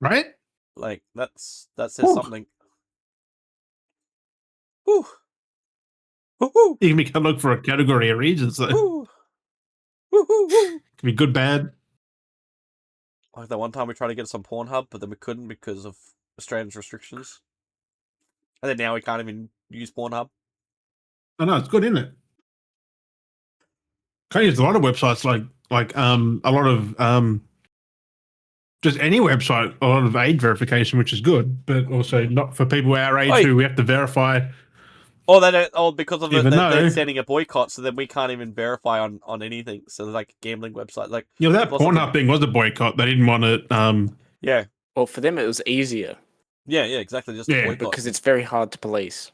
Right? Like that says something. Whew. Woo-hoo. You can be catalogued for a category of regions, though. Woo. Woo-hoo. Can be good, bad. Like that one time we tried to get us on Pornhub, but then we couldn't because of Australia's restrictions. And then now we can't even use Pornhub. I know, it's good, isn't it? Can't use a lot of websites like a lot of just any website, a lot of age verification, which is good, but also not for people our age who we have to verify. Or they don't. Or because of it, they're sending a boycott, so then we can't even verify on anything. So there's like a gambling website, like that Pornhub thing was a boycott. They didn't want it. Yeah. Well, for them it was easier. Yeah, exactly. Just a boycott because it's very hard to police.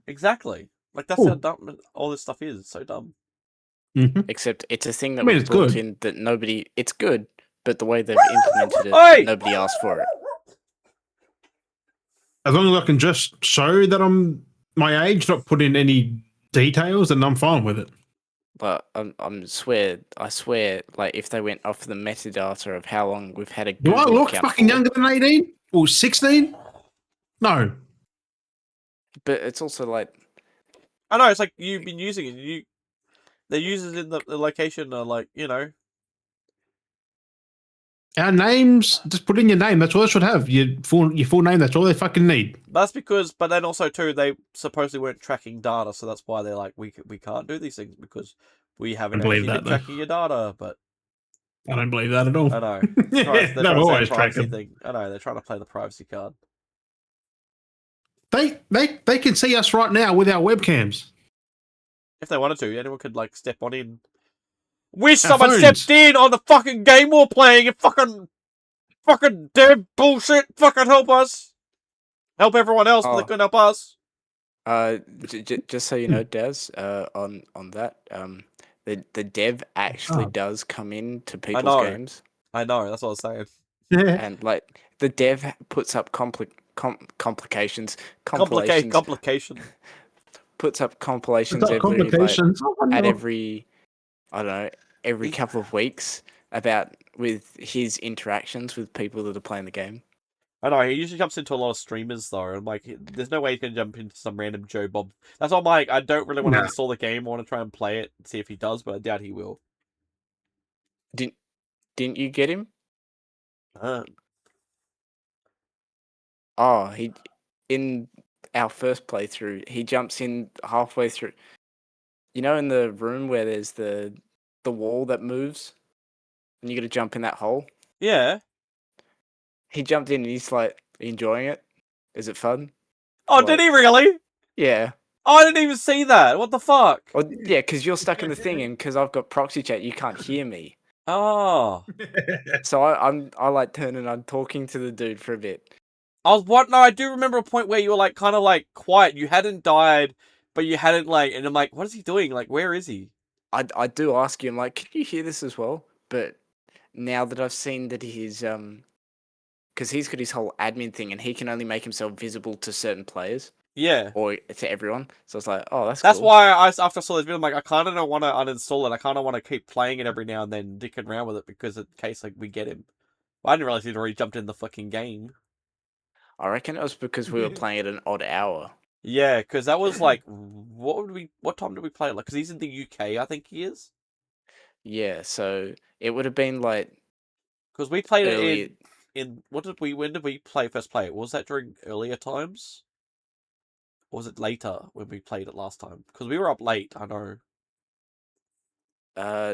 Exactly. Like that's how dumb all this stuff is. It's so dumb. Mm-hmm. Except it's a thing that was brought in that nobody. It's good, but the way they've implemented it, nobody asked for it. As long as I can just show that I'm my age, not put in any details, and I'm fine with it. But I swear, like if they went off the metadata of how long we've had a Google do I look fucking younger than 18 or 16? No. But it's also like I know it's like you've been using it. The users in the location are like, Our names, just put in your name. That's all they should have. Your full name. That's all they fucking need. That's because, but then also too, they supposedly weren't tracking data, so that's why they're like, we can't do these things because we haven't actually been tracking your data. But I don't believe that at all. I know. They're always tracking. Thing. I know they're trying to play the privacy card. They can see us right now with our webcams. If they wanted to, anyone could like step on in. Wish someone stepped in on the fucking game we're playing and fucking dev bullshit. Fucking help us. Help everyone else, but they couldn't help us. Just so you know, Daz, on that, the dev actually does come in to people's games. I know, that's what I was saying. And like the dev puts up complications. Puts up compilations at every, I don't know, every couple of weeks with his interactions with people that are playing the game. I know, he usually jumps into a lot of streamers though, and like, there's no way he's gonna jump into some random Joe Bob. That's why I'm like, I don't really want to install the game. I want to try and play it and see if he does, but I doubt he will. Didn't you get him? He in our first playthrough, he jumps in halfway through. You know, in the room where there's the the wall that moves, and you got to jump in that hole. Yeah. He jumped in and he's like enjoying it. Is it fun? Oh, did he really? Yeah. Oh, I didn't even see that. What the fuck? Well, yeah, because you're stuck in the thing, and because I've got proxy chat, you can't hear me. Oh. So I like turning. I'm talking to the dude for a bit. No, I do remember a point where you were like kind of like quiet. You hadn't died, but you hadn't like, and I'm like, what is he doing? Like, where is he? I do ask you, I'm like, can you hear this as well? But now that I've seen that he's because he's got his whole admin thing, and he can only make himself visible to certain players. Yeah. Or to everyone. So it's like, oh, that's cool. why after I saw this video, I'm like, I kind of don't want to uninstall it. I kind of want to keep playing it every now and then, dicking around with it, because in case like we get him. I didn't realize he'd already jumped in the fucking game. I reckon it was because we were playing at an odd hour. Yeah, because that was like, what time did we play it? Like, because he's in the UK, I think he is. Yeah, so it would have been like, because we played it in when did we first play it? Was that during earlier times? Or was it later when we played it last time? Because we were up late, I know.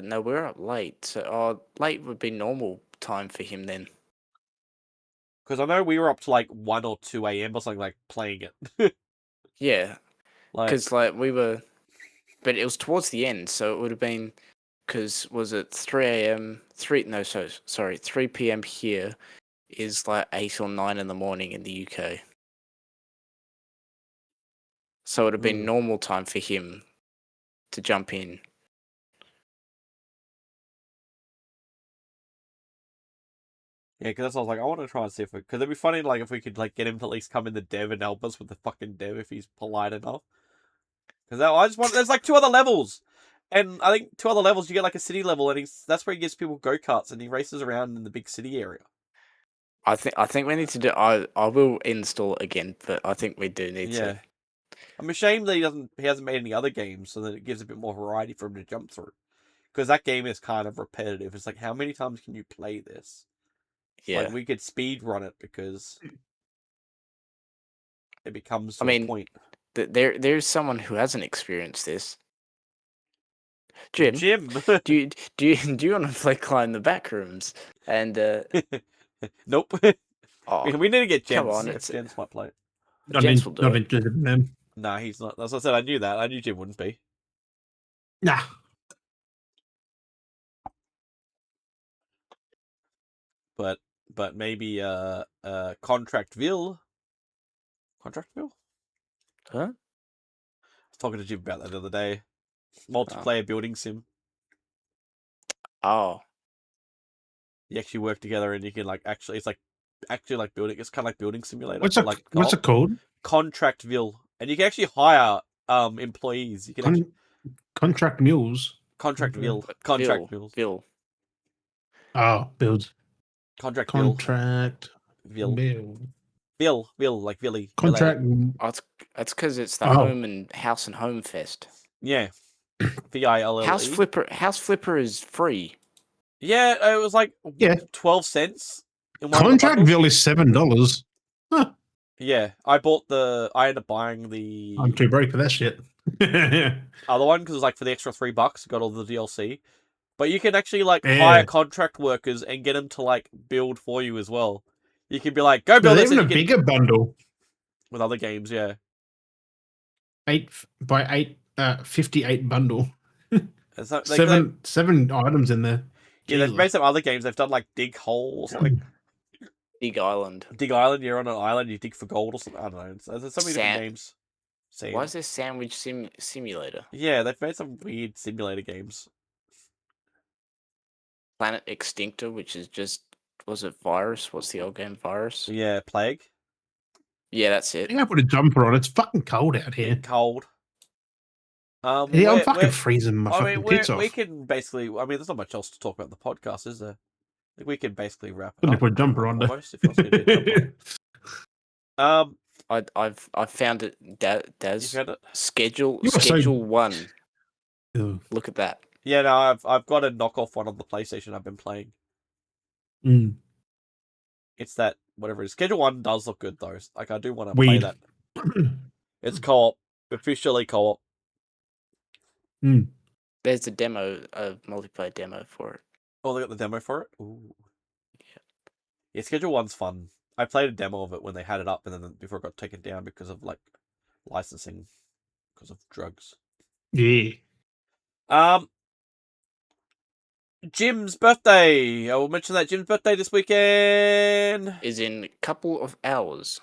No, we're up late. So, late would be normal time for him then. Because I know we were up to like 1 or 2 a.m. or something, like playing it. Yeah, because like we were, but it was towards the end, so it would have been, because was it 3 a.m. 3 p.m. here is like 8 or 9 in the morning in the UK. So it would have been normal time for him to jump in. Yeah, because that's what I was like, I want to try and see because it'd be funny, like, if we could, like, get him to at least come in the dev and help us with the fucking dev if he's polite enough. Because there's, like, 2 other levels. And I think 2 other levels, you get, like, a city level, and that's where he gives people go-karts, and he races around in the big city area. I think we need to do, I will install it again, but I think we do need to. I'm ashamed that he hasn't made any other games, so that it gives a bit more variety for him to jump through. Because that game is kind of repetitive. It's like, how many times can you play this? Yeah. Like, we could speed run it because it becomes to a point. There's someone who hasn't experienced this. Jim, do you want to play climb the back rooms? And nope. Oh, we need to get Jens. Come on, Jens might play it. Not interested in them. Nah, he's not. As I said, I knew that. I knew Jim wouldn't be. Nah. But maybe Contractville. Contractville? Huh? I was talking to Jim about that the other day. Multiplayer building sim. Oh. You actually work together and you can like it's like building. It's kind of like building simulator. What's it called? Contractville, and you can actually hire employees. You can contract mules. Contractville. Contractville. Bill. Oh, builds. Contract Bill. Bill, like Billy. Contract. Oh, it's because it's the House and Home Fest. Yeah. VILLE. House Flipper is free. Yeah, it was like 12 cents. Contractville is $7. Huh. Yeah, I ended up buying the... I'm too broke for that shit. Other one, because it was like for the extra $3, got all the DLC. But you can actually like hire contract workers and get them to like build for you as well. You can be like, go build this. Even a bigger bundle. With other games, yeah. 8 by 8, 58 bundle. So, seven items in there. Yeah, they've made some other games. They've done like Dig Hole or something. Dig Island. Dig Island, you're on an island, you dig for gold or something. I don't know. So there's so many different games. Why is there Sandwich Simulator? Yeah, they've made some weird simulator games. Planet Extinctor, which is just... Was it Virus? What's the old game? Virus? Yeah, Plague. Yeah, that's it. I think I put a jumper on. It's fucking cold out here. Cold. Yeah, I'm fucking freezing my fucking tits off. We can basically... I mean, there's not much else to talk about the podcast, is there? I think we can basically wrap it up. Put a jumper on there. I've found it, Daz. You found it? Schedule 1. Ew. Look at that. Yeah, no, I've got a knockoff one on the PlayStation I've been playing. It's that, whatever it is. Schedule 1 does look good, though. Like, I do want to play that. It's co-op. Officially co-op. There's a multiplayer demo for it. Oh, they got the demo for it? Ooh. Yeah. Yeah, Schedule 1's fun. I played a demo of it when they had it up and then before it got taken down because of like licensing, because of drugs. Yeah. Jim's birthday. I will mention that Jim's birthday this weekend is in a couple of hours.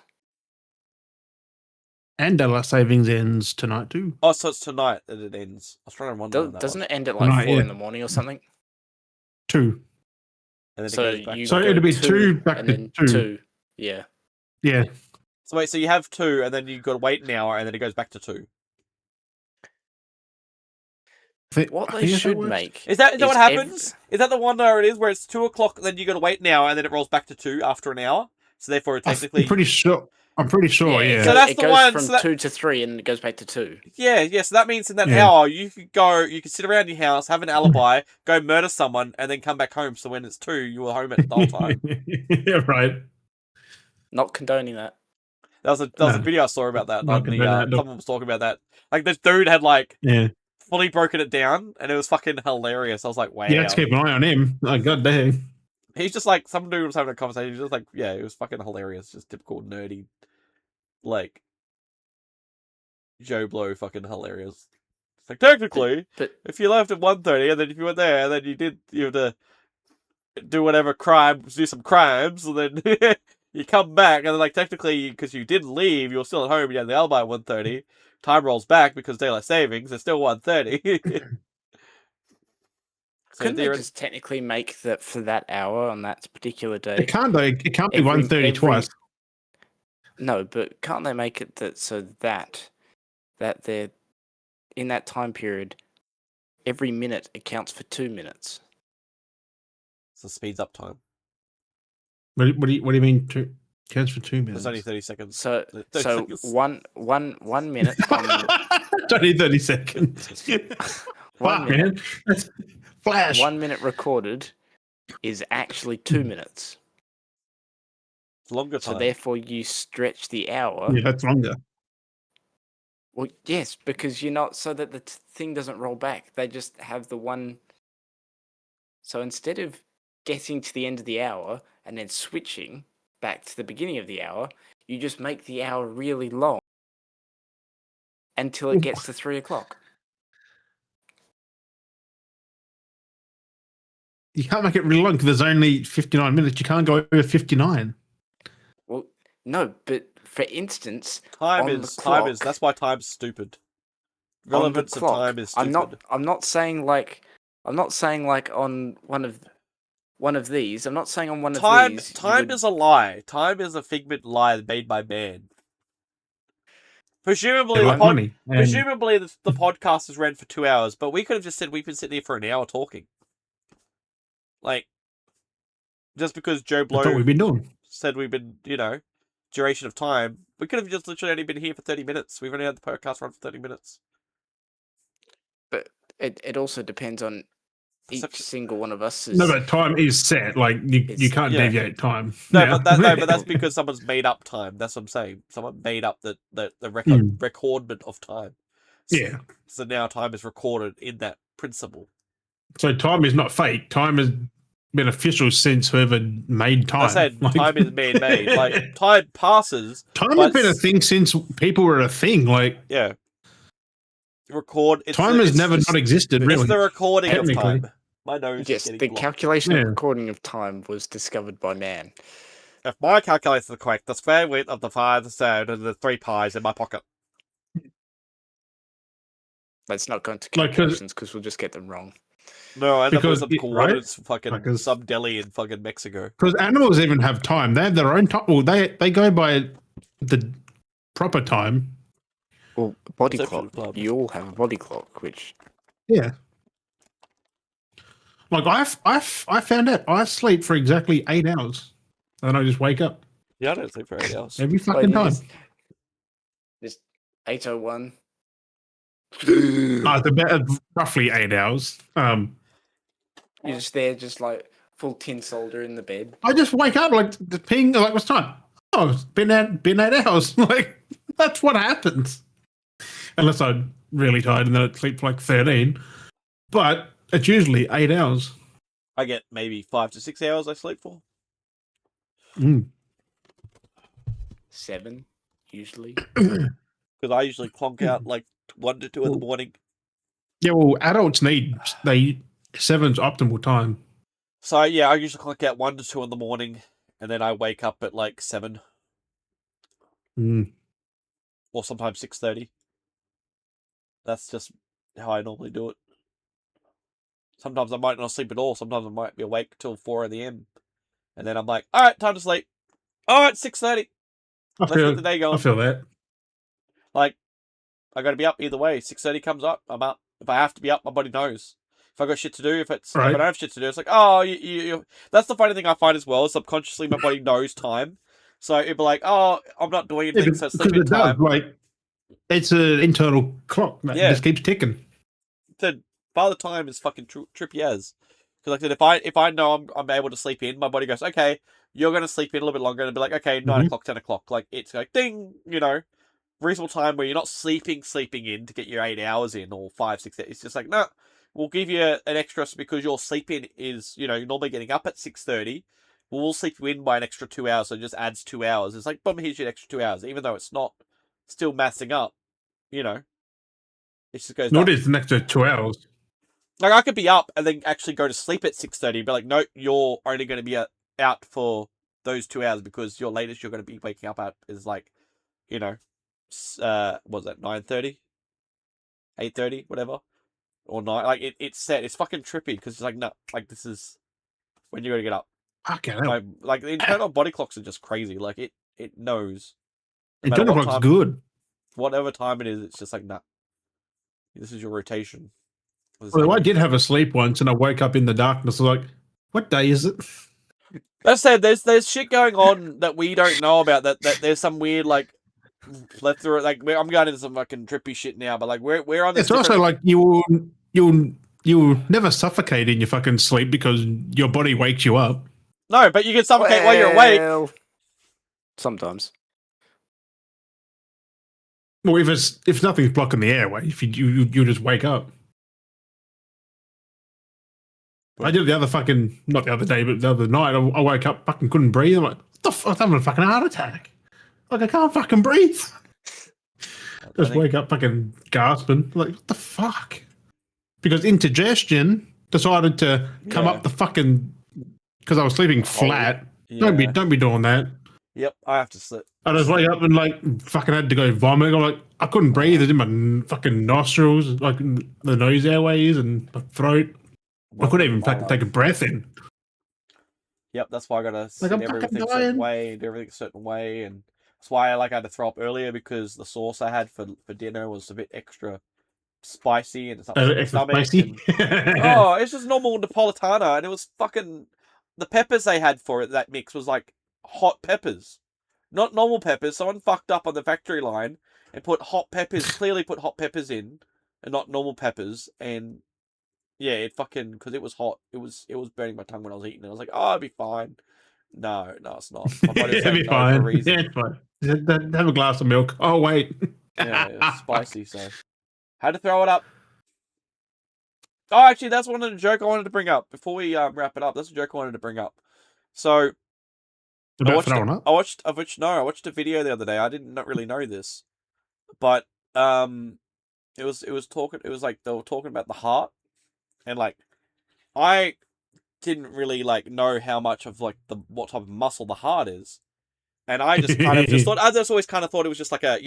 And Daylight Savings ends tonight too. Oh, so it's tonight that it ends. I was trying to wonder when that Doesn't was. it end at like 4 in the morning or something? 2. And then So it goes back. you So go it'll be 2 2 back and to then 2. 2. Yeah. Yeah. So wait, so you have 2 and then you got to wait an hour and then it goes back to 2. What they should make is that what happens? Is that the one where it is where it's 2 o'clock, then you got to wait an hour, and then it rolls back to 2 after an hour? So therefore, technically, I'm pretty sure. Yeah. So that's it the goes one from 2 to 3, and it goes back to 2. Yeah. So that means in that hour, you could sit around your house, have an alibi, go murder someone, and then come back home. So when it's 2, you were home at the whole time. Yeah, right. Not condoning that. That was a video I saw about that. Someone was talking about that. Like this dude had fully broken it down, and it was fucking hilarious. I was like, wow. Yeah, let's keep an eye on him. Oh, god damn. He's just like, some dude was having a conversation. He's just like, yeah, it was fucking hilarious. Just typical nerdy, like, Joe Blow fucking hilarious. It's like, technically, if you left at 1:30, and then if you went there, and then you have to do whatever do some crimes, and then you come back, and then, like, technically, because you didn't leave, you were still at home, you had the alibi at 1:30, time rolls back because daylight savings, it's still 1:30. Couldn't they just technically make that for that hour on that particular day? It can't, though. It can't be 1:30 twice. No, but can't they make it that they're in that time period, every minute accounts for 2 minutes? So speeds up time. What do you mean? Counts for 2 minutes. It's only 30 seconds. So seconds. one minute. It's only 30 seconds. One minute. That's flash. 1 minute recorded is actually 2 minutes. It's longer time. So therefore, you stretch the hour. Yeah, that's longer. Well, yes, because you're not, so that the thing doesn't roll back. They just have the one. So instead of getting to the end of the hour and then switching back to the beginning of the hour, you just make the hour really long until it gets to 3 o'clock. You can't make it really long because there's only 59 minutes. You can't go over 59. Well, no, but for instance, time is that's why time's stupid. Relevance of time is stupid. I'm not saying like on one of these. I'm not saying on one of these. Time is a lie. Time is a figment lie made by man. Presumably, the podcast is ran for 2 hours, but we could have just said we've been sitting here for an hour talking. Like, just because Joe Blow That's what we've been doing. Said we've been, duration of time, we could have just literally only been here for 30 minutes. We've only had the podcast run for 30 minutes. But it also depends on each single one of us. No, but time is set. Like, you can't deviate time. No, but that's because someone's made up time. That's what I'm saying. Someone made up the recordment of time. So now time is recorded in that principle. So time is not fake. Time has been official since whoever made time. I said time is man-made. Like, time passes. Time has been a thing since people were a thing. Like, yeah. Time has never not existed, really. It's the recording of time. My nose yes, the calculation of recording of time was discovered by man. If my calculations are correct, the square root of the 5, the third, and the 3 pies in my pocket. Let's not go into calculations because we'll just get them wrong. No, I end up with some coordinates fucking some deli in fucking Mexico. Because animals even have time. They have their own time. Well, they go by the proper time. Well, body clock. You all have a body clock, which... Yeah. Like, I found out I sleep for exactly 8 hours. And then I just wake up. Yeah, I don't sleep for 8 hours. Every fucking time. Just 8:01. It's about roughly 8 hours. You're just there, just like full tin solder in the bed. I just wake up like the ping. Like, what's time? Oh, it's been 8 hours. Like, that's what happens. Unless I'm really tired and then I sleep for like 13. But it's usually 8 hours. I get maybe 5 to 6 hours I sleep for. 7, usually. Because I usually clonk out like 1 to 2 in the morning. Yeah, well, adults need 7's optimal time. So yeah, I usually clonk out 1 to 2 in the morning, and then I wake up at like 7. Or sometimes 6:30. That's just how I normally do it. Sometimes I might not sleep at all. Sometimes I might be awake till 4 a.m. And then I'm like, all right, time to sleep. All right, 6:30. Let's get the day going. I feel that. Like, I got to be up either way. 6:30 comes up, I'm up. If I have to be up, my body knows. If I got shit to do, if I don't have shit to do, it's like, oh, you. That's the funny thing I find as well. Subconsciously, my body knows time. So it'd be like, oh, I'm not doing anything, so sleeping time. It's an internal clock that just keeps ticking. The father time is fucking trippy as. Because like I said, if I know I'm able to sleep in, my body goes, okay, you're going to sleep in a little bit longer, and be like, okay, 9 o'clock, 10 o'clock. Like, it's like, ding, reasonable time where you're not sleeping in to get your 8 hours in, or 5, 6 hours. It's just like, no, we'll give you an extra, because your sleeping is, you're normally getting up at 6:30. We'll sleep you in by an extra 2 hours, so it just adds 2 hours. It's like, boom, here's your extra 2 hours, even though it's not still massing up, It just goes No, it is an extra 2 hours. Like, I could be up and then actually go to sleep at 6:30, but like, no, you're only going to be out for those 2 hours, because your latest you're going to be waking up at is like, what's that, 9:30, 8:30, whatever, or 9. Like, it's set. It's fucking trippy, because it's like, no, like, this is when you're going to get up. Okay. Like, the internal body clocks are just crazy. Like, it knows. Internal clock's good. Whatever time it is, it's just like, nah, this is your rotation. Well, I did have a sleep once, and I woke up in the darkness. I was like, what day is it? That said, there's shit going on that we don't know about. That there's some weird, like, plethora. Like, I'm going into some fucking trippy shit now, but like, we're on this. It's also like you'll never suffocate in your fucking sleep, because your body wakes you up. No, but you can suffocate while you're awake. Sometimes. Well, if nothing's blocking the airway, if you just wake up. I did it not the other day, but the other night. I woke up, fucking couldn't breathe. I'm like, what the fuck? I'm having a fucking heart attack. Like, I can't fucking breathe. Just wake up fucking gasping. Like, what the fuck? Because indigestion decided to come up the fucking, because I was sleeping flat. Yeah. Don't be doing that. Yep, I have to sleep. I just wake up and like fucking had to go vomit. I'm like, I couldn't breathe. It's in my fucking nostrils, like the nose airways and my throat. I couldn't even take a breath in. Yep, that's why I gotta set everything a certain way, do everything a certain way, and that's why I had to throw up earlier, because the sauce I had for dinner was a bit extra spicy, and it's not extra spicy. It's just normal Napolitana, and it was fucking the peppers they had for it. That mix was like hot peppers, not normal peppers. Someone fucked up on the factory line and put hot peppers. Clearly put hot peppers in, and not normal peppers, and. Yeah, it fucking, because it was hot. It was burning my tongue when I was eating it. I was like, oh, it'll be fine. No, it's not. My body's it'll be fine. For a reason. Yeah, it's fine. Have a glass of milk. Oh, wait. Yeah, it was spicy, so. Had to throw it up. Oh, actually, that's one of the joke I wanted to bring up. Before we wrap it up, that's a joke I wanted to bring up. So, I watched a video the other day. I didn't really know this. But, it was like, they were talking about the heart. And like, I didn't really like know how much of like what type of muscle the heart is, and I just kind of thought I just always kind of thought it was just like a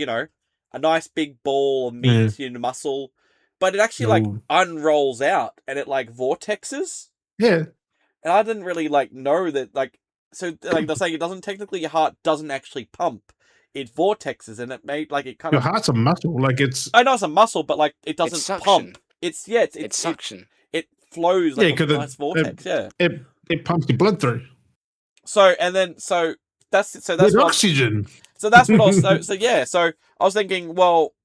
a nice big ball of meat in muscle, but it actually like unrolls out and it like vortexes. Yeah, and I didn't really like know that like so like they're saying it doesn't technically your heart doesn't actually pump. It vortexes and it made like it kind of your heart's a muscle like it's. I know it's a muscle, but like it doesn't pump. It's suction. It flows like a nice vortex. It pumps the blood through. So that's with oxygen. So that's what I was. So I was thinking, well,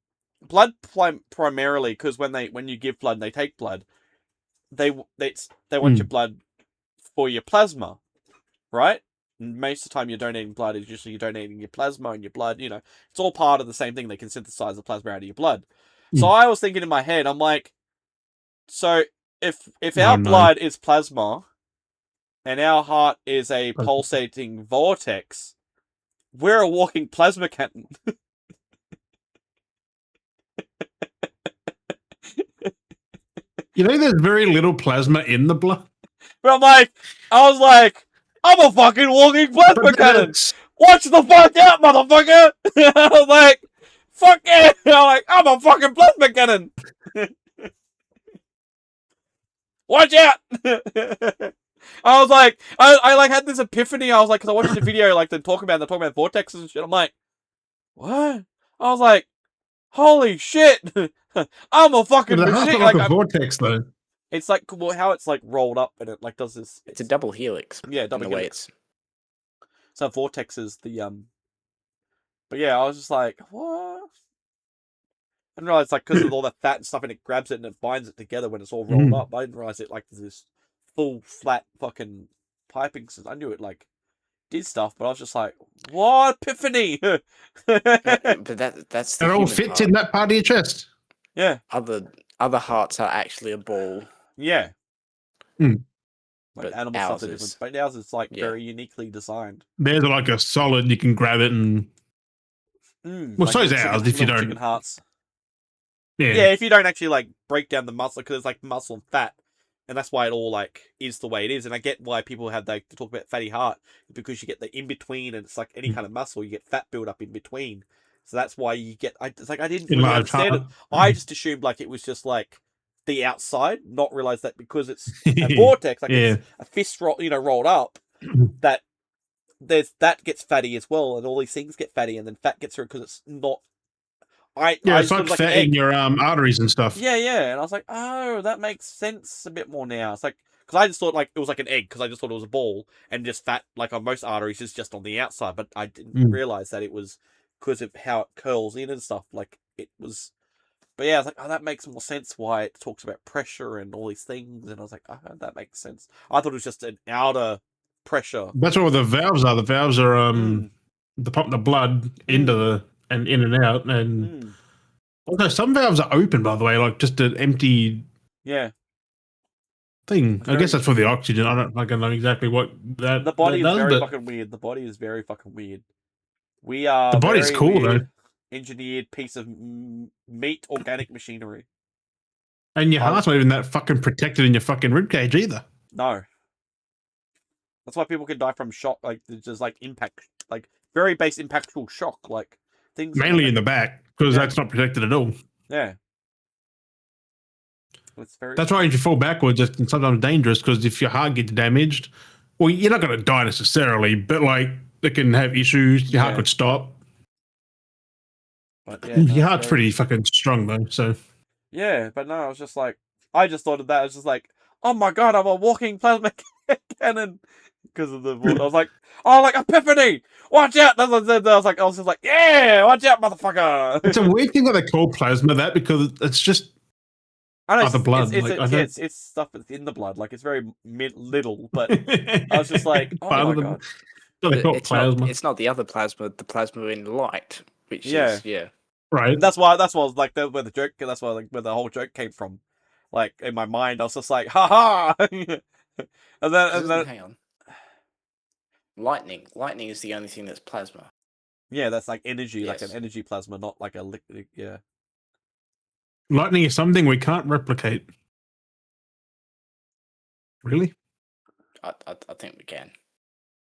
blood primarily because when you give blood, and they take blood. They want your blood for your plasma, right? And most of the time, you're donating blood is usually you're donating your plasma and your blood. It's all part of the same thing. They can synthesize the plasma out of your blood. So I was thinking in my head, I'm like. So if our blood is plasma, and our heart is a pulsating vortex, we're a walking plasma cannon. You know, there's very little plasma in the blood. But I was like, I'm a fucking walking plasma cannon. Watch the fuck out, motherfucker! I was like, fuck yeah! I'm a fucking plasma cannon. Watch out! I was like, I had this epiphany. I was like, because I watched the video, like they're talking about vortexes and shit. I'm like, what? I was like, holy shit! I'm a fucking machine. Like a vortex, though. It's like how it's like rolled up and it like does this. It's a double helix. Yeah, double helix. So vortex is the But yeah, I was just like, what? I didn't realize like because of all the fat and stuff and it grabs it and it binds it together when it's all rolled up. I didn't realize it like this full flat fucking piping system. I knew it like did stuff, but I was just like, what epiphany? But that's the it all fits in that part of your chest. Yeah. Other hearts are actually a ball. Yeah. Mm. Like animal stuff are different. But ours is like very uniquely designed. There's like a solid, you can grab it and well, like so's ours if you don't. Chicken hearts. Yeah. Yeah, if you don't actually like break down the muscle, because it's like muscle and fat, and that's why it all like is the way it is. And I get why people have they talk about fatty heart, because you get the in between, and it's like any kind of muscle, you get fat build up in between. So that's why you get. It's like I didn't really understand it. I just assumed like it was just like the outside, not realize that because it's a vortex, like it's a fist roll, rolled up, that that gets fatty as well, and all these things get fatty, and then fat gets through because it's not. It's like fat in your arteries and stuff. Yeah, and I was like, oh, that makes sense a bit more now. It's like, because I just thought like it was like an egg, because I just thought it was a ball, and just fat, like on most arteries, is just on the outside, but I didn't realize that it was because of how it curls in and stuff, like it was. But yeah, I was like, oh, that makes more sense why it talks about pressure and all these things, and I was like, oh, that makes sense. I thought it was just an outer pressure. That's what the valves are. The valves are to pump the blood into the and in and out, and although some valves are open, by the way, like just an empty thing. I guess that's for the oxygen. I don't know exactly what that. The body is very fucking weird. The body is very fucking weird. We are the body's cool though. Engineered piece of meat organic machinery. And your heart's not even that fucking protected in your fucking ribcage either. No. That's why people can die from shock, like just like impact, like very base impactful shock, like things. Mainly in the back, because that's not protected at all. Yeah. It's very. That's why if you fall backwards, it's sometimes dangerous, because if your heart gets damaged, well, you're not going to die necessarily, but like it can have issues. Your heart could stop. But yeah, your heart's pretty fucking strong though, so. Yeah, but no, I was just like, I just thought of that. I was just like, oh my god, I'm a walking plasma cannon because of the. I was like, oh, like epiphany! Watch out! I was just like, yeah, watch out, motherfucker! It's a weird thing that they call plasma that, because it's just. I know the blood. It's stuff that's in the blood. Like it's very little, but I was just like, oh my god. It's not the other plasma. The plasma in light. Which is right. And that's why I was like where the joke. That's why like where the whole joke came from. Like in my mind, I was just like, ha ha. and then hang on. Lightning is the only thing that's plasma. Yeah, that's like energy, like an energy plasma, not like a liquid. Yeah. Lightning is something we can't replicate. Really? I think we can.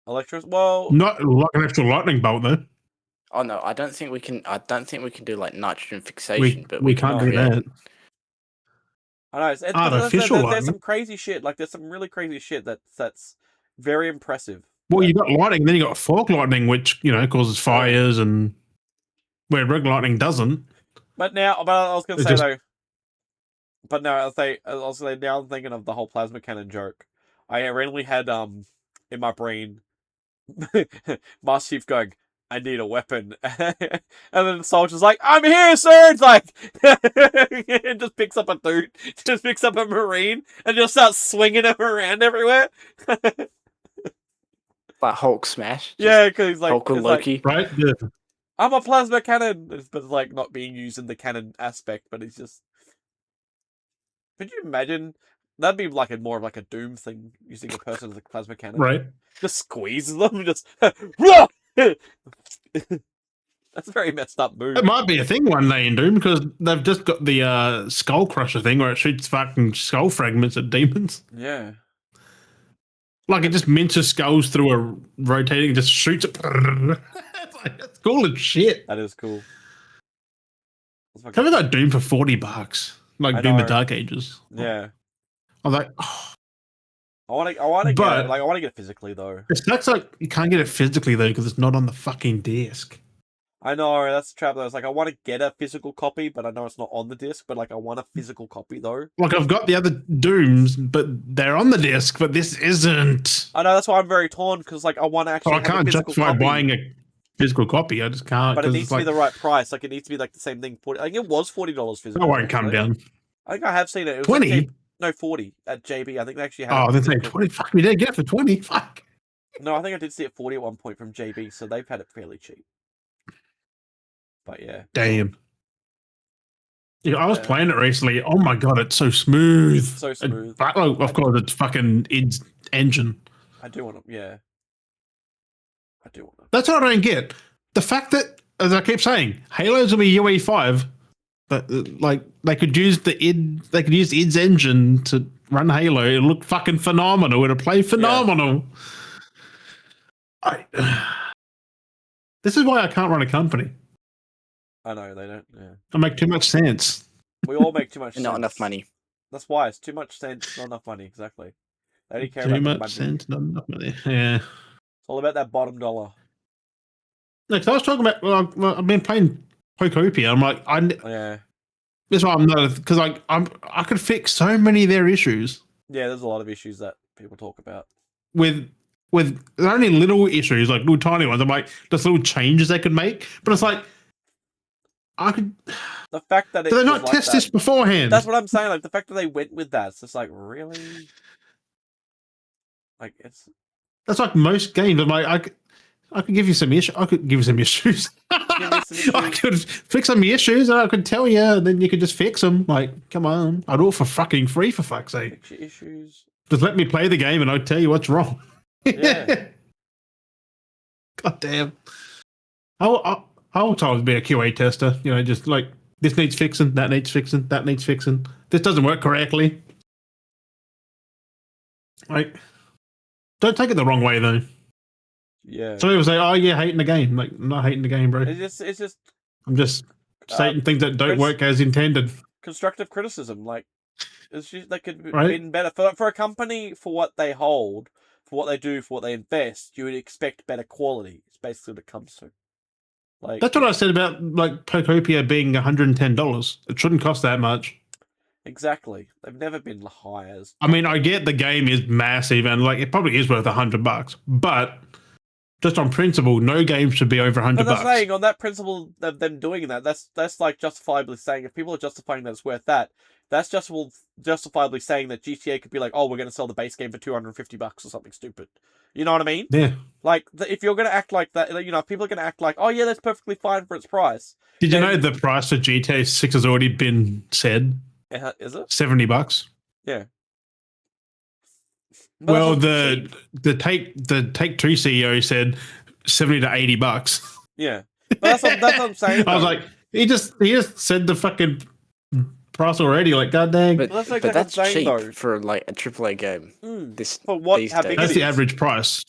Well, not like an actual lightning bolt though. Oh no, I don't think we can do like nitrogen fixation, but we can't do that. I know. There's some crazy shit. Like there's some really crazy shit that's very impressive. Well, you got lightning, then you got fork lightning, which causes fires, and where regular lightning doesn't. But I was gonna say though. But no, I'll say now I'm thinking of the whole plasma cannon joke. I randomly had in my brain, Master Chief going, I need a weapon. And then the soldier's like, I'm here, sir! It's like, and just picks up a dude, just picks up a Marine, and just starts swinging him around everywhere. Like Hulk smash. Yeah, because he's like, Hulk and Loki. Right? Yeah. I'm a plasma cannon! But it's like not being used in the cannon aspect, but it's just. Could you imagine That'd be like more of like a Doom thing, using a person as a plasma cannon. Right. Just squeeze them, just. That's a very messed up move. It might be a thing one day in Doom because they've just got the Skull Crusher thing where it shoots fucking skull fragments at demons. Yeah. Like it just minces skulls through a rotating, just shoots it. It's cool as shit. That is cool. Can we got Doom for $40? Like Doom the Dark Ages. Yeah. I was like, oh. I want to get it. Like I want to get it physically though. It sucks like you can't get it physically though because it's not on the fucking disc. I know, that's the trap though. It's like I want to get a physical copy, but I know it's not on the disc, but like I want a physical copy though. Like I've got the other Dooms, but they're on the disc, but this isn't. I know, that's why I'm very torn, because like I want to actually I can't justify buying a physical copy. I just can't. But it needs to be the right price. Like it needs to be like the same thing. I think it was $40 physical. It won't come down. I think I have seen it. It was 20? Like, no, 40 at JB. I think they actually had. Oh, they're saying 20. Fuck me, they get it for 20. Fuck. No, I think I did see it 40 at one point from JB, so they've had it fairly cheap. But yeah. Damn. Yeah, I was playing it recently. Oh my god, it's so smooth. So smooth. Of course, it's fucking id engine. I do want to. Yeah. I do want to. That's what I don't get. The fact that, as I keep saying, Halo's will be UE5. But like they could use id's engine to run Halo. It'll look fucking phenomenal. It'll play phenomenal. Yeah. This is why I can't run a company. I know they don't. Yeah. I make too much sense. We all make too much sense. Not enough money. That's why it's too much sense, not enough money. Exactly. They only care too about much the money. sense, not enough money. Yeah. It's all about that bottom dollar. Next, I was talking about. Well, I've been playing Pokopia. I'm like, yeah. That's why I'm not, because I could fix so many of their issues. Yeah, there's a lot of issues that people talk about. With only little issues, like little tiny ones. I'm like, just little changes they could make. But it's like, I could. The fact that did they not test this beforehand? That's what I'm saying. Like the fact that they went with that, it's just like really. Like it's. That's like most games. I'm like, I could give you some issues. I could give you some issues. I could fix some issues, and I could tell you, and then you could just fix them. Like, come on, I'd do it for fucking free, for fuck's sake. Fix your issues. Just let me play the game, and I'll tell you what's wrong. Yeah. God damn. I'll always be a QA tester. You know, just like this needs fixing, that needs fixing, that needs fixing. This doesn't work correctly. Like, don't take it the wrong way though. Yeah. Some people say, "Oh, you're hating the game." Like, I'm not hating the game, bro. It's just. I'm just stating things that don't work as intended. Constructive criticism, like, it's just, they could have been better for a company, for what they hold, for what they do, for what they invest. You would expect better quality. It's basically what it comes to. Like, that's what I said about like Pokopia being $110. It shouldn't cost that much. Exactly. They've never been high as. I mean, I get the game is massive and like it probably is worth $100, but just on principle, no game should be over $100. But they're saying on that principle of them doing that, that's like justifiably saying, if people are justifying that it's worth that, that's justifiably saying that GTA could be like, oh, we're going to sell the base game for $250 or something stupid. You know what I mean? Yeah. Like, if you're going to act like that, you know, if people are going to act like, oh yeah, that's perfectly fine for its price. Did you know the price for GTA 6 has already been said? Is it? $70. Yeah. But well, the Take-Two CEO said $70 to $80. Yeah, but that's what I'm saying. I was like, he just said the fucking price already. Like, god dang. But that's cheap for like a AAA game. For what? How big that's the average price.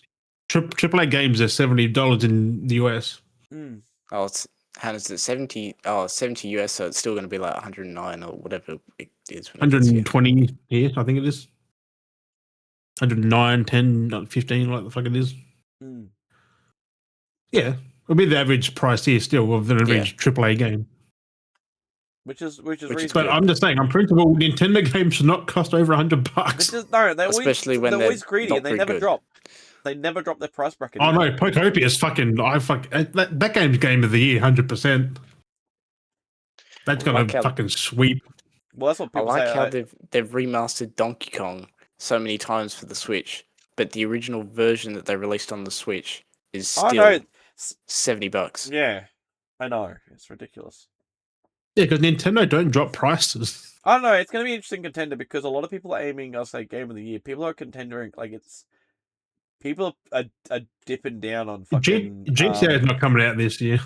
AAA games are $70 in the US. Oh, how does it 70? Oh, 70 US, so it's still going to be like 109 or whatever it is. 120 here, I think it is. 109, 10, 15, like the fuck it is. Yeah, it'll be the average price here still of the average AAA game. Which is reasonable. But I'm just saying, on principle, Nintendo games should not cost over $100. No, they're especially when they're always greedy and they never drop. They never drop their price bracket. Oh no, Pokopia is fucking. That game's game of the year, 100%. That's gonna fucking sweep. Well, that's what people say. I like how they've remastered Donkey Kong so many times for the Switch, but the original version that they released on the Switch is still $70. Yeah, I know, it's ridiculous. Yeah, because Nintendo don't drop prices. I don't know. It's going to be an interesting contender because a lot of people are aiming, I'll say, Game of the Year. People are contendering, like, it's... People are dipping down on fucking... GTA is not coming out this year.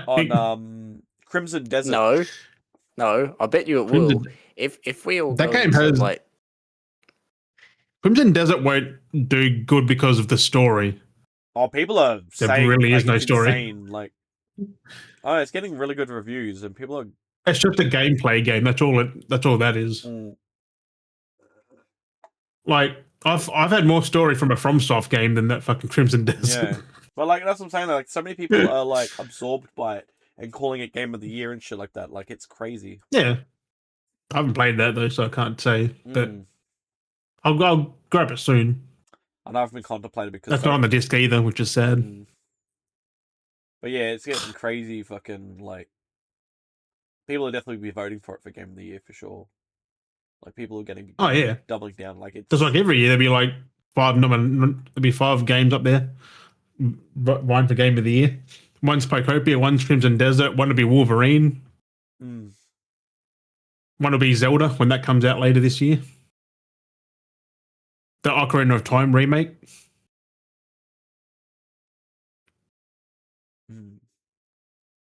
on Crimson Desert. No, I bet you it will. If we all that go game into, has like... Crimson Desert won't do good because of the story. Oh, people are there saying really like, is no it's story. Insane. Like, oh, it's getting really good reviews, and people are. It's just a gameplay game. That's all. That's all that is. Mm. Like I've had more story from a FromSoft game than that fucking Crimson Desert. Yeah, but like that's what I'm saying. Like, so many people are like absorbed by it and calling it Game of the Year and shit like that. Like, it's crazy. Yeah, I haven't played that though, so I can't say. But I'll grab it soon. I know I've been contemplating because that's not on the disc either, which is sad. But yeah, it's getting crazy. Fucking like, people will definitely be voting for it for Game of the Year for sure. Like, people are getting doubling down. Like, it's just like every year there'll be like there'll be 5 games up there. One for Game of the Year. One's Pokopia, one's Crimson Desert, one will be Wolverine. One will be Zelda when that comes out later this year. The Ocarina of Time remake.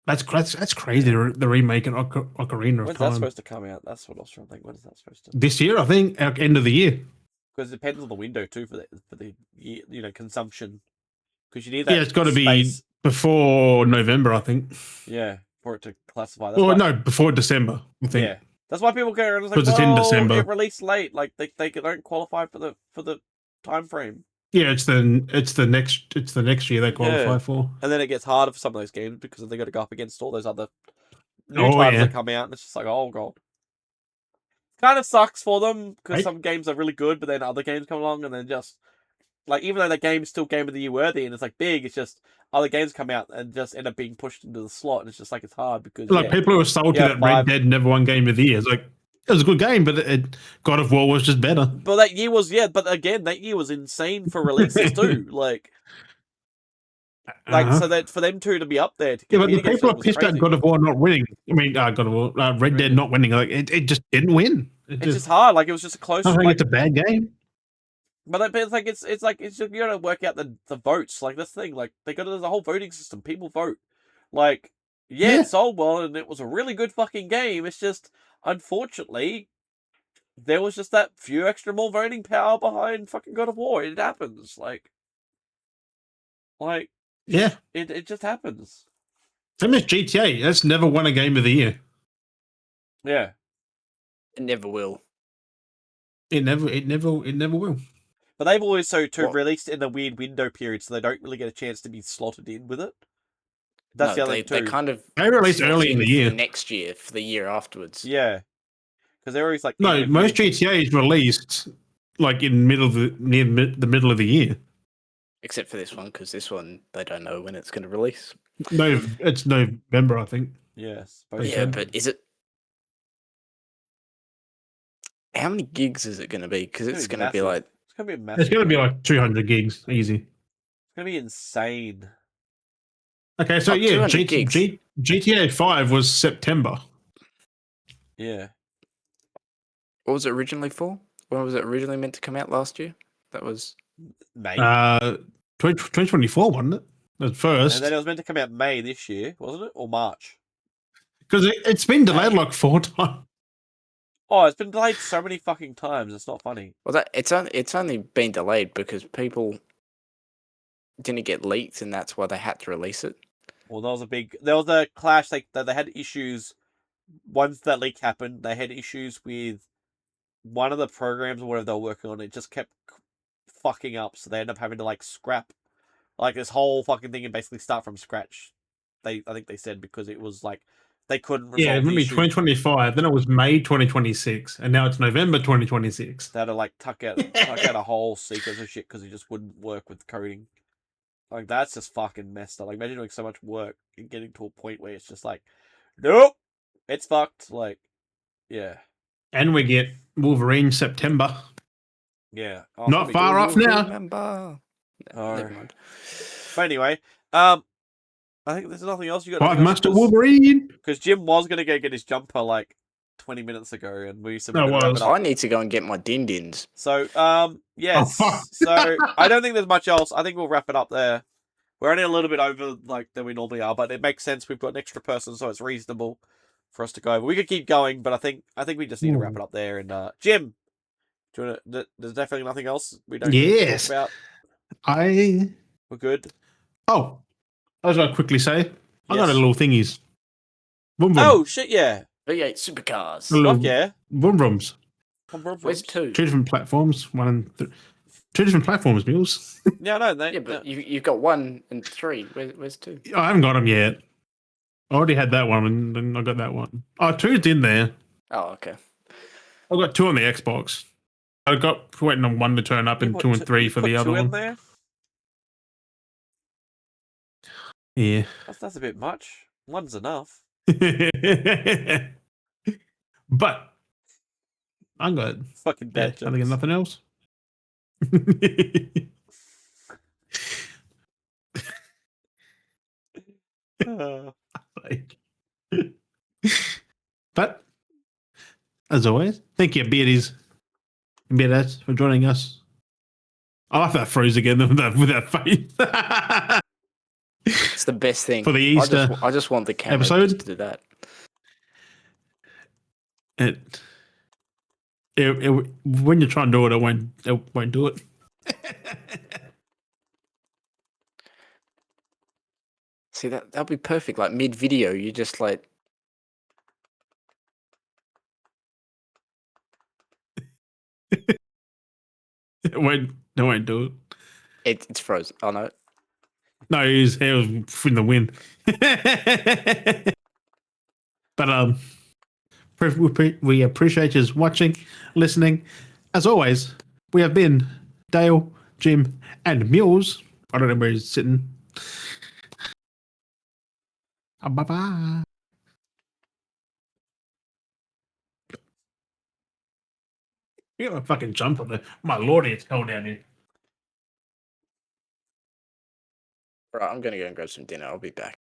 That's crazy. The remake in Ocarina of Time. When's that supposed to come out? That's what I was trying to think. When is that supposed to? This year, I think, end of the year. Because it depends on the window too for the consumption. Because you need that. Yeah, it's got to be before November, I think. Yeah, for it to classify. No, before December, I think. Yeah, that's why people go around. Because it's in December. It released late. Like they don't qualify for the time frame. Yeah, it's the next year they qualify for. And then it gets harder for some of those games because they got to go up against all those other new titles that come out, and it's just like, oh god. Kind of sucks for them because some games are really good, but then other games come along and then just like, even though the game is still Game of the Year worthy and it's like big, it's just other games come out and just end up being pushed into the slot, and it's just like it's hard because people who were salty that Red Dead never won Game of the Year. It's like, it was a good game, but God of War was just better. But that year was but again, that year was insane for releases too. Like so that for them two to be up there to but the people are pissed at God of War not winning. I mean, God of War, Red Dead not winning. Like it just didn't win. It's just hard. Like, it was just a close. I think it's a bad game. But it's like it's just, you gotta work out the votes. Like, this thing, like there's a whole voting system. People vote. Like, it sold well and it was a really good fucking game. It's just, unfortunately, there was just that few extra more voting power behind fucking God of War. It happens. Like yeah, it just happens. Same as GTA. That's never won a Game of the Year. Yeah, it never will. It never will. But they've always released in a weird window period, so they don't really get a chance to be slotted in with it. That's the other thing. They released early in the year. Next year, for the year afterwards. Yeah, because they're always like most GTA is released like in near the middle of the year. Except for this one, because this one they don't know when it's going to release. No, it's November, I think. Yes. Yeah, but is it? How many gigs is it going to be? Because it's going to be like. It's going to be massive. It's going to be like 200 gigs, easy. It's going to be insane. Okay, so GTA 5 was September. Yeah. What was it originally for? When was it originally meant to come out last year? That was May. 2024, wasn't it? At first. And then it was meant to come out May this year, wasn't it? Or March? Because it's been delayed like 4 times. Oh, it's been delayed so many fucking times. It's not funny. Well, it's only been delayed because people didn't get leaked, and that's why they had to release it. Well, there was a clash. They had issues. Once that leak happened, they had issues with one of the programs or whatever they were working on. It just kept fucking up, so they ended up having to like scrap like this whole fucking thing and basically start from scratch. I think they said because it was like they couldn't resolve. Yeah, it would be 2025. Then it was May 2026, and now it's November 2026. They had to like tuck out a whole sequence of shit because it just wouldn't work with coding. Like, that's just fucking messed up. Like, imagine doing so much work and getting to a point where it's just like, nope, it's fucked. Like, yeah. And we get Wolverine September. Yeah. Not far off now. Remember. Never mind. But anyway, I think there's nothing else you got. Five Master Wolverine. Because Jim was gonna go get his jumper like 20 minutes ago, and we said we'd wrap it up. I need to go and get my din-dins. So, yes. Oh, so I don't think there's much else. I think we'll wrap it up there. We're only a little bit over than we normally are, but it makes sense. We've got an extra person, so it's reasonable for us to go over. We could keep going, but I think we just need to wrap it up there. And Jim, do you want to? There's definitely nothing else we don't need to talk about. We're good. Oh, I was going to quickly say, I got a little thingies. Vroom, vroom. Oh shit! Yeah. V8 supercars. Fuck yeah. Vroom vrooms. Where's 2? 2 different platforms. 1 and 3. 2 different platforms, Mules. Yeah, no. Yeah, but you've got 1 and 3. Where's 2? I haven't got them yet. I already had that one, and then I got that one. Oh, 2's in there. Oh, okay. I got 2 on the Xbox. I got waiting on 1 to turn up, and 2 and 3 for the other one. There? Yeah. That's a bit much. 1's enough. But I'm good. Fucking bad. I think nothing else. But as always, thank you, Beardies and Beardas, for joining us. I like that phrase again with that face. It's the best thing for the Easter. I just want the camera episode to do that. When you try and do it, it won't do it. See, that'll be perfect. Like mid-video, you just like. It won't do it. It's frozen. Oh no. No, his hair was in the wind. But we appreciate you watching, listening. As always, we have been Dale, Jim, and Mules. I don't know where he's sitting. Bye-bye. You got a fucking jump on there. My lordy, it's cold down here. Right, I'm gonna go and grab some dinner. I'll be back.